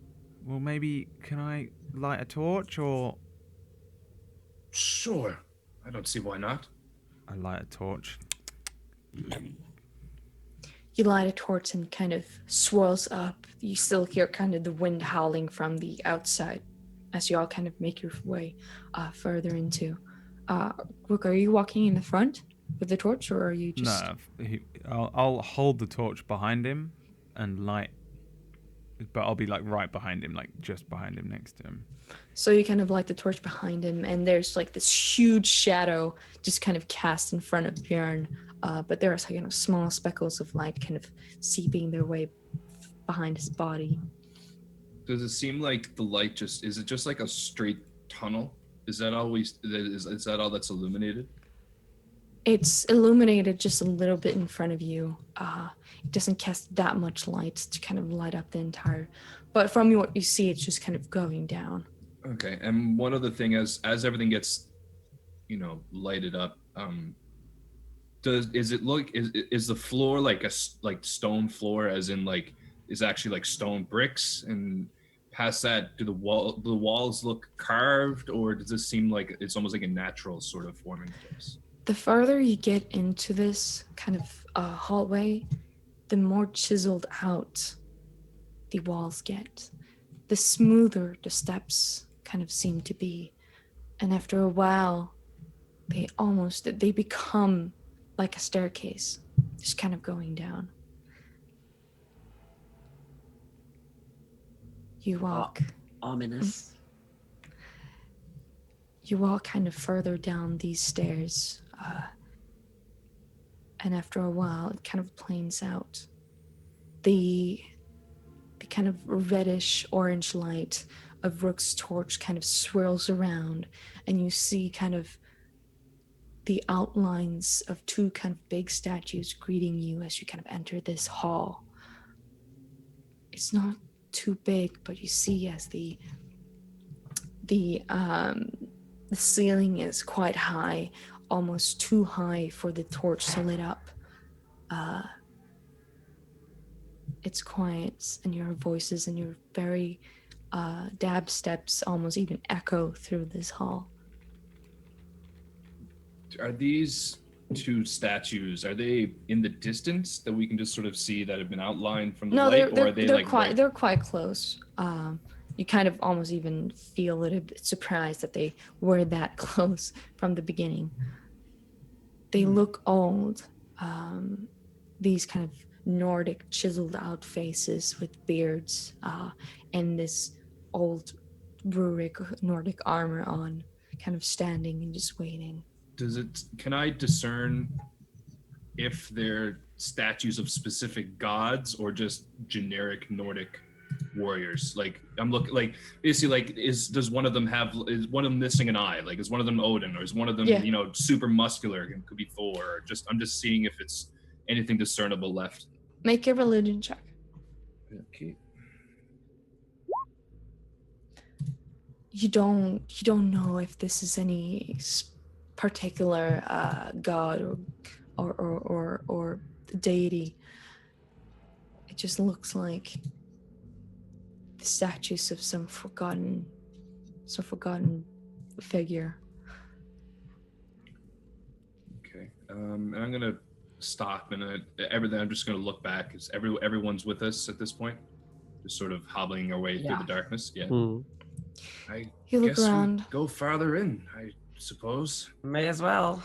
well, maybe can I light a torch or? Sure. I don't see why not. I light a torch. You light a torch and kind of swirls up. You still hear kind of the wind howling from the outside as you all kind of make your way further into. Rook, are you walking in the front with the torch, or are you just... No, I'll hold the torch behind him and light, but I'll be like right behind him, like just behind him, next to him. So you kind of light the torch behind him, and there's like this huge shadow just kind of cast in front of Bjarne. But there are kind of small speckles of light kind of seeping their way behind his body. does it seem like the light is it just like a straight tunnel? Is that always is that all that's illuminated? It's illuminated just a little bit in front of you. It doesn't cast that much light to kind of light up the entire, but from what you see, it's just kind of going down. Okay, and one other thing, as everything gets, lighted up, is the floor like stone floor, as in like is actually like stone bricks, and past that, do the walls look carved, or does this seem like it's almost like a natural sort of forming place? The further you get into this kind of hallway, the more chiseled out the walls get. The smoother the steps kind of seem to be. And after a while, they become like a staircase, just kind of going down. You walk. Ominous. You walk kind of further down these stairs. And after a while, it kind of planes out. The kind of reddish orange light of Rook's torch kind of swirls around, and you see kind of the outlines of two kind of big statues greeting you as you kind of enter this hall. It's not too big, but you see as the ceiling is quite high, almost too high for the torch to lit up. It's quiet, and your voices and your very dab steps almost even echo through this hall. Are these two statues, are they in the distance that we can just sort of see that have been outlined from the light, or are they like they're quite close. You kind of almost even feel a little bit surprised that they were that close from the beginning. They look old. These kind of Nordic chiseled out faces with beards and this old Rurik Nordic armor on, kind of standing and just waiting. Can I discern if they're statues of specific gods or just generic Nordic warriors? Like I'm looking, like basically, like is one of them missing an eye? Like is one of them Odin, or is one of them super muscular and could be Thor? Or I'm just seeing if it's anything discernible left. Make a religion check. Okay. You don't know if this is any particular god or deity. It just looks like the statues of some forgotten figure. Okay. And I'm gonna stop, and everything. I'm just gonna look back. Is everyone's with us at this point? Just sort of hobbling our way through the darkness. Yeah. I You look guess around. we go farther in, I suppose. May as well.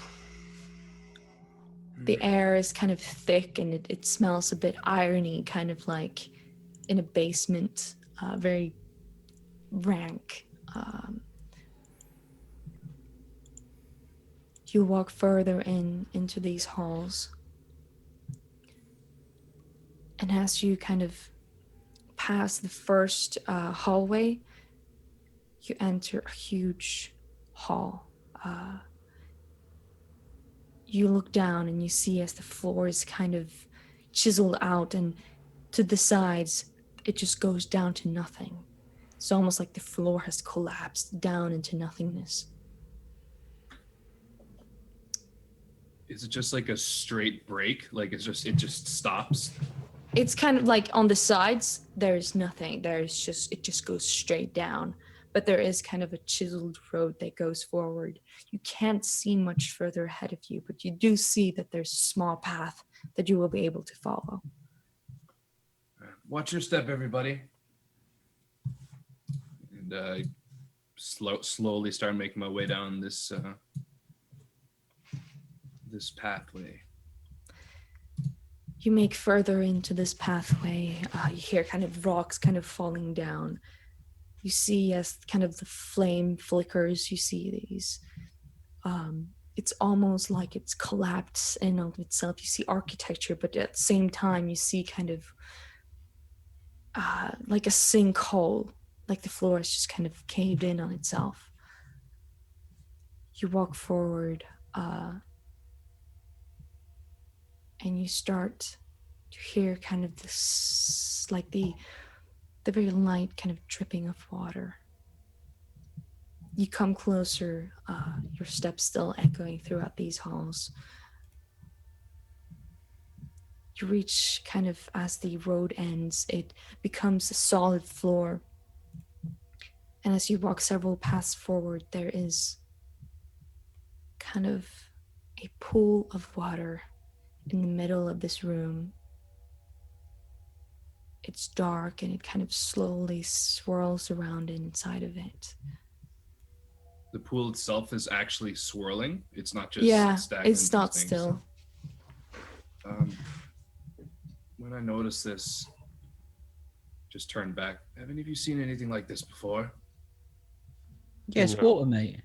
The air is kind of thick, and it smells a bit irony, kind of like in a basement, very rank. You walk further into these halls. And as you kind of pass the first hallway, you enter a huge hall. You look down and you see as the floor is kind of chiseled out, and to the sides, it just goes down to nothing. It's almost like the floor has collapsed down into nothingness. Is it just like a straight break? Like it just stops? It's kind of like on the sides, there's nothing. It just goes straight down. But there is kind of a chiseled road that goes forward. You can't see much further ahead of you, but you do see that there's a small path that you will be able to follow. Watch your step, everybody. And I slowly start making my way down this pathway. You make further into this pathway. You hear kind of rocks kind of falling down. You see as kind of the flame flickers, you see these. It's almost like it's collapsed in of itself. You see architecture, but at the same time, you see kind of like a sinkhole, like the floor is just kind of caved in on itself. You walk forward, and you start to hear kind of this, like the very light kind of dripping of water. You come closer, your steps still echoing throughout these halls. You reach kind of as the road ends, it becomes a solid floor. And as you walk several paths forward, there is kind of a pool of water in the middle of this room. It's dark and it kind of slowly swirls around inside of it. The pool itself is actually swirling. It's not just stagnant. It's not things. still. When I noticed this, just turned back. Have any of you seen anything like this before? Yeah, it's water, mate.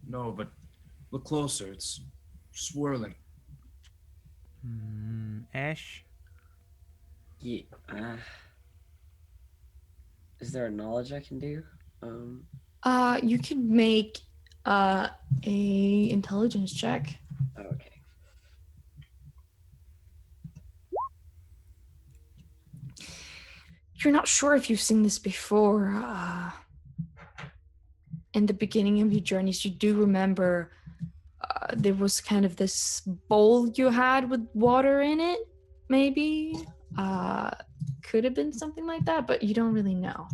No, but look closer. It's swirling. Ash? Yeah. Is there a knowledge I can do? You can make a intelligence check. Okay. You're not sure if you've seen this before. In the beginning of your journeys, you do remember there was kind of this bowl you had with water in it, maybe. Could have been something like that, but you don't really know.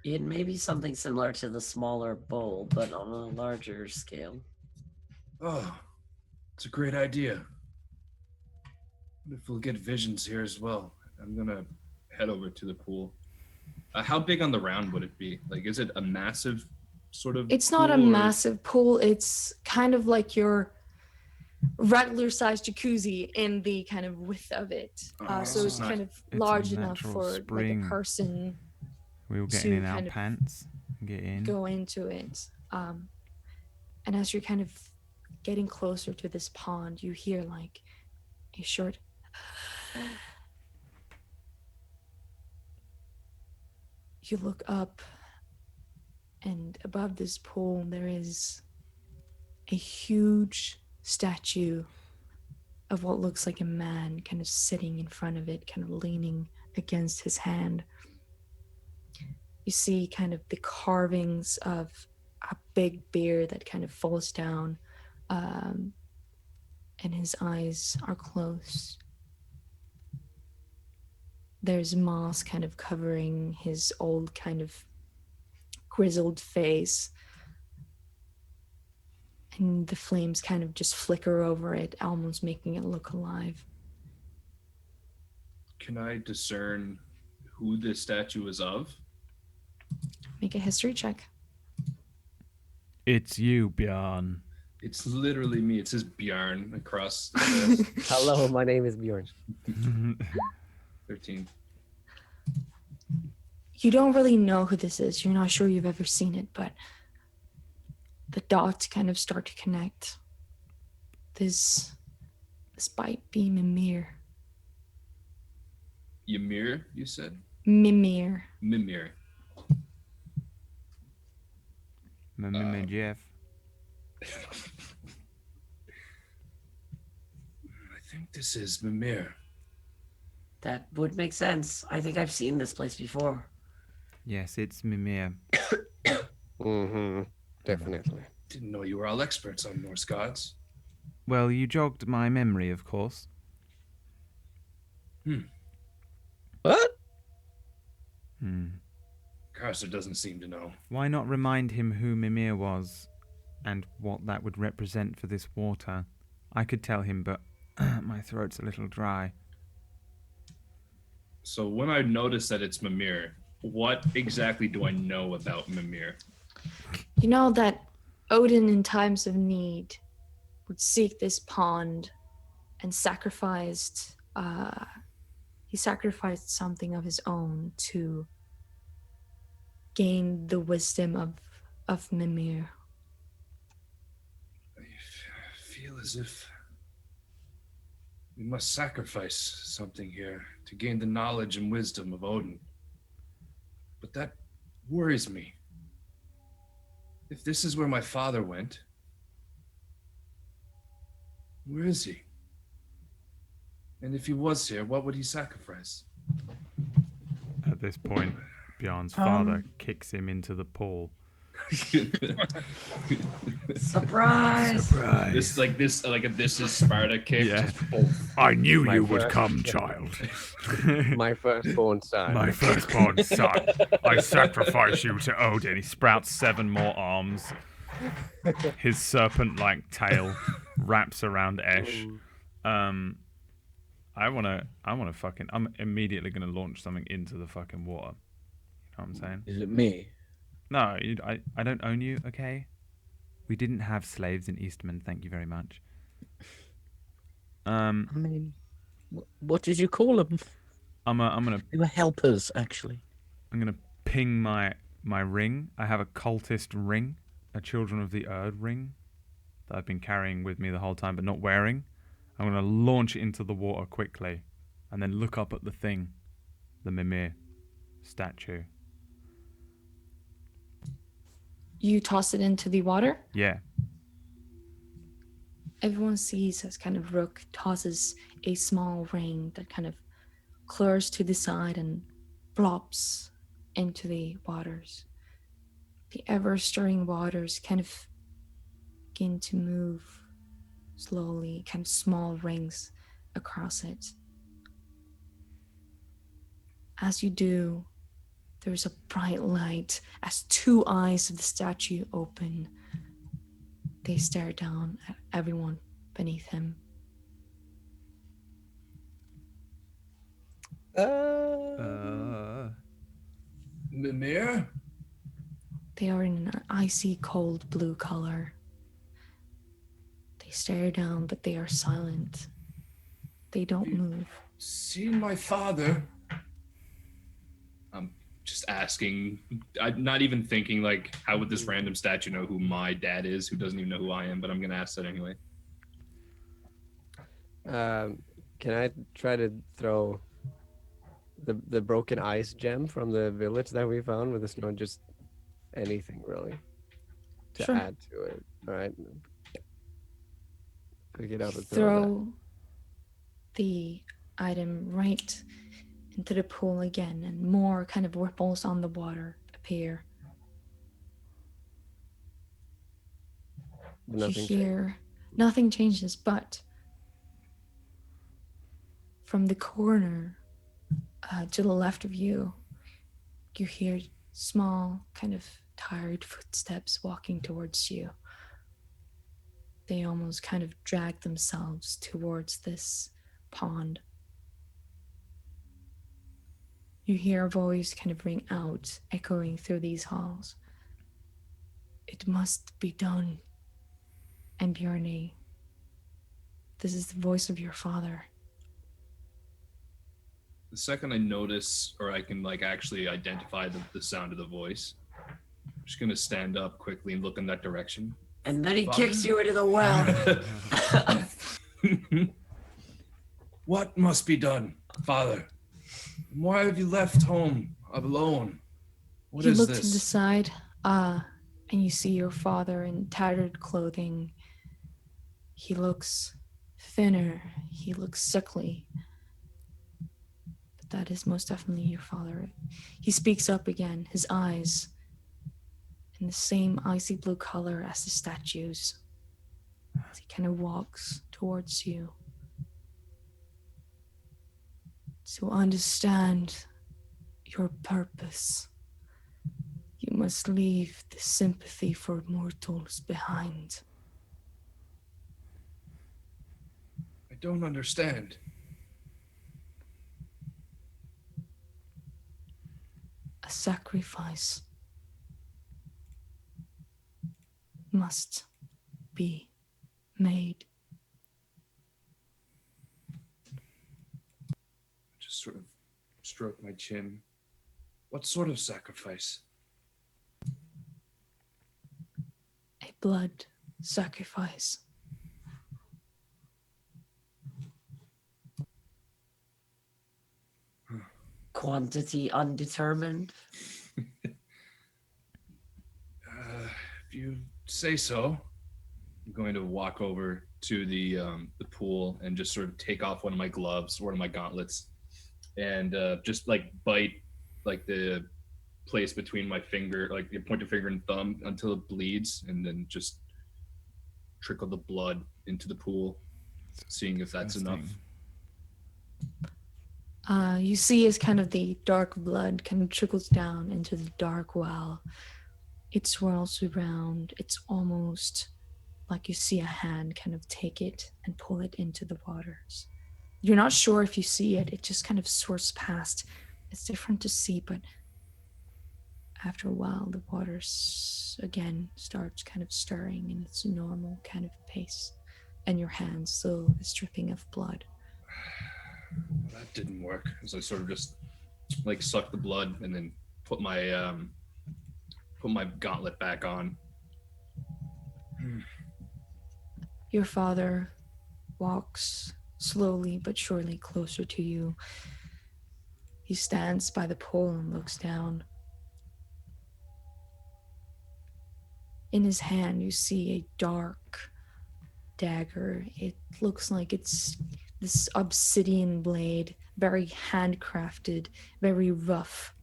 It may be something similar to the smaller bowl, but on a larger scale. Oh, it's a great idea. What if we'll get visions here as well? I'm gonna head over to the pool. How big on the round would it be? Like, is it a massive sort of? It's not a pool, or- massive pool. It's kind of like your regular sized jacuzzi in the kind of width of it. So so it's it's kind of a large enough natural for spring. like a person We all to getting in our kind of pants and get in. go into it. And as you're kind of getting closer to this pond, you hear like a short you look up, and above this pool there is a huge statue of what looks like a man kind of sitting in front of it, kind of leaning against his hand. You see kind of the carvings of a big beard that kind of falls down, and his eyes are closed. There's moss kind of covering his old kind of grizzled face, and the flames kind of just flicker over it, almost making it look alive. Can I discern who this statue is of? Make a history check. It's you, Bjarne. It's literally me. It says Bjarne across the Hello, my name is Bjorn. 13. You don't really know who this is. You're not sure you've ever seen it, but the dots kind of start to connect. This might be Mimir. Ymir, you said? Mimir. Mimir. Jeff. I think this is Mimir. That would make sense. I think I've seen this place before. Yes, it's Mimir. Mm-hmm. Definitely. Didn't know you were all experts on Norse gods. Well, you jogged my memory, of course. What? Carcer doesn't seem to know. Why not remind him who Mimir was and what that would represent for this water? I could tell him, but my throat's a little dry. So when I notice that it's Mimir, what exactly do I know about Mimir? You know that Odin, in times of need, would seek this pond and sacrificed. He sacrificed something of his own to gain the wisdom of Mimir. I feel as if we must sacrifice something here to gain the knowledge and wisdom of Odin. But that worries me. If this is where my father went, where is he? And if he was here, what would he sacrifice? At this point, Bjarne's father kicks him into the pool. Surprise! This is Sparta kick. Yeah. Just boom. I knew My you would first- come, child. My firstborn son. My firstborn son. I sacrifice you to Odin. He sprouts 7 more arms. His serpent-like tail wraps around Esh. I'm immediately gonna launch something into the fucking water. You know what I'm saying? Is it me? No, I don't own you, okay? We didn't have slaves in Eastman, thank you very much. I mean, what did you call them? I'm gonna They were helpers, actually. ping my ring. I have a cultist ring, a Children of the Erd ring that I've been carrying with me the whole time but not wearing. I'm gonna launch it into the water quickly and then look up at the thing, the Mimir statue. You toss it into the water. Yeah. Everyone sees as kind of Rook tosses a small ring that kind of clears to the side and flops into the waters. The ever-stirring waters kind of begin to move slowly, kind of small rings across it. As you do, there's a bright light as 2 eyes of the statue open. They stare down at everyone beneath him. Mimir? They are in an icy cold blue color. They stare down, but they are silent. They don't move. Seen my father? I'm just asking. I'm not even thinking like, how would this random statue know who my dad is, who doesn't even know who I am? But I'm gonna ask that anyway. Can I try to throw the broken ice gem from the village that we found with the snow? Just anything really to Sure. add to it. All right. Pick it up and Throw the item right into the pool again, and more kind of ripples on the water appear. Nothing You hear nothing changes, but from the corner to the left of you, you hear small, kind of tired footsteps walking towards you. They almost kind of drag themselves towards this pond. You hear a voice kind of ring out, echoing through these halls. It must be done. And Bjarne, this is the voice of your father. The second I notice, or I can like actually identify the sound of the voice, I'm just gonna stand up quickly and look in that direction. And then he Father? kicks you into the well. What must be done, Father? Why have you left home alone? What You is look this? to the side, and you see your father in tattered clothing. He looks thinner. He looks sickly. But that is most definitely your father. He speaks up again, his eyes in the same icy blue color as the statues. As he kind of walks towards you. To understand your purpose, you must leave the sympathy for mortals behind. I don't understand. A sacrifice must be made. Just sort of stroke my chin. What sort of sacrifice? A blood sacrifice. Quantity undetermined. If you say so. I'm going to walk over to the pool and just sort of take off one of my gloves, one of my gauntlets, and just like bite like the place between my finger, like the pointer finger and thumb, until it bleeds, and then just trickle the blood into the pool, seeing if that's enough. You see as kind of the dark blood kind of trickles down into the dark well. It swirls around. It's almost like you see a hand kind of take it and pull it into the waters. You're not sure if you see it. It just kind of swirls past. It's different to see, but after a while, the water again starts kind of stirring in its normal kind of pace. And your hand still is dripping of blood. Well, that didn't work. So I sort of just like suck the blood and then put my gauntlet back on. Your father walks slowly but surely closer to you. He stands by the pool and looks down. In his hand, you see a dark dagger. It looks like it's this obsidian blade, very handcrafted, very rough,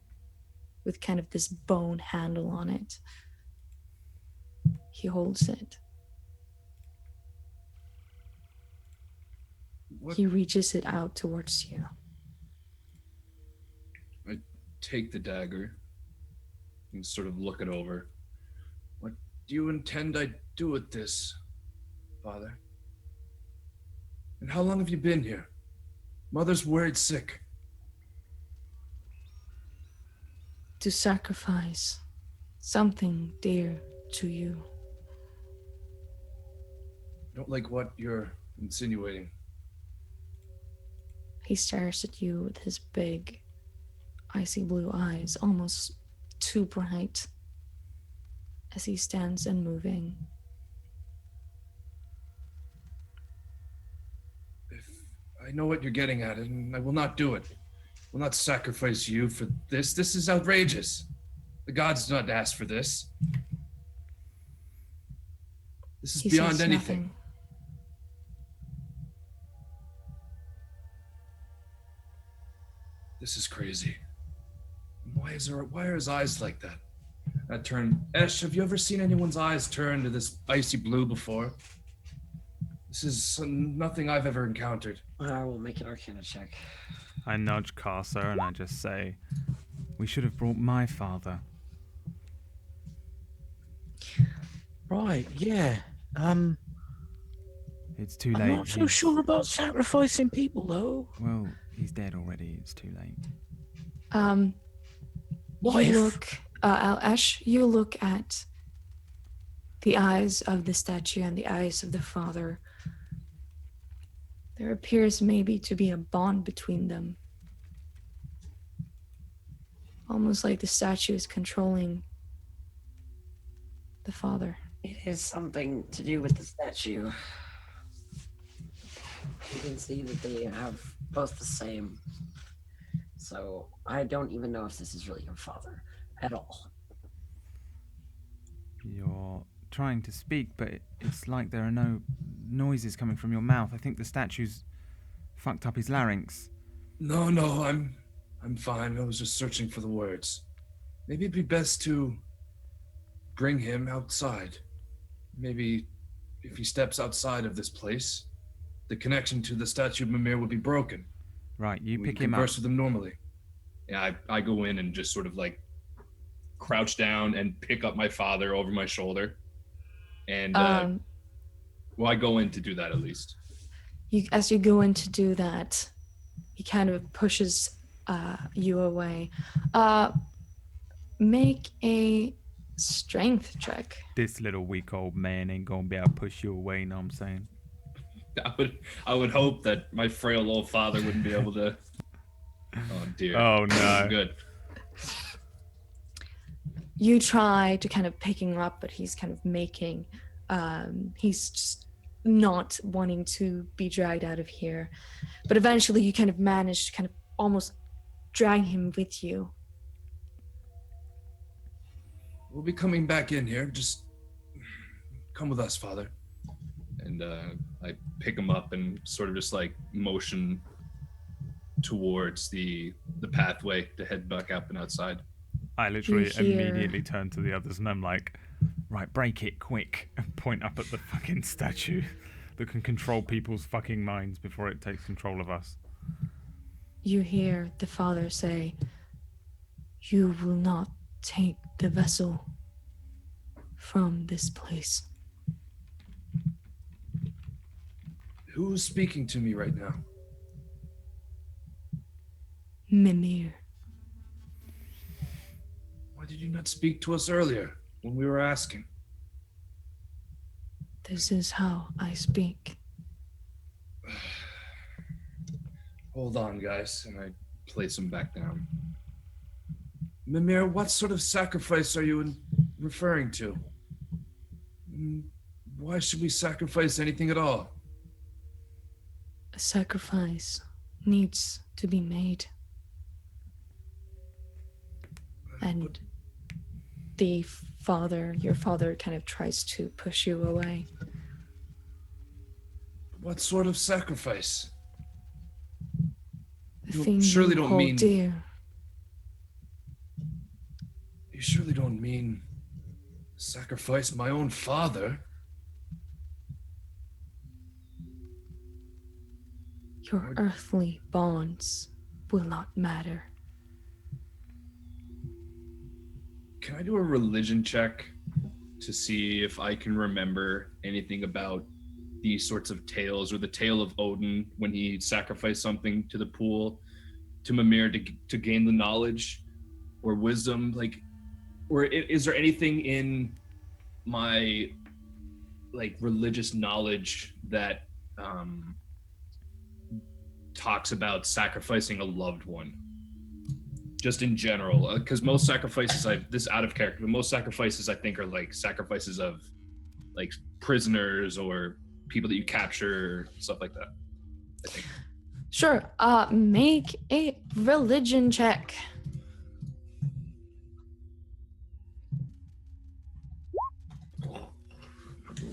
with kind of this bone handle on it. He holds it. What? He reaches it out towards you. I take the dagger and sort of look it over. What do you intend I do with this, Father? And how long have you been here? Mother's worried sick. To sacrifice something dear to you. I don't like what you're insinuating. He stares at you with his big, icy blue eyes, almost too bright, as he stands unmoving. If I know what you're getting at, and I will not do it. I will not sacrifice you for this. This is outrageous. The gods do not ask for this. This is He beyond says anything. nothing. This is crazy. Why are his eyes like that? That turn. Esh, have you ever seen anyone's eyes turn to this icy blue before? This is nothing I've ever encountered. I will make an Arcana check. I nudge Carcer and I just say, we should have brought my father. Right, yeah. It's too I'm late. not so He's- sure about sacrificing people, though. Well, he's dead already. It's too late. What You if? look, Ash, you look at the eyes of the statue and the eyes of the father. There appears maybe to be a bond between them. Almost like the statue is controlling the father. It is something to do with the statue. You can see that they have both the same. So I don't even know if this is really your father at all. You're trying to speak, but it's like there are no noises coming from your mouth. I think the statue's fucked up his larynx. No, I'm fine. I was just searching for the words. Maybe it'd be best to bring him outside. Maybe if he steps outside of this place, the connection to the statue of Mimir would be broken. Right, you We pick can him up. converse with him normally. Yeah, I go in and just sort of like crouch down and pick up my father over my shoulder. And, well, I go in to do that at least. As you go in to do that, he kind of pushes you away. Make a strength check. This little weak old man ain't gonna be able to push you away, know what I'm saying? I would hope that my frail old father wouldn't be able to. Oh dear. Oh no. Good. You try to kind of pick him up, but he's kind of making, he's just not wanting to be dragged out of here. But eventually you kind of manage to kind of almost drag him with you. We'll be coming back in here. Just come with us, Father. And I pick him up and sort of just like motion towards the pathway to head back up and outside. I literally hear- immediately turn to the others and I'm like, right, break it quick, and point up at the fucking statue that can control people's fucking minds before it takes control of us. You hear the father say, "You will not take the vessel from this place." Who's speaking to me right now? Mimir. Why did you not speak to us earlier when we were asking? This is how I speak. Hold on, guys. And I place him back down. Mimir, what sort of sacrifice are you referring to? Why should we sacrifice anything at all? A sacrifice needs to be made. And your father kind of tries to push you away. What sort of sacrifice? The You thing surely you don't hold mean- dear. You surely don't mean sacrifice my own father? Your earthly bonds will not matter. Can I do a religion check to see if I can remember anything about these sorts of tales, or the tale of Odin when he sacrificed something to the pool to Mimir to gain the knowledge or wisdom? Like, or is there anything in my like religious knowledge that talks about sacrificing a loved one? Just in general, because most sacrifices, this out of character, but most sacrifices I think are like sacrifices of like prisoners or people that you capture, stuff like that, I think. Sure. Make a religion check.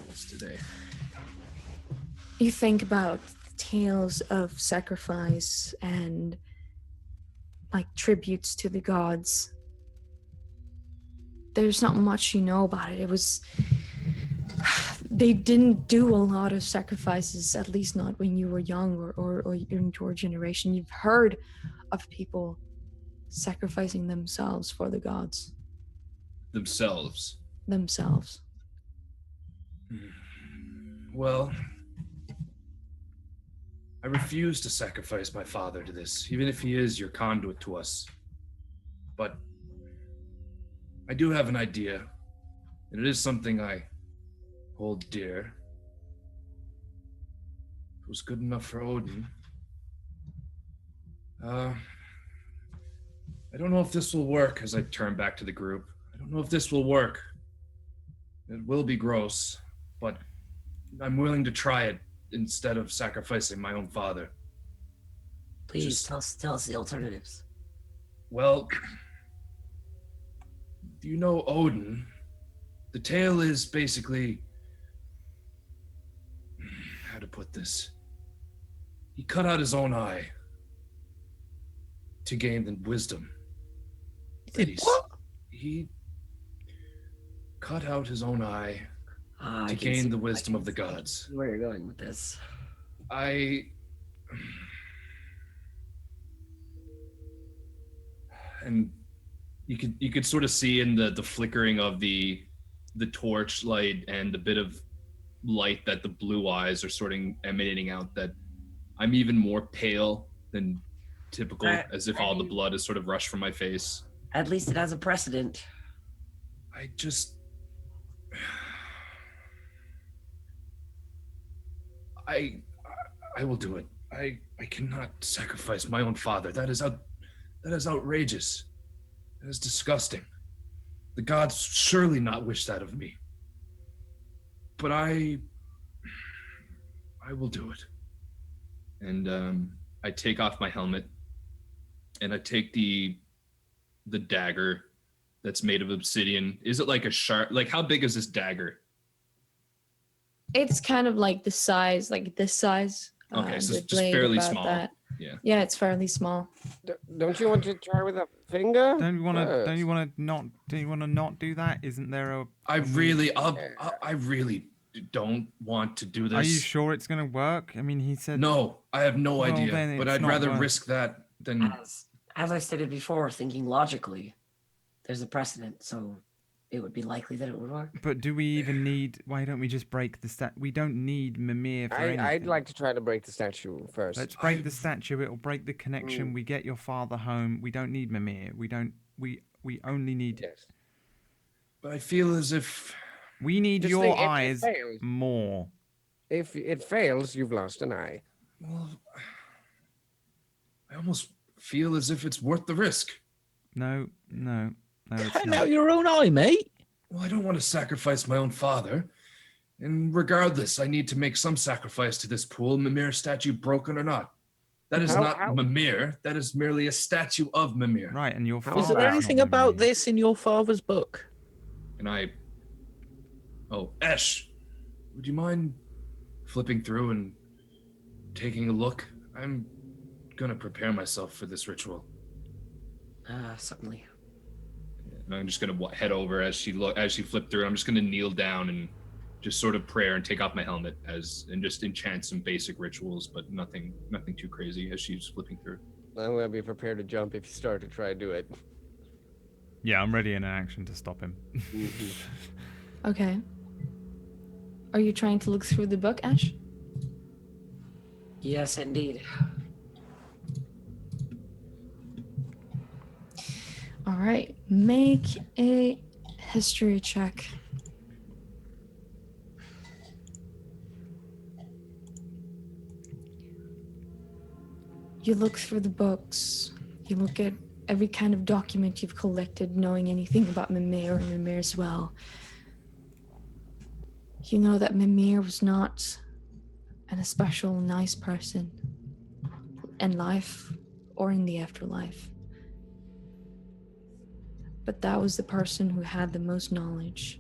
What's today? You think about tales of sacrifice and like tributes to the gods. There's not much you know about it. They didn't do a lot of sacrifices, at least not when you were young or in your generation. You've heard of people sacrificing themselves for the gods. Themselves. Themselves. Well, I refuse to sacrifice my father to this, even if he is your conduit to us. But I do have an idea, and it is something I hold dear. If it was good enough for Odin. I don't know if this will work, as I turn back to the group. I don't know if this will work. It will be gross, but I'm willing to try it instead of sacrificing my own father. Please tell us the alternatives. Well, you know Odin. The tale is basically, how to put this? He cut out his own eye to gain the wisdom. He cut out his own eye to gain the wisdom of the gods. Where you're going with this? And you could sort of see in the flickering of the torch light and the bit of light that the blue eyes are sort of emanating out that I'm even more pale than typical, as if all the blood is sort of rushed from my face. At least it has a precedent. I will do it. I cannot sacrifice my own father. That is outrageous. That is disgusting. The gods surely not wish that of me. But I will do it. And I take off my helmet and I take the dagger that's made of obsidian. Is it like a sharp, like how big is this dagger? It's kind of like the size, like this size. Okay, so the it's just blade fairly about small. that. Yeah. Yeah, it's fairly small. Don't you want to try with a finger? Don't you want to not do that? Isn't there a? I really don't want to do this. Are you sure it's gonna work? I mean, he said. No, I have no Well, idea. then But it's I'd not rather worth- risk that than. As I stated before, thinking logically, there's a precedent, so it would be likely that it would work. But do we even need? Why don't we just break the stat? We don't need Mimir for anything. I'd like to try to break the statue first. Let's break the statue. It'll break the connection. We get your father home. We don't need Mimir. We don't. We only need. Yes. But I feel as if We need Just your think, if it eyes fails- more. If it fails, you've lost an eye. well, I almost feel as if it's worth the risk. No, it's Cut not. out your own eye, mate. Well, I don't want to sacrifice my own father. And regardless, I need to make some sacrifice to this pool, Mimir statue broken or not. That is not Mimir. That is merely a statue of Mimir. Right, and your How father. Is there anything about this in your father's book? And Oh, Esh, would you mind flipping through and taking a look? I'm gonna prepare myself for this ritual. Certainly. and I'm just gonna head over as she flipped through. I'm just gonna kneel down and just sort of prayer and take off my helmet and just enchant some basic rituals, but nothing too crazy as she's flipping through. I'm gonna be prepared to jump if you start to try to do it. Yeah, I'm ready in an action to stop him. Okay. Are you trying to look through the book, Ash? Yes, indeed. All right. Make a history check. You look through the books. You look at every kind of document you've collected, knowing anything about Mimir and Mimir's well. You know that Mimir was not an especial nice person in life or in the afterlife. But that was the person who had the most knowledge.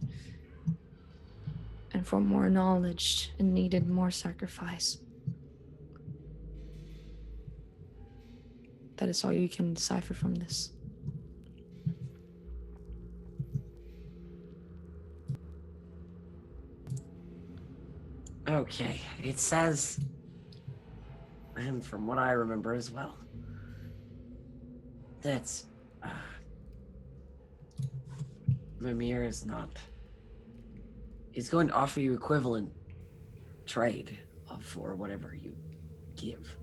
And for more knowledge, it needed more sacrifice. That is all you can decipher from this. Okay, it says, and from what I remember as well, that Mimir is going to offer you equivalent trade for whatever you give.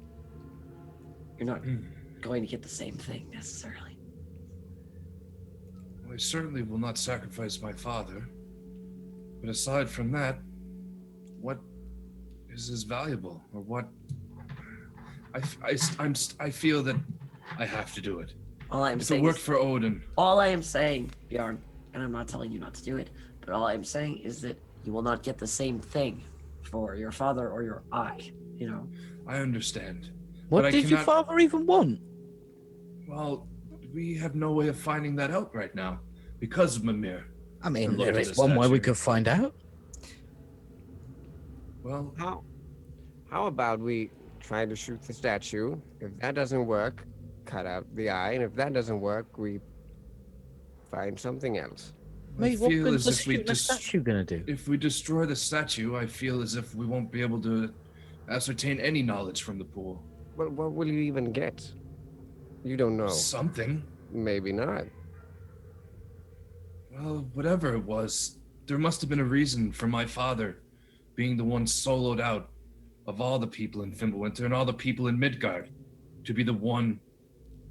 You're not going to get the same thing necessarily. Well, I certainly will not sacrifice my father. But aside from that, what is as valuable, or what? I feel that I have to do it. All I'm If it saying worked is, for Odin, all I am saying, Bjarne, and I'm not telling you not to do it, but all I'm saying is that you will not get the same thing for your father or your eye, you know. I understand. What But I did your cannot- father even want? Well, we have no way of finding that out right now because of Mimir. I mean, And look there at is the one way we statue. could find out. Well, How about we try to shoot the statue? If that doesn't work, cut out the eye, and if that doesn't work, we find something else. I Mate, what feel good as was if we shooting a statue gonna do? if we destroy the statue, I feel as if we won't be able to ascertain any knowledge from the pool. Well, what will you even get? You don't know. Something. Maybe not. Well, whatever it was, there must have been a reason for my father being the one soloed out of all the people in Fimbulwinter and all the people in Midgard to be the one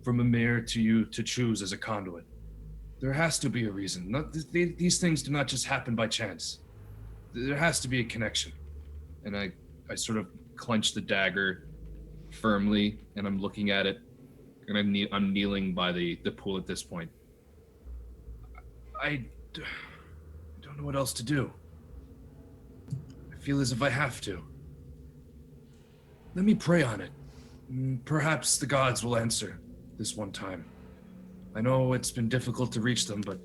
from Mimir to you to choose as a conduit. There has to be a reason. These things do not just happen by chance. There has to be a connection. And I sort of clench the dagger firmly, and I'm looking at it, and I'm kneeling by the pool at this point. I don't know what else to do. I feel as if I have to. Let me pray on it. Perhaps the gods will answer this one time. I know it's been difficult to reach them, but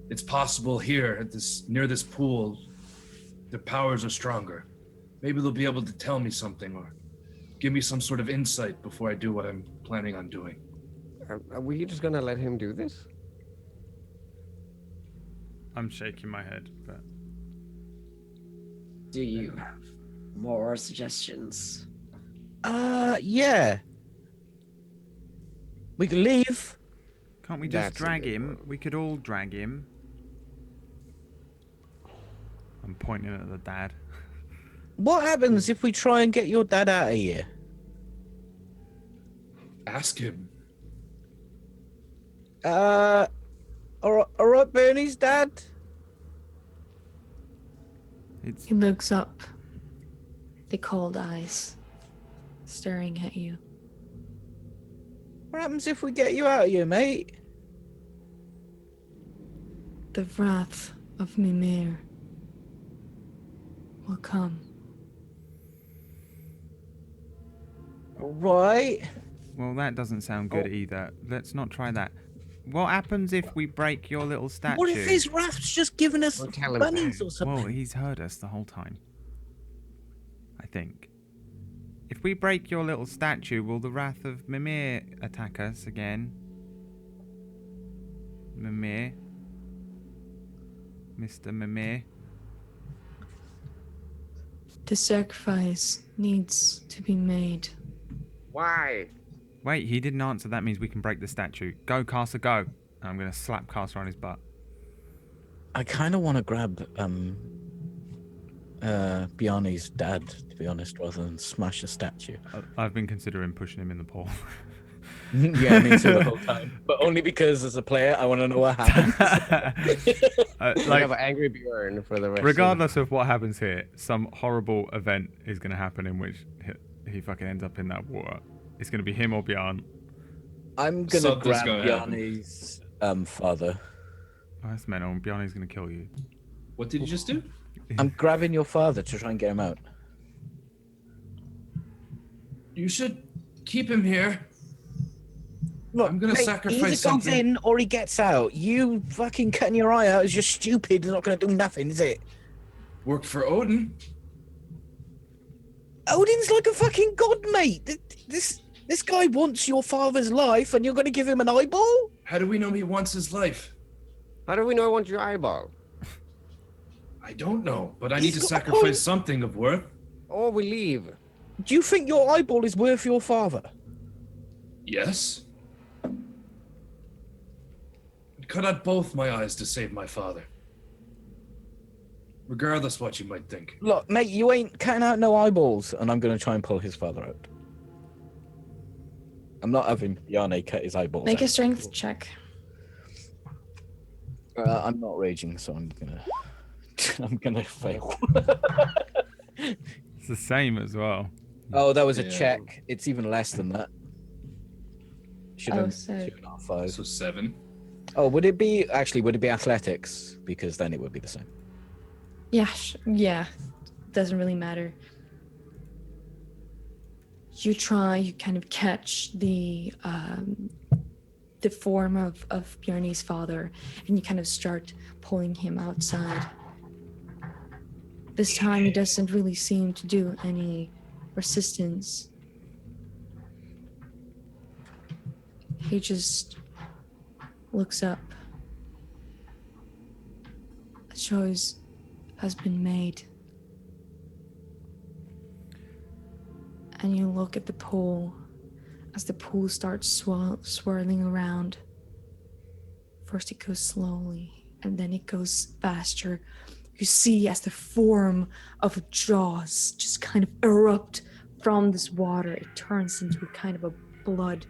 it's possible here at near this pool, the powers are stronger. Maybe they'll be able to tell me something or give me some sort of insight before I do what I'm planning on doing. Are we just gonna let him do this? I'm shaking my head, but Do you have more suggestions? Yeah. We can leave. can't we just That's a drag big him? one. We could all drag him. I'm pointing at the dad. What happens if we try and get your dad out of here? Ask him. All right, Bernie's dad. It's He looks up, the cold eyes staring at you. What happens if we get you out of here, mate? The wrath of Mimir will come. All right. well, that doesn't sound good either. Let's not try that. What happens if we break your little statue? What if his wrath's just giving us Well, tell him. bunnies or something? Well, he's heard us the whole time. I think. If we break your little statue, will the wrath of Mimir attack us again? Mimir? Mr. Mimir? The sacrifice needs to be made. Why? Wait, he didn't answer. That means we can break the statue. Go, Caster, go. I'm going to slap Caster on his butt. I kind of want to grab Bjarne's dad, to be honest, rather than smash a statue. I've been considering pushing him in the pool. Yeah, me too the whole time. But only because as a player, I want to know what happens. We like, have an angry Bjorn for the rest. regardless of what happens here, some horrible event is going to happen in which he fucking ends up in that water. It's going to be him or Bjarne. I'm gonna Something's grab gonna happen. Bjarne's father. Oh, that's mental. Bjarne's going to kill you. What did you just do? I'm grabbing your father to try and get him out. You should keep him here. Look, I'm gonna mate, sacrifice either goes something. in or he gets out. You fucking cutting your eye out is just stupid. It's not going to do nothing, is it? Worked for Odin. Odin's like a fucking god, mate. This guy wants your father's life, and you're going to give him an eyeball? How do we know he wants his life? How do we know I want your eyeball? I don't know, but I He's need to got a sacrifice point. something of worth. Or we leave. Do you think your eyeball is worth your father? Yes. I'd cut out both my eyes to save my father. Regardless what you might think. Look, mate, you ain't cutting out no eyeballs, and I'm going to try and pull his father out. I'm not having Bjarne cut his eyeballs Make a out. strength check. I'm not raging, so I'm gonna fail. It's the same as well. Oh, that was a Yeah. check. It's even less than that. Should Oh, have so- not 5. So 7. Oh, would it be athletics? Because then it would be the same. Yeah, yeah. Doesn't really matter. You kind of catch the form of Bjarne's father, and you kind of start pulling him outside. This time he doesn't really seem to do any resistance. He just looks up. A choice has been made. And you look at the pool as the pool starts swirling around. First it goes slowly, and then it goes faster. You see as the form of jaws just kind of erupt from this water. It turns into a kind of a blood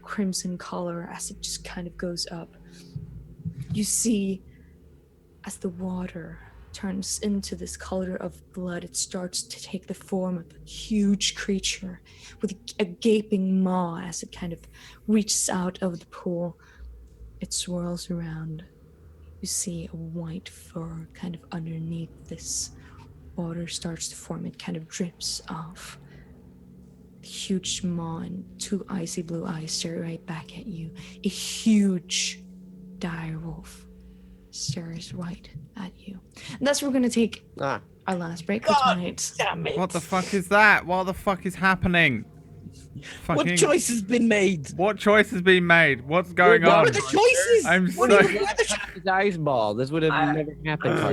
crimson color as it just kind of goes up. You see as the water turns into this color of blood, it starts to take the form of a huge creature with a gaping maw as it kind of reaches out of the pool. It swirls around. You see a white fur kind of underneath this. Water starts to form. It kind of drips off. The huge maw and two icy blue eyes stare right back at you. A huge dire wolf stares right at you. And that's where we're going to take our last break for tonight. Damn it! What the fuck is that? What the fuck is happening? What choice has been made? What choice has been made? What's going What on? are the choices? I'm What so- are His ice ball. This would have never happened. I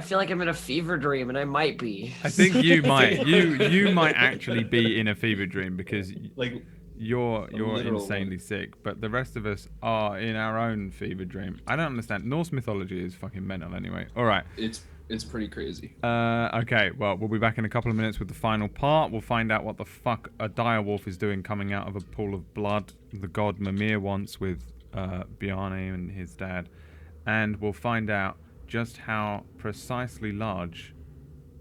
feel like I'm in a fever dream, and I might be. I think you might. You might actually be in a fever dream because Like you're literal insanely sick, but the rest of us are in our own fever dream. I don't understand. Norse mythology is fucking mental anyway. All right. it's pretty crazy. Okay, well, we'll be back in a couple of minutes with the final part. We'll find out what the fuck a direwolf is doing coming out of a pool of blood the god Mimir wants with Bjarne and his dad. And we'll find out just how precisely large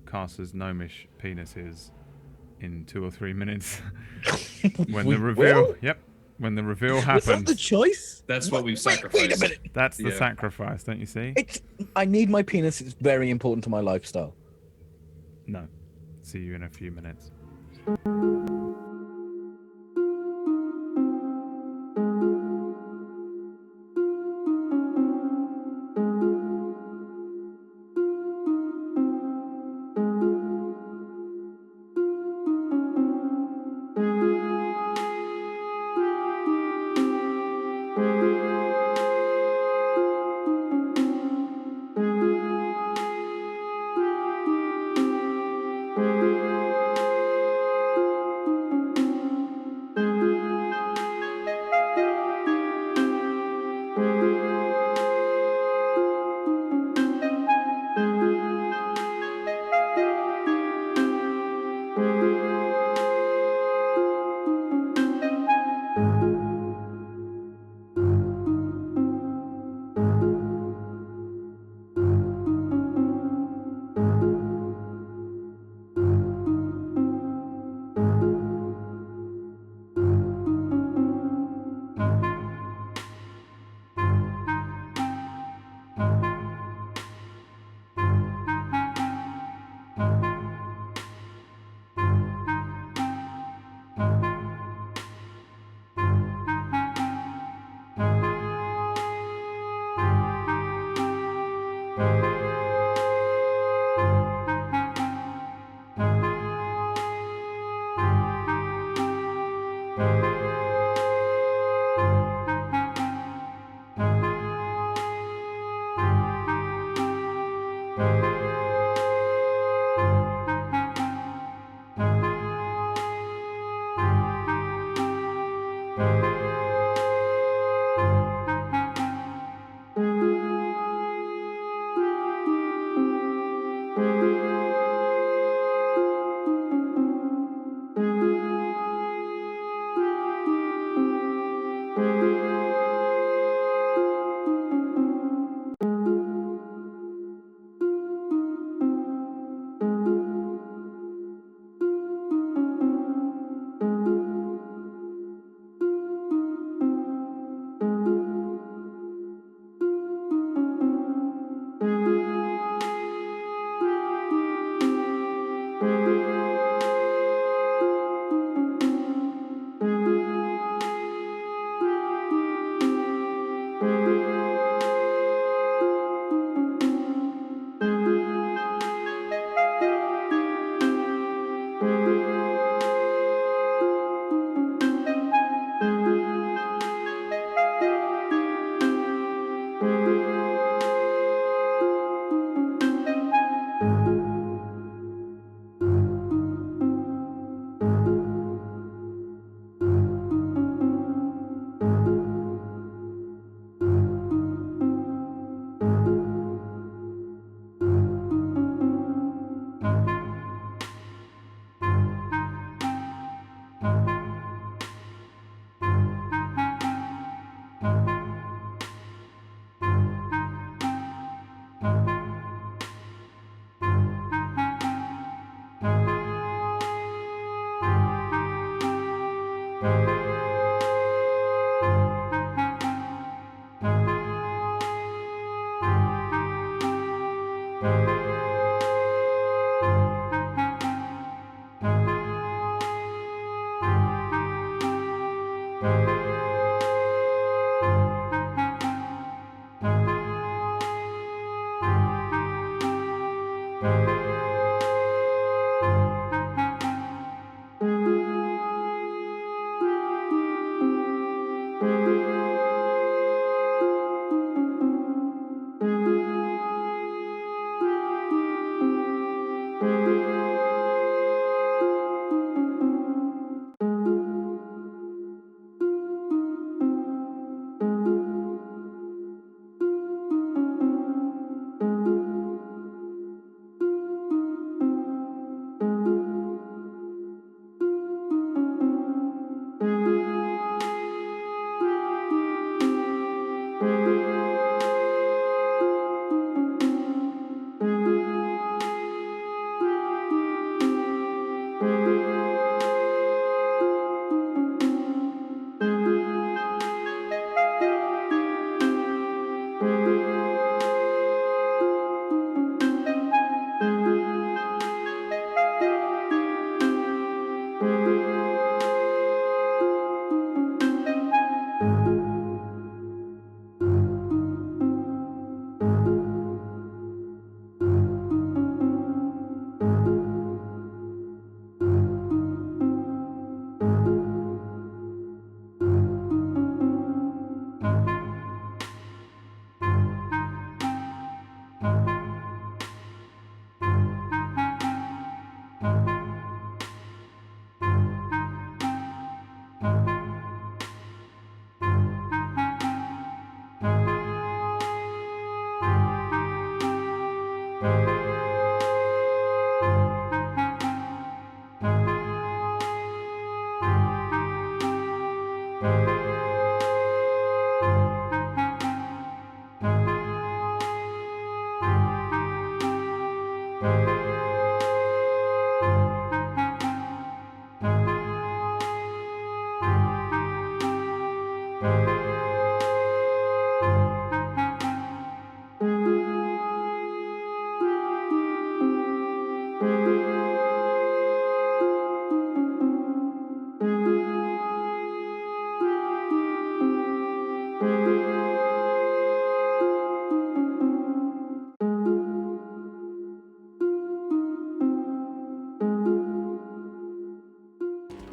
Carcer's gnomish penis is in 2 or 3 minutes. When the reveal... Yep. When the reveal Was happens. that the choice? That's what we've Wait sacrificed. a minute. That's the Yeah. sacrifice, don't you see? I need my penis. It's very important to my lifestyle. No. See you in a few minutes.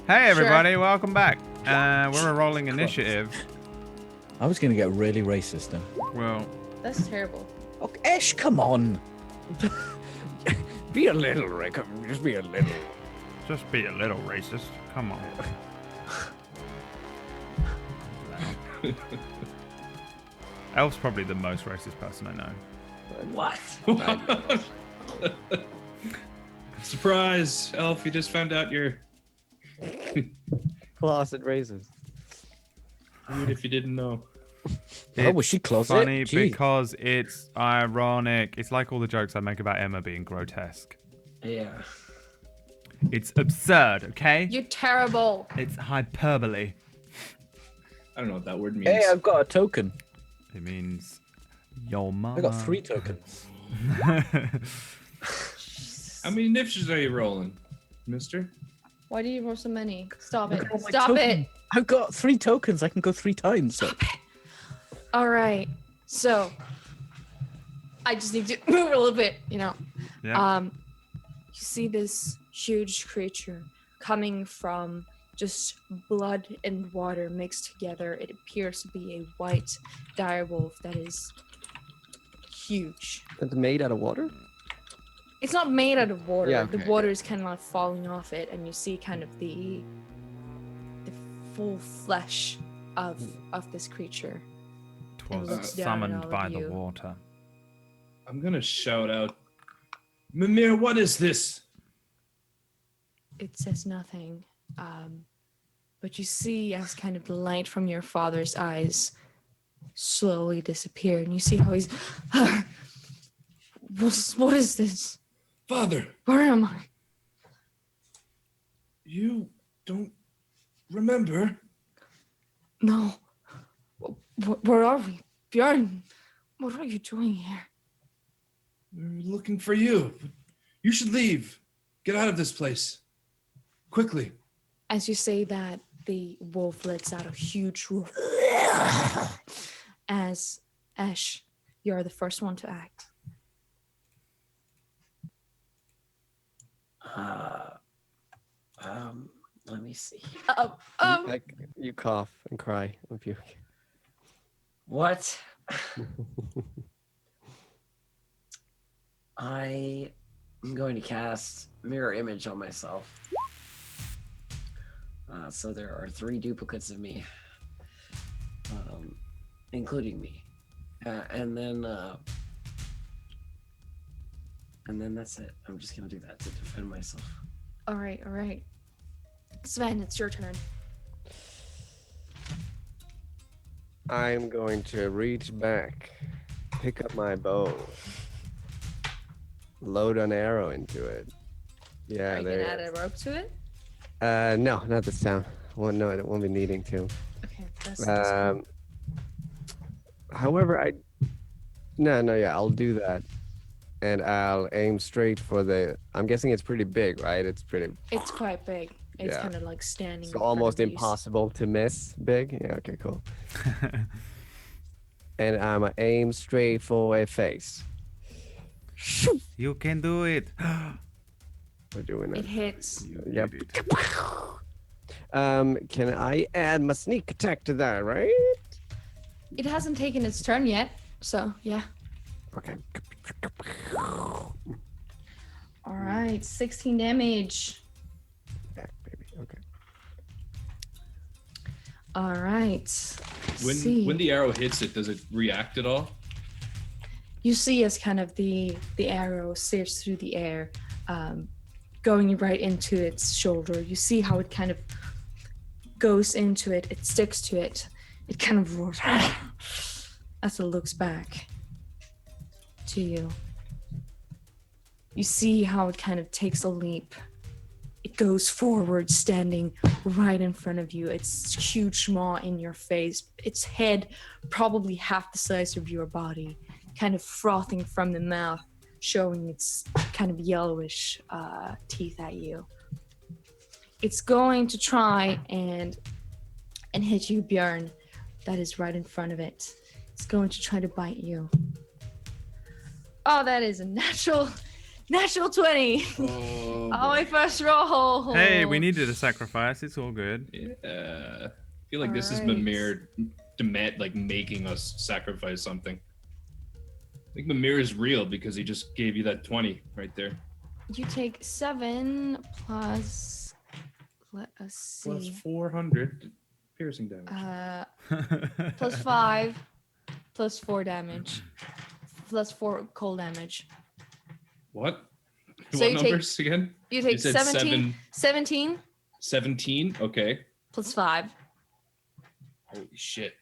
Hey everybody, welcome back. We're a rolling initiative. I was going to get really racist then. Well, That's terrible. Okay, Ash, come on. Be a little, Rick. Just be a little. just be a little racist. Come on. Elf's probably the most racist person I know. What? Surprise, Elf! You just found out you're Closet racist. rude if you didn't know. Oh, was she closet? Funny Jeez. because it's ironic. It's like all the jokes I make about Emma being grotesque. Yeah. It's absurd, okay? You're terrible. It's hyperbole. I don't know what that word means. Hey, I've got a token. It means your mama. I got 3 tokens. How many nifshes are you rolling, mister? Why do you roll so many? Stop it. Look at my Stop token. it. I've got 3 tokens. I can go 3 times. So. All right. So I just need to move a little bit, Yeah. You see this huge creature coming from just blood and water mixed together. It appears to be a white direwolf that is huge. It's made out of water? It's not made out of water. Yeah, The okay, water is kind of like falling off it, and you see kind of the full flesh of this creature. Twas looks down at all summoned of by the you. water. I'm gonna shout out, Mimir, what is this? It says nothing, but you see as kind of the light from your father's eyes slowly disappear, and you see how he's what is this? Father, Where am I? you don't remember? No. Where are we? Bjarne, what are you doing here? We're looking for you. You should leave. Get out of this place. Quickly. As you say that, the wolf lets out a huge roar. As Ash, you are the first one to act. Let me see. You cough and cry and puke. What? I am going to cast mirror image on myself. So there are 3 duplicates of me, including me, and then that's it. I'm just gonna do that to defend myself. All right. Sven, it's your turn. I'm going to reach back, pick up my bow, load an arrow into it. Yeah, Are you there. gonna add a rope to it? No, not this time. Well, no, I won't be needing to. Okay, that's cool. However, I'll do that, and I'll aim straight for the. I'm guessing it's pretty big, right? It's pretty. It's quite big. It's Yeah. kind of like standing. So in front almost of you. impossible to miss. Big. Yeah. Okay. Cool. And I'm gonna aim straight for a face. You can do it. We're doing It it. hits. Yep. Did it. Can I add my sneak attack to that? Right. It hasn't taken its turn yet, so yeah. Okay. All right, 16 damage. Back, baby. Okay. All right. When the arrow hits it, does it react at all? You see as kind of the arrow sails through the air, going right into its shoulder. You see how it kind of goes into it. It sticks to it. It kind of roars as it looks back to you. You see how it kind of takes a leap. It goes forward, standing right in front of you. Its huge maw in your face. Its head probably half the size of your body, kind of frothing from the mouth, showing its kind of yellowish teeth at you. It's going to try and hit you, Bjarne. That is right in front of it. It's going to try to bite you. Oh, that is a natural Natural 20. Oh, Oh, my first roll. Hey, we needed a sacrifice. It's all good. yeah. I feel like this is Alright. Mimir making us sacrifice something. I think Mimir is real because he just gave you that 20 right there. You take 7 plus. Let us see. Plus 400 piercing damage. Plus 5. Plus 4 damage. Plus 4 cold damage. What? So What you take- numbers again? You take said 17. 17 17? Okay. plus 5 Holy shit.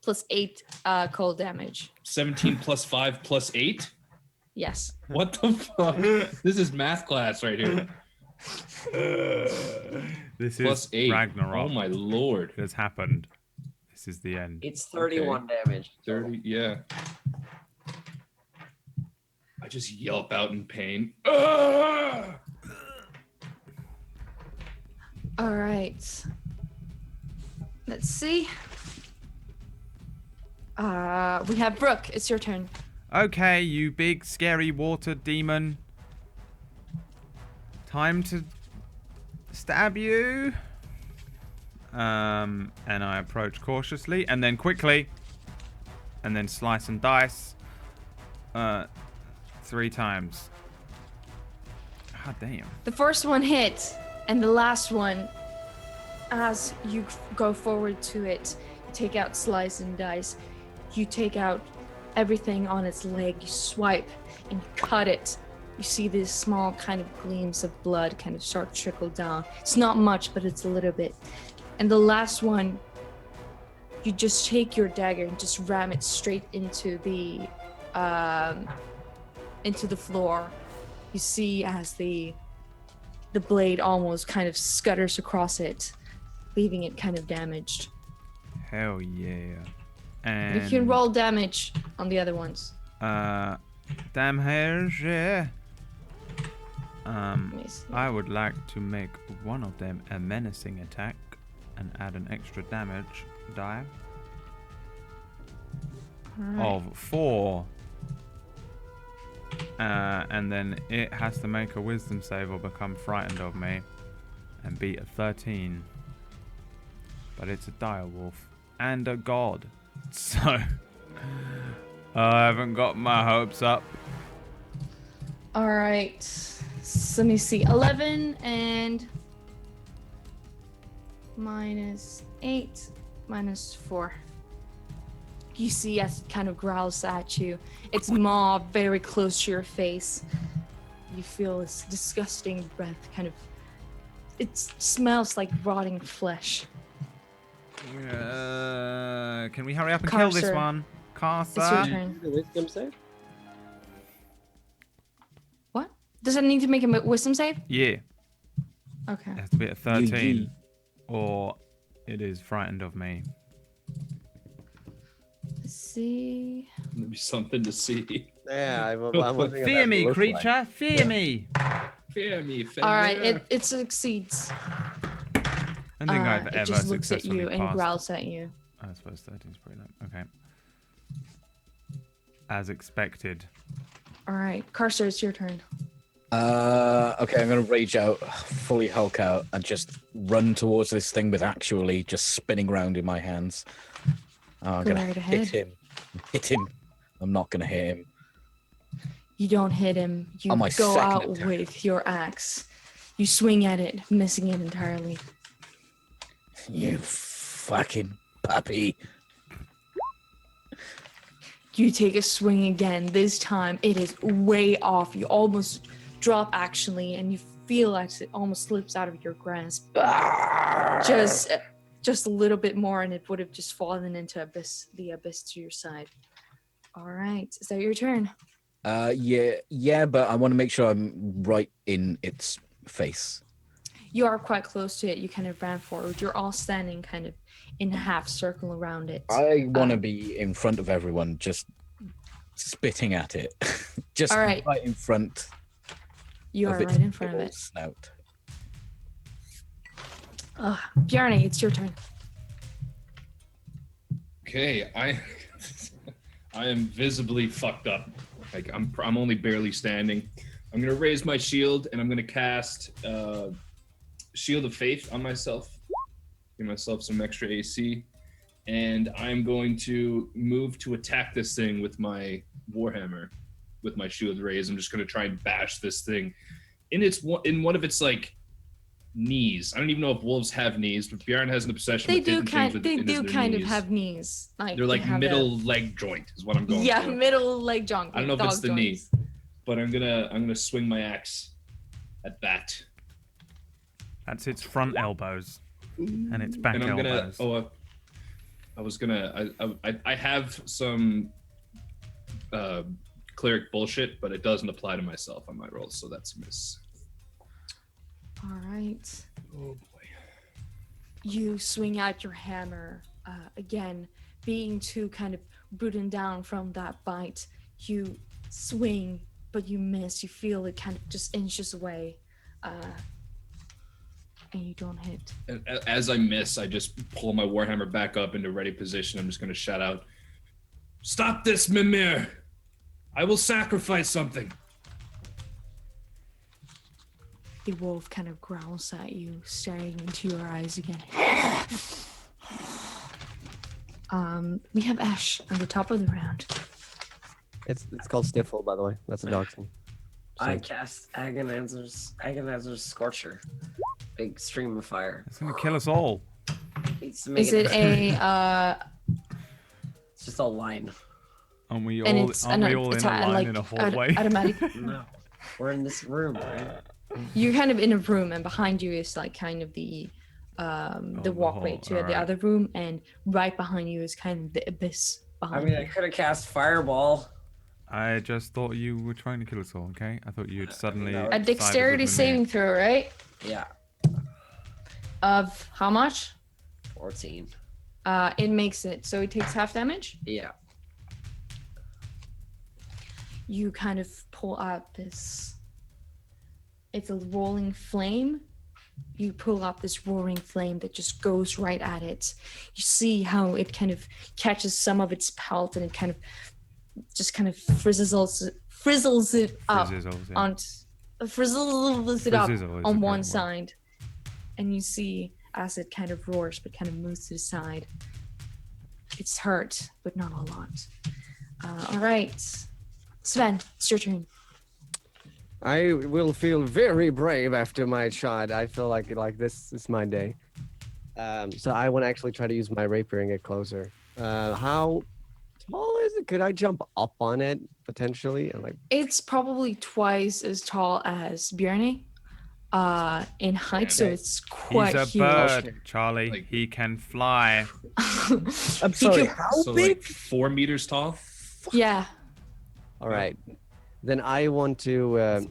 plus 8 cold damage. 17 plus 5 plus 8? Yes. What the fuck? This is math class right here. This Plus is 8. Ragnarok. Oh my lord. It has happened. This is the end. It's 31 damage. 30, yeah. I just yelp out in pain. All right. Let's see. We have Brooke. It's your turn. Okay, you big scary water demon. Time to stab you. And I approach cautiously and then quickly. And then slice and dice. 3 times. God damn. The first one hit, and the last one, as you go forward to it, you take out slice and dice. You take out everything on its leg, you swipe, and you cut it. You see these small kind of gleams of blood kind of start to trickle down. It's not much, but it's a little bit. And the last one, you just take your dagger and just ram it straight into the floor. You see as the blade almost kind of scutters across it, leaving it kind of damaged. Hell yeah. And You can roll damage on the other ones. Damage, yeah. Let me see. I would like to make one of them a menacing attack and add an extra damage die Alright. of 4. And then it has to make a wisdom save or become frightened of me and beat a 13. But it's a dire wolf and a god. So I haven't got my hopes up. All right. So let me see. 11 and minus 8 minus 4. You see as it kind of growls at you. Its maw very close to your face. You feel this disgusting breath kind of... It smells like rotting flesh. Can we hurry up and kill this Carcer. one? It's your Carcer? turn. The wisdom save? What? Does it need to make a wisdom save? Yeah. Okay. It has to be a 13 Yee. or it is frightened of me. Let's see. That'd be something to see. Yeah, I'm wondering what Fear that me, looks like. creature. Fear me. Fear me, All right. It succeeds. I don't think I've It ever just looks at successfully you and passed. growls at you. I suppose 13 is pretty low. Okay. As expected. All right, Carcer, it's your turn. Okay, I'm gonna rage out, fully Hulk out, and just run towards this thing with actually just spinning around in my hands. I'm Go gonna right hit ahead. him. Hit him. I'm not gonna hit him. You don't hit him. You On my go second out attack. with your axe. You swing at it, missing it entirely. You fucking puppy. You take a swing again. This time it is way off. You almost drop actually, and you feel as it almost slips out of your grasp. Just a little bit more, and it would have just fallen into the abyss to your side. All right, is that your turn? Yeah, but I want to make sure I'm right in its face. You are quite close to it. You kind of ran forward. You're all standing kind of in a half circle around it. I want to be in front of everyone, just spitting at it. Just All right. right in front. You are its right in front of little it. Snout. Bjarne, it's your turn. Okay, I am visibly fucked up. Like I'm only barely standing. I'm gonna raise my shield and I'm gonna cast Shield of Faith on myself. Give myself some extra AC, and I'm going to move to attack this thing with my warhammer, with my shield raised. I'm just gonna try and bash this thing in one of its like knees. I don't even know if wolves have knees, but Bjarne has an obsession They with do hitting things with they in do their kind of knees. have knees. Like They're they like have middle leg joint is what I'm going yeah, for. middle leg joint. I don't know if it's dog the knee, joints. but I'm gonna swing my axe at that. That's its front elbows and its back And I'm elbows. I have some cleric bullshit, but it doesn't apply to myself on my rolls, so that's a miss. All right. Oh boy. You swing out your hammer again, being too kind of brooding down from that bite. You swing, but you miss. You feel it kind of just inches away, and you don't hit. And as I miss, I just pull my warhammer back up into ready position. I'm just gonna shout out, "Stop this, Mimir! I will sacrifice something." The wolf kind of growls at you, staring into your eyes again. We have Ash on the top of the round. It's called Sniffle, by the way. That's a dog thing. I cast Agonizer's Scorcher. Big stream of fire. It's gonna kill us all. Needs to make Is it a It's just a line. Aren't we all, and it's aren't we all in a line like in a hallway? automatic? No. We're in this room, right? You're kind of in a room, and behind you is like kind of the walkway hall, to the alright. other room, and right behind you is kind of the abyss I behind mean, I you. could have cast Fireball. I just thought you were trying to kill us all, okay? I thought you'd suddenly... No. A sided dexterity with me. saving throw, right? Yeah, Of how much? 14. It makes it, so it takes half damage. Yeah. You kind of pull out this. It's a rolling flame. You pull up this roaring flame that just goes right at it. You see how it kind of catches some of its pelt, and it kind of frizzles it up Frizzles, yeah. frizzles it up Frizzle is on a one good word. side, and you see as it kind of roars but kind of moves to the side. It's hurt, but not a lot. All right, Sven, it's your turn. I will feel very brave after my shot. I feel like this is my day. So I want to actually try to use my rapier and get closer. How tall is it? Could I jump up on it potentially? And like, It's probably twice as tall as Bjarne in height, so Okay. it's quite He's a huge. bird, Charlie. Like- he can fly. I'm sorry. can- How So big? like 4 meters tall. Yeah. All right. Then I want to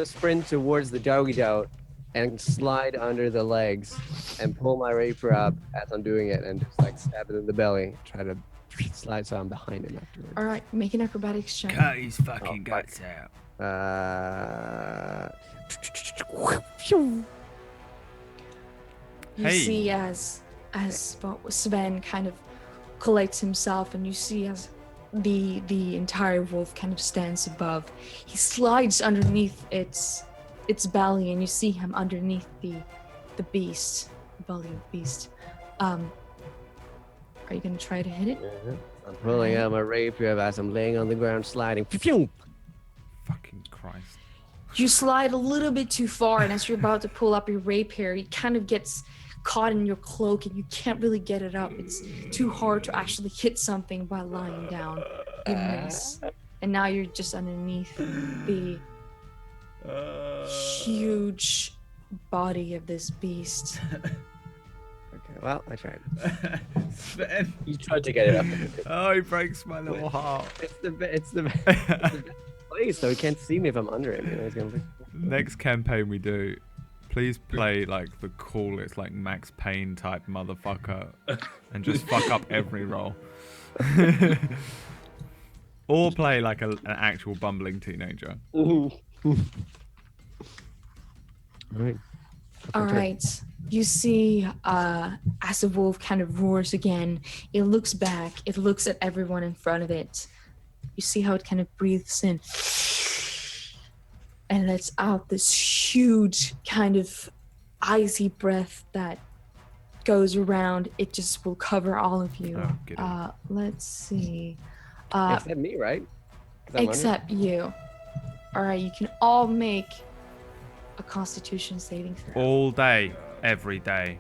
sprint towards the doggy out and slide under the legs and pull my rapier up as I'm doing it and just like stab it in the belly. Try to slide so I'm behind him afterwards. All right, make an acrobatics check. Cut his fucking fuck. guts out. You Hey. see as Sven kind of collects himself, and you see as the entire wolf kind of stands above. He slides underneath its belly, and you see him underneath the beast, the belly of the beast. Are you gonna try to hit it? I'm pulling out my rapier as I'm laying on the ground sliding. Fucking Christ. You slide a little bit too far, and as you're about to pull up your rapier, it kind of gets caught in your cloak, and you can't really get it up. It's too hard to actually hit something by lying down. You miss, and now you're just underneath the huge body of this beast. Okay, well, I tried. Sven. You tried to get it up. Oh, he breaks my little heart. It's the place, so he can't see me if I'm under him. You know, he's gonna be... Next campaign we do, please play like the coolest, like Max Payne type motherfucker, and just fuck up every roll. Or play like an actual bumbling teenager. All right. All right. You see, as the wolf kind of roars again, it looks back. It looks at everyone in front of it. You see how it kind of breathes in and lets out this huge kind of icy breath that goes around. It just will cover all of you. Oh, get it. Let's see. Except me, right? 'Cause I'm under. Except you. All right, you can all make a Constitution saving throw. All day, every day.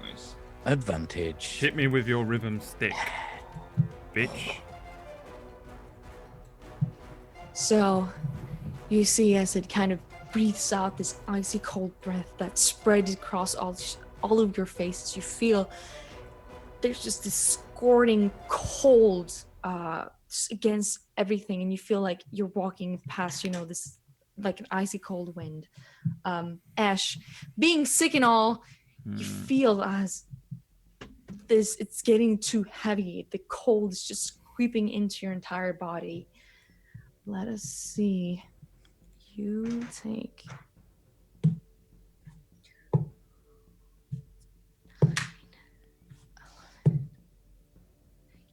Nice. Advantage. Hit me with your rhythm stick, bitch. So, you see as it kind of breathes out this icy cold breath that spreads across all of your faces. You feel there's just this scorching cold against everything, and you feel like you're walking past, this like an icy cold wind. Ash, being sick and all, you feel as it's getting too heavy. The cold is just creeping into your entire body. Let us see. You take...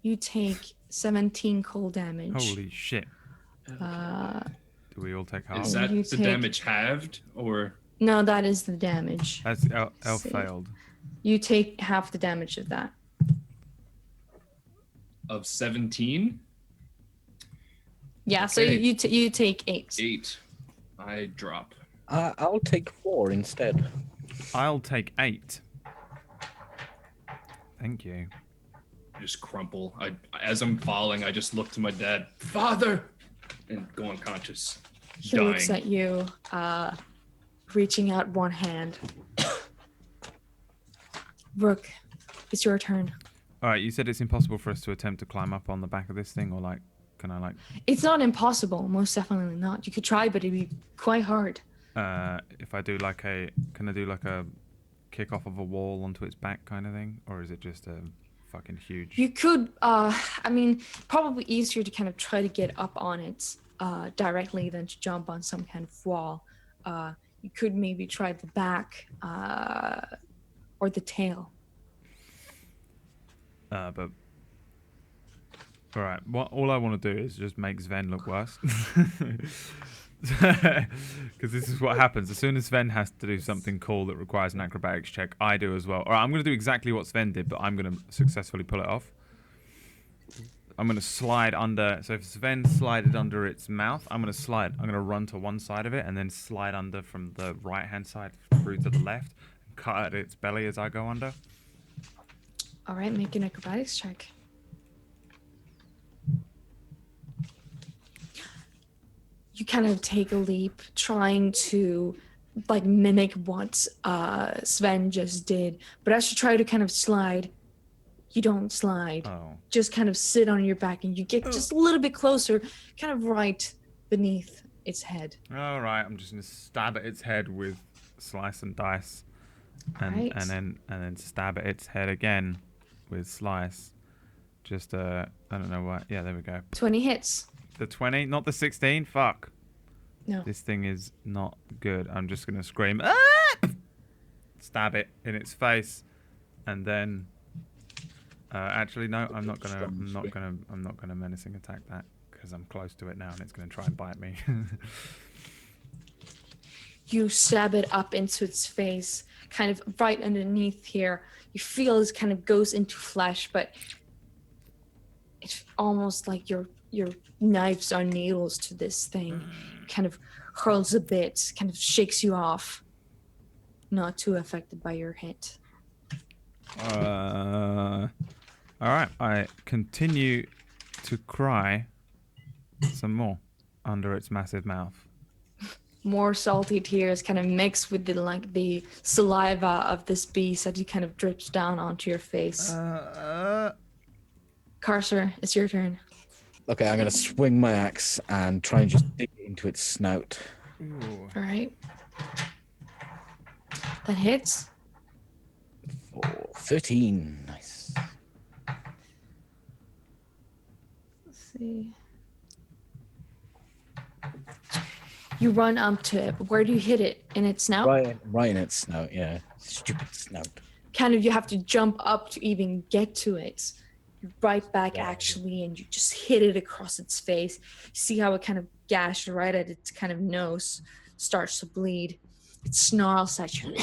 You take 17 cold damage. Holy shit. Do we all take half? Is that You the take- damage halved or? No, that is the damage. That's elf See. failed. You take half the damage of that. Of 17? Yeah, so Okay. you take 8. 8. I drop. I'll take 4 instead. I'll take 8. Thank you. Just crumple. As I'm falling, I just look to my dad, Father, and go unconscious. He dying. looks at you, reaching out one hand. Rook, it's your turn. All right, you said it's impossible for us to attempt to climb up on the back of this thing, or can I It's not impossible, most definitely not. You could try, but it'd be quite hard. if I do can I do like a kick off of a wall onto its back kind of thing, or is it just a fucking huge? You could, probably easier to kind of try to get up on it directly than to jump on some kind of wall. You could maybe try the back or the tail. But all right, all I want to do is just make Sven look worse, because this is what happens as soon as Sven has to do something cool that requires an acrobatics check. I do as well. All right, I'm going to do exactly what Sven did, but I'm going to successfully pull it off. I'm going to slide under. So if Sven slided under its mouth, I'm going to slide. I'm going to run to one side of it and then slide under from the right-hand side through to the left, and cut at its belly as I go under. All right, make an acrobatics check. You kind of take a leap, trying to mimic what Sven just did. But as you try to kind of slide, you don't slide. Oh. Just kind of sit on your back, and you get just a little bit closer, kind of right beneath its head. All right, I'm just going to stab at its head with slice and dice, and Right. and then stab at its head again with slice. Just I don't know what. Yeah, there we go. 20 hits. The 20, not the 16. Fuck. No. This thing is not good. I'm just gonna scream, "Ah!" Stab it in its face, and then. Actually, no. I'm not gonna menacing attack that because I'm close to it now, and it's gonna try and bite me. You stab it up into its face, kind of right underneath here. You feel it kind of goes into flesh, but it's almost like your knives are needles to this thing. Kind of hurls a bit, kind of shakes you off. Not too affected by your hit. All right. I continue to cry some more under its massive mouth. More salty tears kind of mix with the saliva of this beast as it kind of drips down onto your face. Carcer, it's your turn. Okay, I'm gonna swing my axe and try and just dig into its snout. Ooh. All right. That hits. For 13. Nice. Let's see. You run up to it. Where do you hit it? In its snout? Right in its snout, yeah. Stupid snout. Kind of you have to jump up to even get to it. right back actually, and you just hit it across its face. You see how it kind of gashed right at its kind of nose, starts to bleed. It snarls at you.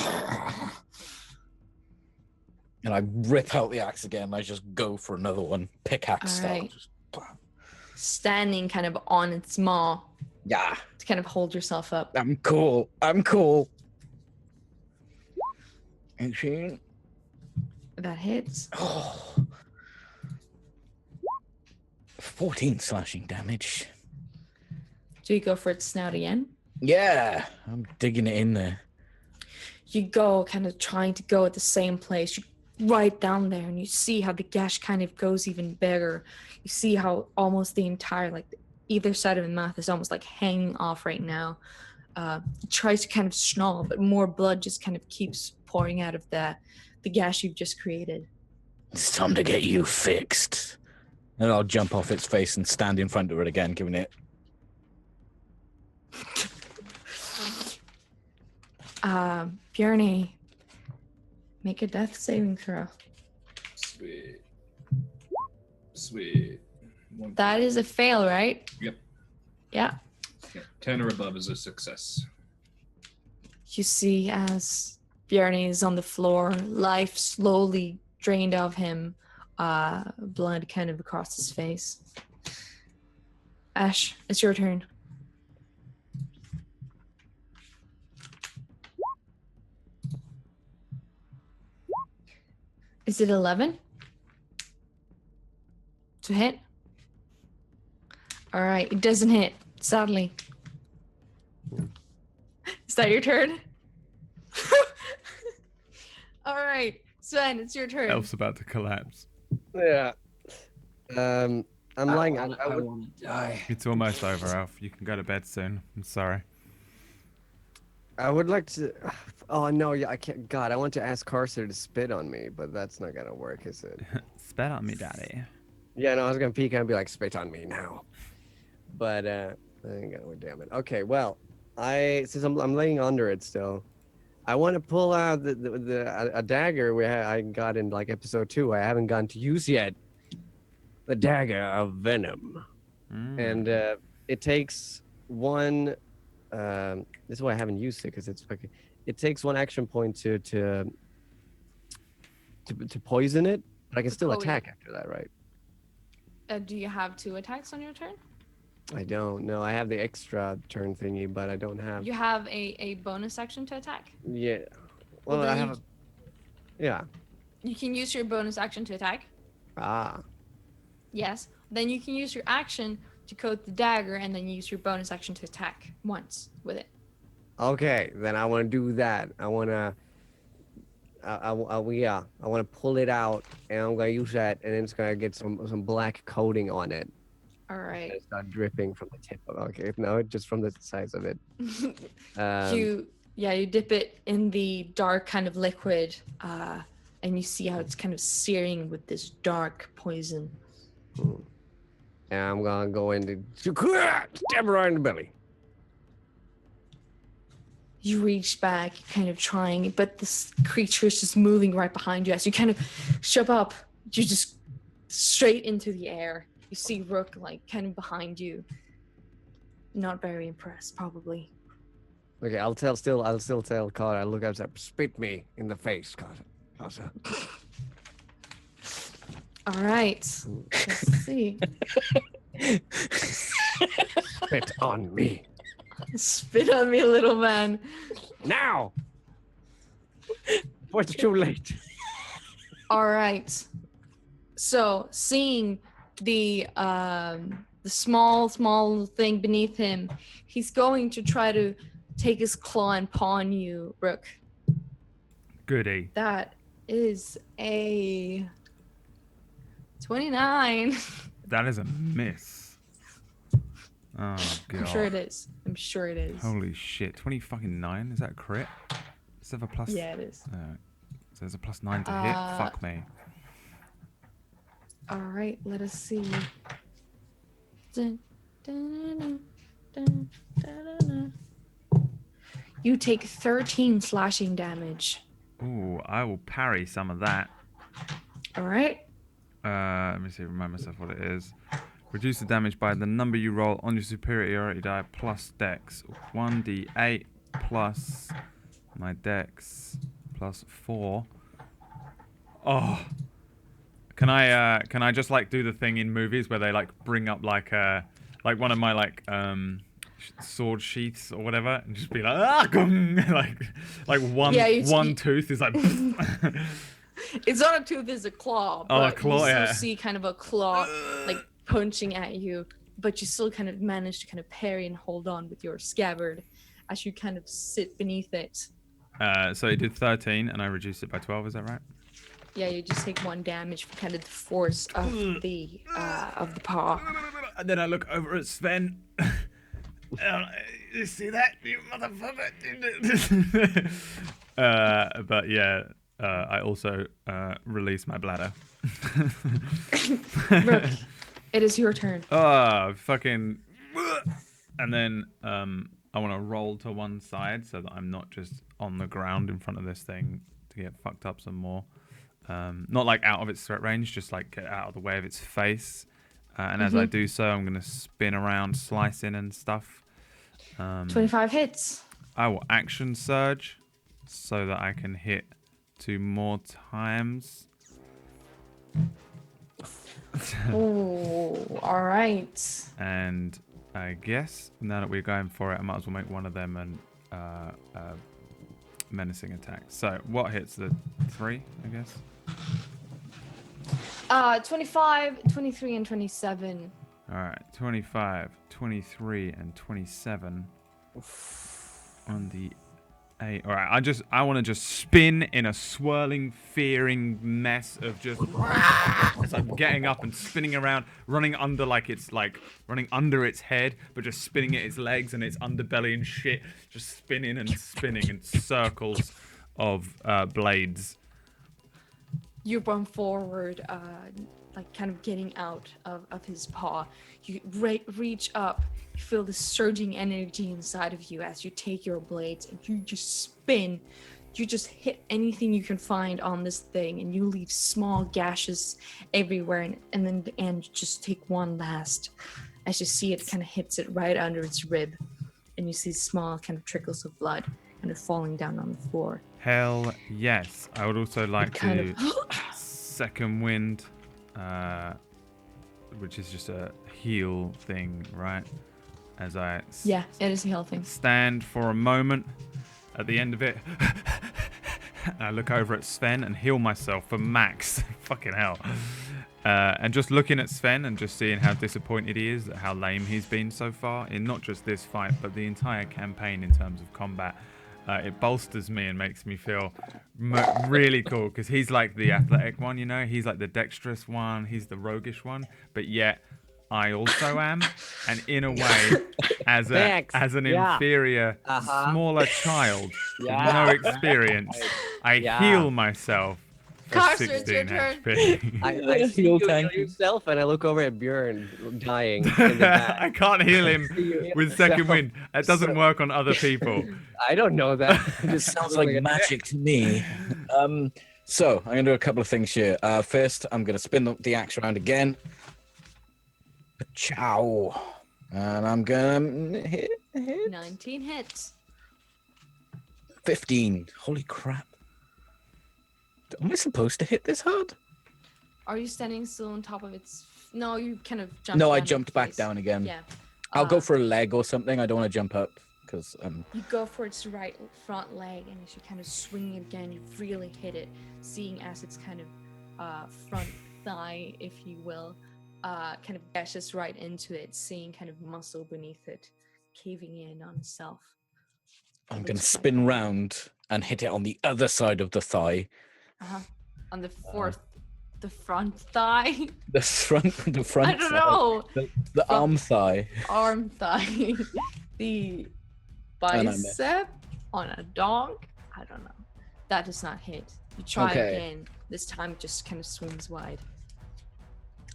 And I rip out the axe again. I just go for another one, pickaxe style. Alright. Just, Standing kind of on its maw yeah, to kind of hold yourself up. I'm cool. 18. That hits. Oh. 14 slashing damage. Do you go for its snout again? Yeah, I'm digging it in there. You go kind of trying to go at the same place. You right down there, and you see how the gash kind of goes even bigger. You see how almost the entire, like either side of the mouth is almost like hanging off right now. It tries to kind of snarl, but more blood just kind of keeps pouring out of the gash you've just created. It's time to get you fixed. And I'll jump off its face and stand in front of it again, giving it. Bjarne, make a death saving throw. Sweet. Sweet. That is a fail, right? Yep. Yeah. 10 or above is a success. You see as Bjarne is on the floor, life slowly drained of him, blood kind of across his face. Ash, it's your turn. Is it 11? To hit? All right, it doesn't hit, sadly. Is that your turn? All right, Sven, it's your turn. Elf's about to collapse. Yeah. I'm lying. I would, want to die. It's almost over, Elf. You can go to bed soon. I'm sorry. I would like to. Oh no, yeah, I can't. God, I want to ask Carcer to spit on me, but that's not gonna work, is it? Spit on me, daddy. Yeah, no, I was gonna peek and be like, spit on me now. But I ain't gonna work. Damn it. Okay, well, since I'm laying under it still, I want to pull out a dagger I got in like episode 2. I haven't gotten to use yet. The dagger of venom, and it takes one. This is why I haven't used it, because it's fucking. It takes one action point to poison it, but I can still attack after that, right? Do you have 2 attacks on your turn? I don't know. I have the extra turn thingy, but I don't have. You have a bonus action to attack. Yeah. Well, then I you- have. Yeah. You can use your bonus action to attack. Ah. Yes. Then you can use your action to coat the dagger, and then use your bonus action to attack once with it. Okay, then I want to do that. I want to. I want to pull it out, and I'm gonna use that, and then it's gonna get some black coating on it. All And right. it's not dripping from the tip. Okay, no, just from the size of it. You dip it in the dark kind of liquid, and you see how it's kind of searing with this dark poison. And I'm gonna go into stab her right in the belly. You reach back, kind of trying, but this creature is just moving right behind you. As you kind of shove up, you just straight into the air. You see Rook like kind of behind you. Not very impressed, probably. Okay, I'll still tell Carter. I look up and say, spit me in the face, Carter. All right. Let's see. Spit on me Spit on me, little man. now. What's too late? All right. So, seeing the small thing beneath him, he's going to try to take his claw and paw on you, Rook. Goody. That is a 29. That is a miss. Oh, God. I'm sure it is. I'm sure it is. Holy shit. 29? Is that a crit? Does it have a plus? Yeah, it is. So there's a +9 to hit? Fuck me. All right, let us see. Dun, dun, dun, dun, dun. You take 13 slashing damage. Ooh, I will parry some of that. All right. Let me see. Remind myself what it is. Reduce the damage by the number you roll on your superiority die plus Dex. 1d8 plus my Dex plus 4. Oh. Can I just like do the thing in movies where they like bring up like one of my like sword sheaths or whatever and just be like like one tooth is like It's not a tooth, it's a claw. Oh, But a claw, you still yeah. see kind of a claw like punching at you, but you still kind of manage to kind of parry and hold on with your scabbard as you kind of sit beneath it. So it did 13 and I reduced it by 12, is that right? Yeah, you just take 1 damage for kind of the force of the paw. And then I look over at Sven. You see that, you motherfucker? But yeah, I also release my bladder. Rook, it is your turn. Oh, fucking. And then I want to roll to one side so that I'm not just on the ground in front of this thing to get fucked up some more. Not like out of its threat range, just like get out of the way of its face. And as I do so, I'm going to spin around, slicing and stuff. 25 hits. I will action surge so that I can hit 2 more times. Oh, all right. And I guess now that we're going for it, I might as well make one of them an menacing attack. So what hits the 3, I guess? 25, 23, and 27. All right, 25, 23, and 27 on the 8. All right, I want to just spin in a swirling, fearing mess of just as I'm getting up and spinning around, running under running under its head, but just spinning at its legs and its underbelly and shit, just spinning in circles of blades. You run forward, like kind of getting out of his paw. You reach up, you feel the surging energy inside of you as you take your blades and you just spin. You just hit anything you can find on this thing and you leave small gashes everywhere, and then the end you just take one last as you see it kind of hits it right under its rib, and you see small kind of trickles of blood kind of falling down on the floor. Hell yes. I would also like to second wind, which is just a heal thing, right? As I Yeah, it is a heal thing. stand for a moment at the end of it. I look over at Sven and heal myself for max. Fucking hell. And just looking at Sven and just seeing how disappointed he is at how lame he's been so far in not just this fight, but the entire campaign in terms of combat. It bolsters me and makes me feel really cool because he's like the athletic one, you know? He's like the dexterous one. He's the roguish one. But yet, I also am. And in a way, as an inferior, smaller child with no experience, I heal myself for Carcer, it's 16 your turn. HP. I see you heal yourself, and I look over at Bjorn dying in the back. I can't heal him with second wind. It doesn't work on other people. I don't know that. This sounds like magic to me. So I'm gonna do a couple of things here. First, I'm gonna spin the axe around again. Ciao. And I'm gonna hit 19 hits. 15. Holy crap. Am I supposed to hit this hard? Are you standing still on top of its... No, you kind of jumped No, down I in jumped back place. down again. Yeah. I'll go for a leg or something. I don't want to jump up because You go for its right front leg, and as you kind of swing it again, you really hit it, seeing as its kind of front thigh, if you will, kind of dashes right into it, seeing kind of muscle beneath it, caving in on itself. I'm gonna spin round and hit it on the other side of the thigh. On the the front thigh. The front. I don't know. The arm thigh. Arm thigh. The And I missed. bicep on a dog. I don't know. That does not hit. You try Okay. again. This time it just kind of swings wide.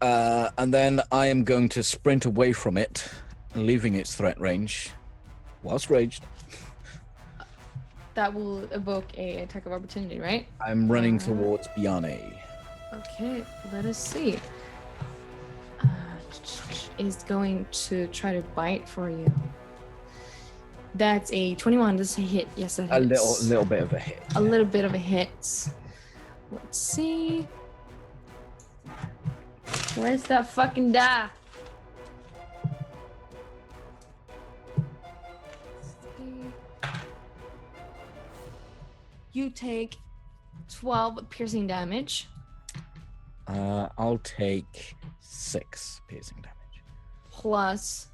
And then I am going to sprint away from it, leaving its threat range, whilst raged. That will evoke a attack of opportunity, right? I'm running towards Bjarne. Okay, let us see. Is going to try to bite for you. That's a 21. Does it hit? Yes, it hits. A little bit of a hit. A little bit of a hit. Let's see. Where's that fucking die? You take 12 piercing damage. I'll take 6 piercing damage. Plus,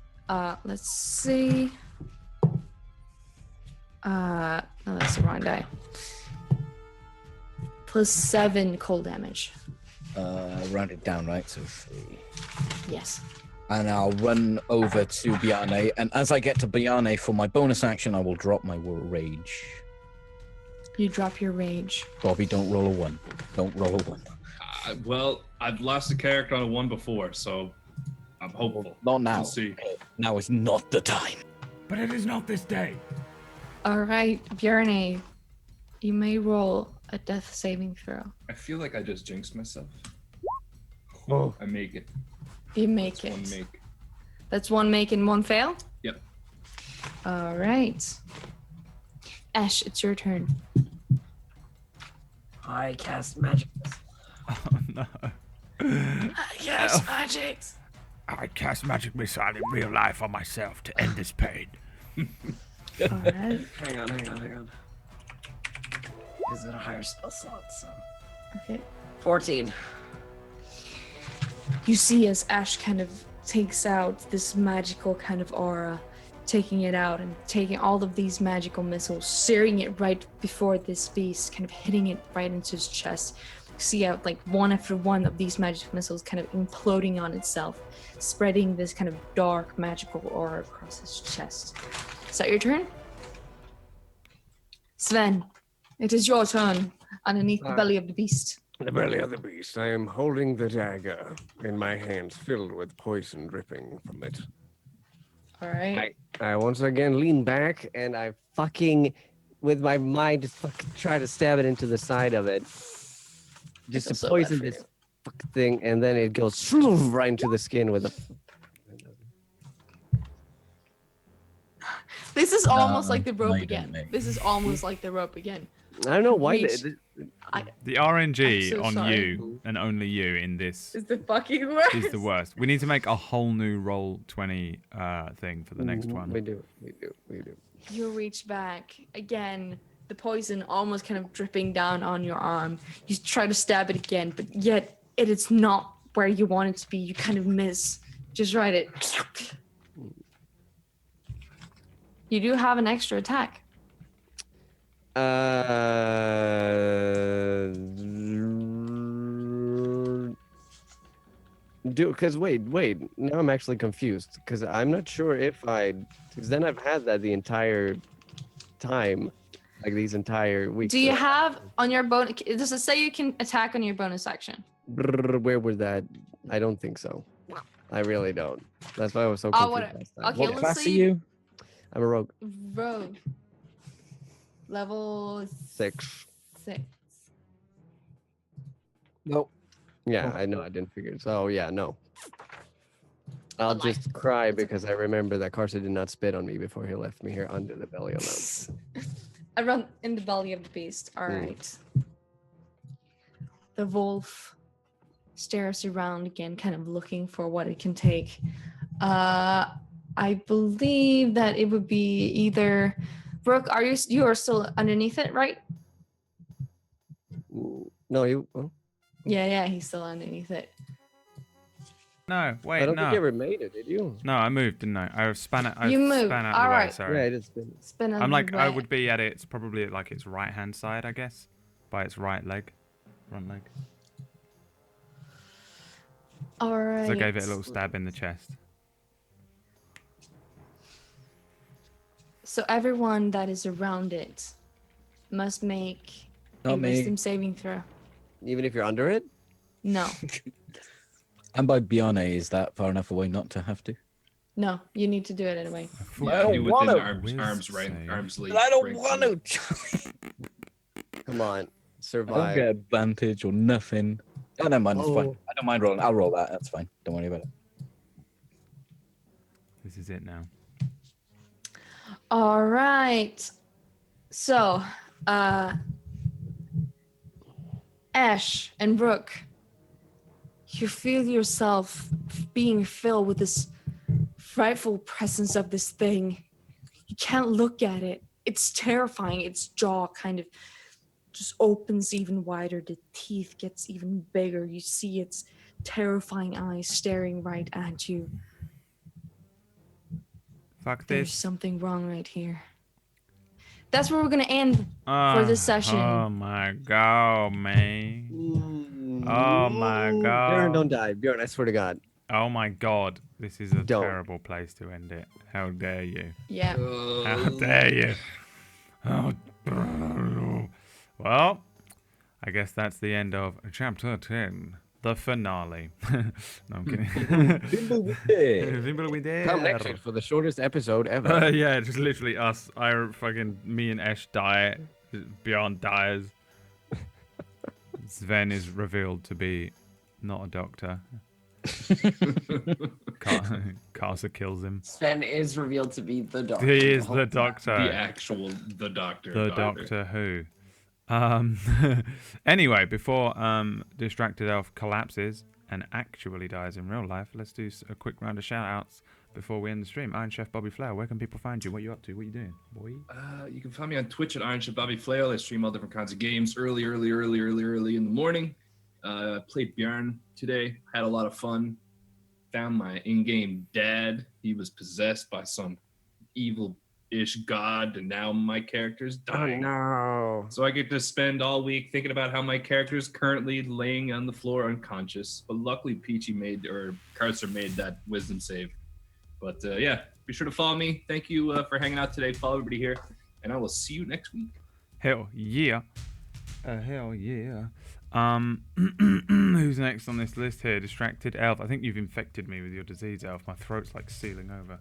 let's see. No, that's the wrong die. Plus 7 cold damage. Round it down, right? So 3. Yes. And I'll run over to Bjarne, and as I get to Bjarne for my bonus action, I will drop my rage. You drop your rage. Bobby, don't roll a 1. Don't roll a 1. Well, I've lost a character on a 1 before, so I'm hopeful. Not now. We'll see. Now is not the time. But it is not this day. All right, Bjarne, you may roll a death saving throw. I feel like I just jinxed myself. Oh. I make it. You make That's it. one make. That's 1 make and 1 fail? Yep. All right. Ash, it's your turn. I cast magic. Oh no. Yes, magic. I cast magic missile in real life on myself to end this pain. All right. Hang on. Is it a higher spell slot? So Okay. 14. You see as Ash kind of takes out this magical kind of aura, taking it out and taking all of these magical missiles, searing it right before this beast, kind of hitting it right into his chest. You see out like one after one of these magic missiles kind of imploding on itself, spreading this kind of dark magical aura across his chest. Is that your turn? Sven, it is your turn underneath the belly of the beast. The belly of the beast. I am holding the dagger in my hands, filled with poison dripping from it. All right. I once again lean back and I fucking, with my mind, just fucking try to stab it into the side of it. Just feel to so bad poison for this you. fucking thing, and then it goes right into the skin with a. This is almost like the no, rope you don't, again. mate. This is almost like the rope again. I don't know why. Reach. The I'm RNG so on sorry. you and only you in this It's the fucking worst. is the worst. We need to make a whole new roll 20 thing for the next We one. do. You reach back again. The poison almost kind of dripping down on your arm. You try to stab it again, but yet it is not where you want it to be. You kind of miss. Just right it. You do have an extra attack. Because wait. Now I'm actually confused. Because I'm not sure if because then I've had that the entire time, like these entire weeks. Do you have on your bonus? Does it say you can attack on your bonus action? Where was that? I don't think so. I really don't. That's why I was so Oh, confused whatever. last time. Okay, What let's class are see. you? I'm a rogue. Rogue. Level 6. 6. Nope. Yeah, I know. I didn't figure. So yeah, no. I'll But, like, just cry because I remember that Carson did not spit on me before he left me here under the belly alone. I run in the belly of the beast. All Mm. right. The wolf stares around again, kind of looking for what it can take. I believe that it would be either Brooke. You are still underneath it, right? No, you. Oh, Yeah, he's still underneath it. No, I wait, don't think no. you ever made it, did you? No, I moved, didn't I? I span it. I You moved, span out the way. alright. Sorry. Yeah, it is. Spin I'm like, I way. would be at its probably at like its right hand side, I guess, by its right leg, front leg. All right. So I gave it a little stab in the chest. So everyone that is around it must make a Not me. wisdom saving throw. Even if you're under it? No, And by Bjarne, is that far enough away not to have to? no, you need to do it anyway. I don't Be within wanna. arm's length. I don't range. want to. Come on. I don't Survive. get advantage or nothing. Oh, never mind. It's fine. Oh. I don't mind rolling. I'll roll that. That's fine. Don't worry about it. This is it now. All right. So, Ash and Brooke, you feel yourself being filled with this frightful presence of this thing. You can't look at it. It's terrifying. Its jaw kind of just opens even wider. The teeth gets even bigger. You see its terrifying eyes staring right at you. Fuck There's this. something wrong right here. That's where we're gonna end for this session. Oh my god, man. Oh my Bjorn, god. don't die. Bjorn, I swear to God. Oh my god. This is a Don't. terrible place to end it. How dare you? Yeah. How dare you? Oh. Well, I guess that's the end of chapter 10. The finale. No, I'm kidding. Fimbulwinter. Come next week for the shortest episode ever. Yeah, just literally us. Me and Ash die. Bjarne dies. Sven is revealed to be not a doctor. Karsa kills him. Sven is revealed to be the doctor. He is the doctor. The actual the doctor. The Doctor Who. Anyway, before Distracted Elf collapses and actually dies in real life, let's do a quick round of shout-outs before we end the stream. Iron Chef Bobby Flair, where can people find you? What are you up to? What are you doing, boy? You can find me on Twitch at Iron Chef Bobby Flail. I stream all different kinds of games early in the morning. Played Bjarne today. Had a lot of fun. Found my in-game dad. He was possessed by some evil-ish god, and now my character's dying. No. So I get to spend all week thinking about how my character's currently laying on the floor unconscious. But luckily, Carcer made that wisdom save. But yeah, be sure to follow me. Thank you for hanging out today. Follow everybody here, and I will see you next week. Hell yeah. Hell yeah. Who's next on this list here? Distracted Elf. I think you've infected me with your disease, Elf. My throat's like sealing over.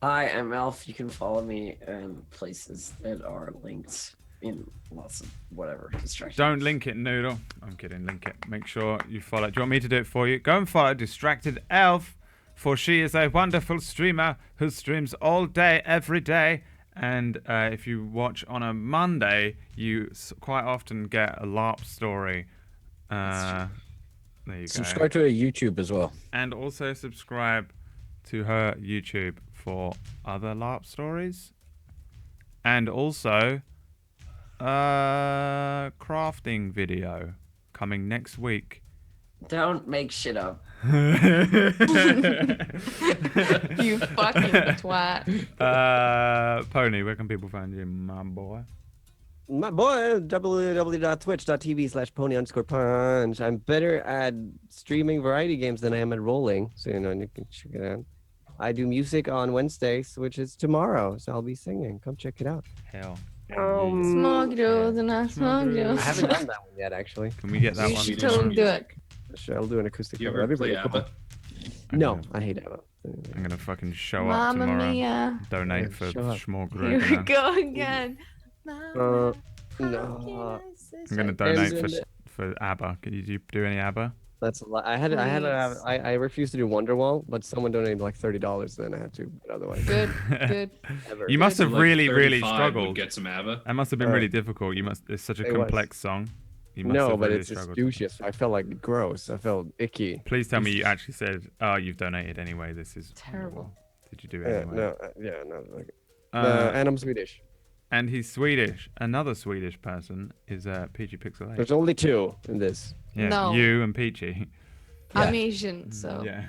Hi, I'm Elf. You can follow me in places that are linked in lots of whatever distractions. Don't link it, Noodle. I'm kidding. Link it. Make sure you follow. Do you want me to do it for you? Go and follow Distracted Elf, for she is a wonderful streamer who streams all day, every day. And if you watch on a Monday, you quite often get a LARP story. There you go. Subscribe to her YouTube as well. And also subscribe to her YouTube for other LARP stories. And also crafting video coming next week. Don't make shit up. You fucking twat. Pony, where can people find you, my boy? My boy, www.twitch.tv/pony_punch. I'm better at streaming variety games than I am at rolling, so you can check it out. I do music on Wednesdays, which is tomorrow, so I'll be singing. Come check it out. Hell. Smoke those and I smoke those. I haven't done that one yet, actually. Can we get that You one? should totally do it. Sure, I'll do an acoustic Do you cover. ever play Everybody- ABBA? No, I hate ABBA. I'm gonna fucking show up Mamma tomorrow. mia. Donate for Show up. Schmorg. Here we go again. No. I'm gonna donate for ABBA. Can you do any ABBA? That's a lot. I refused to do Wonderwall, but someone donated like $30, then I had to. But otherwise, Good, good. ever. You must have Like really 35 would struggled. Get some ABBA. That must have been Uh, really difficult. It's such a it was. complex song. You must No, have but really it's just struggled. douchey. So I felt like gross. I felt icky. Please tell me you actually said, "Oh, you've donated anyway." This is Terrible. wonderful." Did you do it anyway? No. Like, Uh, and I'm Swedish. and he's Swedish. Another Swedish person is Peachy Pixel 8. There's only two in this. Yeah, No. you and Peachy. I'm Asian, so. Yeah.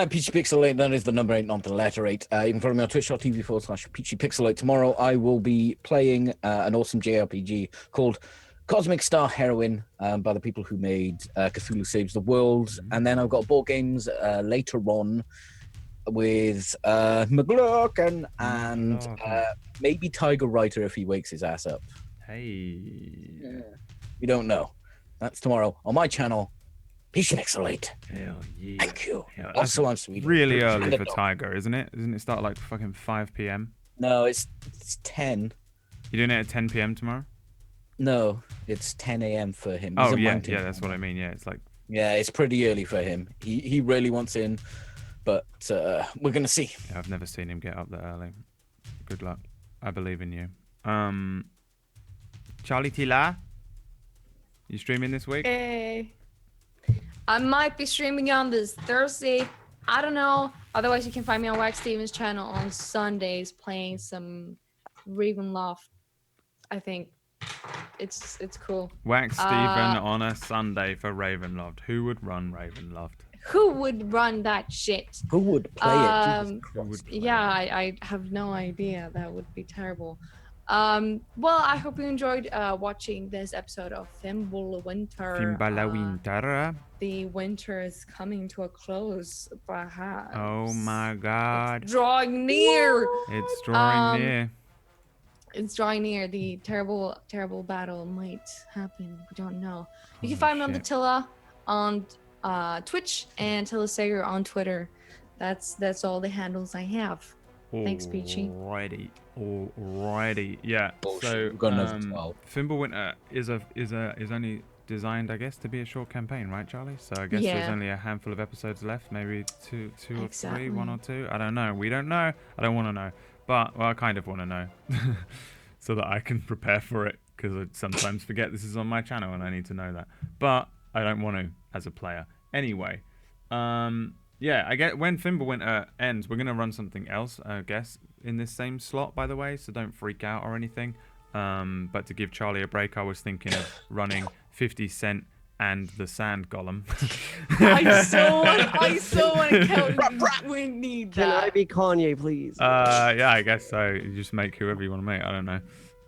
Peachy Pixel 8, that is the number 8, not the letter 8. You can follow me on twitch.tv/Peachy Pixel 8. Tomorrow I will be playing an awesome JRPG called Cosmic Star Heroine by the people who made Cthulhu Saves the World. And then I've got board games later on with McGlucken and maybe Tiger Writer if he wakes his ass up. Hey. You don't know. That's tomorrow on my channel, Peachy Pixel 8. Hell yeah. Thank you. Yeah, that's Also, I'm Swedish. really early And a for dog. Tiger, isn't it? Doesn't it start like fucking 5 p.m.? No, it's 10. You're doing it at 10 p.m. tomorrow? No, it's 10 a.m. for him. He's Oh a yeah, mountain yeah, that's what I climber. mean. Yeah, it's like Yeah, it's pretty early for him. He really wants in, but we're gonna see. yeah, I've never seen him get up that early. Good luck. I believe in you. Charlie Tila, you streaming this week? Hey. I might be streaming on this Thursday. I don't know. Otherwise, you can find me on Wax Stevens' channel on Sundays playing some Ravenloft. I think it's cool. Wax Steven on a Sunday for Ravenloft. Who would run Ravenloft? Who would run that shit? Who would play it? Jesus Who would Christ. play Yeah, it? I have no idea. That would be terrible. Well, I hope you enjoyed watching this episode of Fimbulwinter. Fimbulwinter. The winter is coming to a close, perhaps. Oh my God! It's drawing near. It's drawing near. It's drawing near. The terrible, terrible battle might happen. We don't know. You can Holy find me on the shit. Tilla on Twitch and Tilla Sager on Twitter. That's all the handles I have. Thanks, Peachy. Alrighty. Yeah. Bullshit. So We've got another 12. Fimbulwinter is only designed, I guess, to be a short campaign, right, Charlie? So I guess there's Yeah. only a handful of episodes left, maybe two or three, Exactly. one or two. I don't know. We don't know. I don't want to know, but well, I kind of want to know, so that I can prepare for it. Because I sometimes forget this is on my channel and I need to know that, but I don't want to as a player. Anyway, yeah, I get when Fimbulwinter ends, we're gonna run something else, I guess, in this same slot, by the way. So don't freak out or anything. But to give Charlie a break, I was thinking of running 50 Cent and the Sand Golem. I so want to count. We need Can I that. be Kanye, please? Yeah, I guess so. You just make whoever you want to make. I don't know.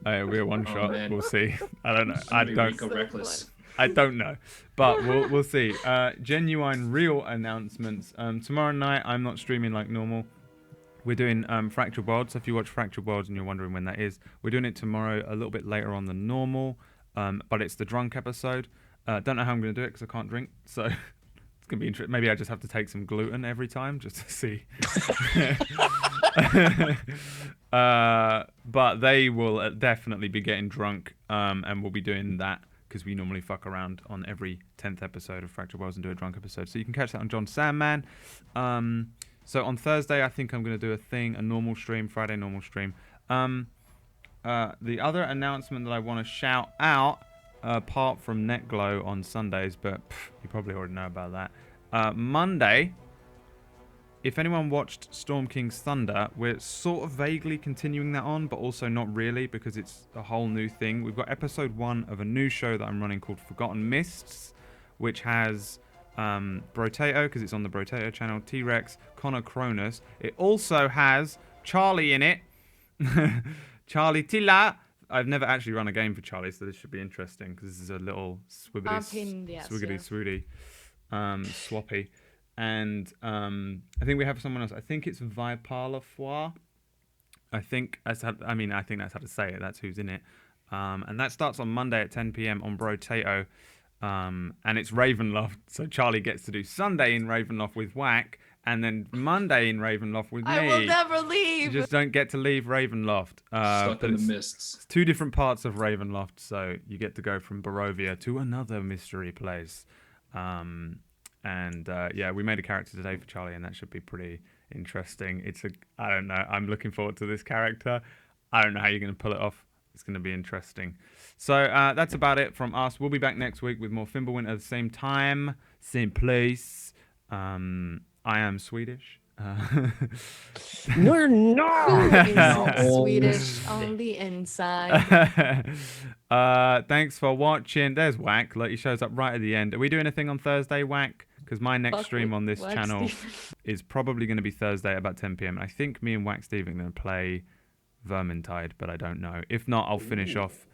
It'll be a one shot. man. We'll see. I don't know. I Maybe don't. Rico So Reckless. I don't know, but we'll see. Genuine, real announcements. Tomorrow night, I'm not streaming like normal. We're doing Fractured Worlds. So if you watch Fractured Worlds and you're wondering when that is, we're doing it tomorrow, a little bit later on than normal. But it's the drunk episode. Don't know how I'm going to do it because I can't drink. So it's going to be interesting. Maybe I just have to take some gluten every time just to see. But they will definitely be getting drunk, and we'll be doing that because we normally fuck around on every 10th episode of Fractured Worlds and do a drunk episode. So you can catch that on John Sandman. So on Thursday, I think I'm going to do a normal stream, Friday normal stream. The other announcement that I want to shout out, apart from Netglow on Sundays, but you probably already know about that. Monday, if anyone watched Storm King's Thunder, we're sort of vaguely continuing that on, but also not really because it's a whole new thing. We've got episode 1 of a new show that I'm running called Forgotten Mists, which has Brotato, because it's on the Brotato channel, T-Rex, Connor Cronus. It also has Charlie in it. Charlie Tilla. I've never actually run a game for Charlie, so this should be interesting because this is a little swiggity swappy. And I think we have someone else. I think it's Vipala Foire. I think that's how to say it. That's who's in it. And that starts on Monday at 10 p.m. on Brotato. And it's Ravenloft. So Charlie gets to do Sunday in Ravenloft with Whack, and then Monday in Ravenloft with me. I will never You leave. just don't get to leave Ravenloft. Stuck But in the it's mists. 2 different parts of Ravenloft, so you get to go from Barovia to another mystery place. Yeah, we made a character today for Charlie, and that should be pretty interesting. I don't know. I'm looking forward to this character. I don't know how you're going to pull it off. It's going to be interesting. So that's about it from us. We'll be back next week with more Fimbulwinter at the same time, same place. I am Swedish. No, you're not. Isn't Swedish on the inside. Thanks for watching. There's Whack. Like, he shows up right at the end. Are we doing anything on Thursday, Whack? Because my next Fuck stream with on this Wax channel Steven. is probably going to be Thursday at about 10 p.m. And I think me and Wax Steven are going to play Vermintide, but I don't know. If not, I'll finish off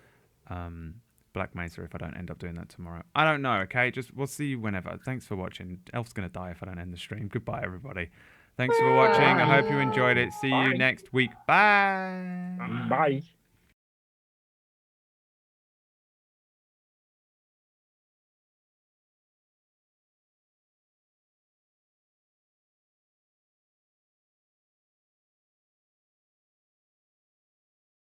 Black Mesa if I don't end up doing that tomorrow. I don't know, okay? We'll see you whenever. Thanks for watching. Elf's going to die if I don't end the stream. Goodbye, everybody. Thanks for watching. I hope you enjoyed it. See you next week. Bye. Bye.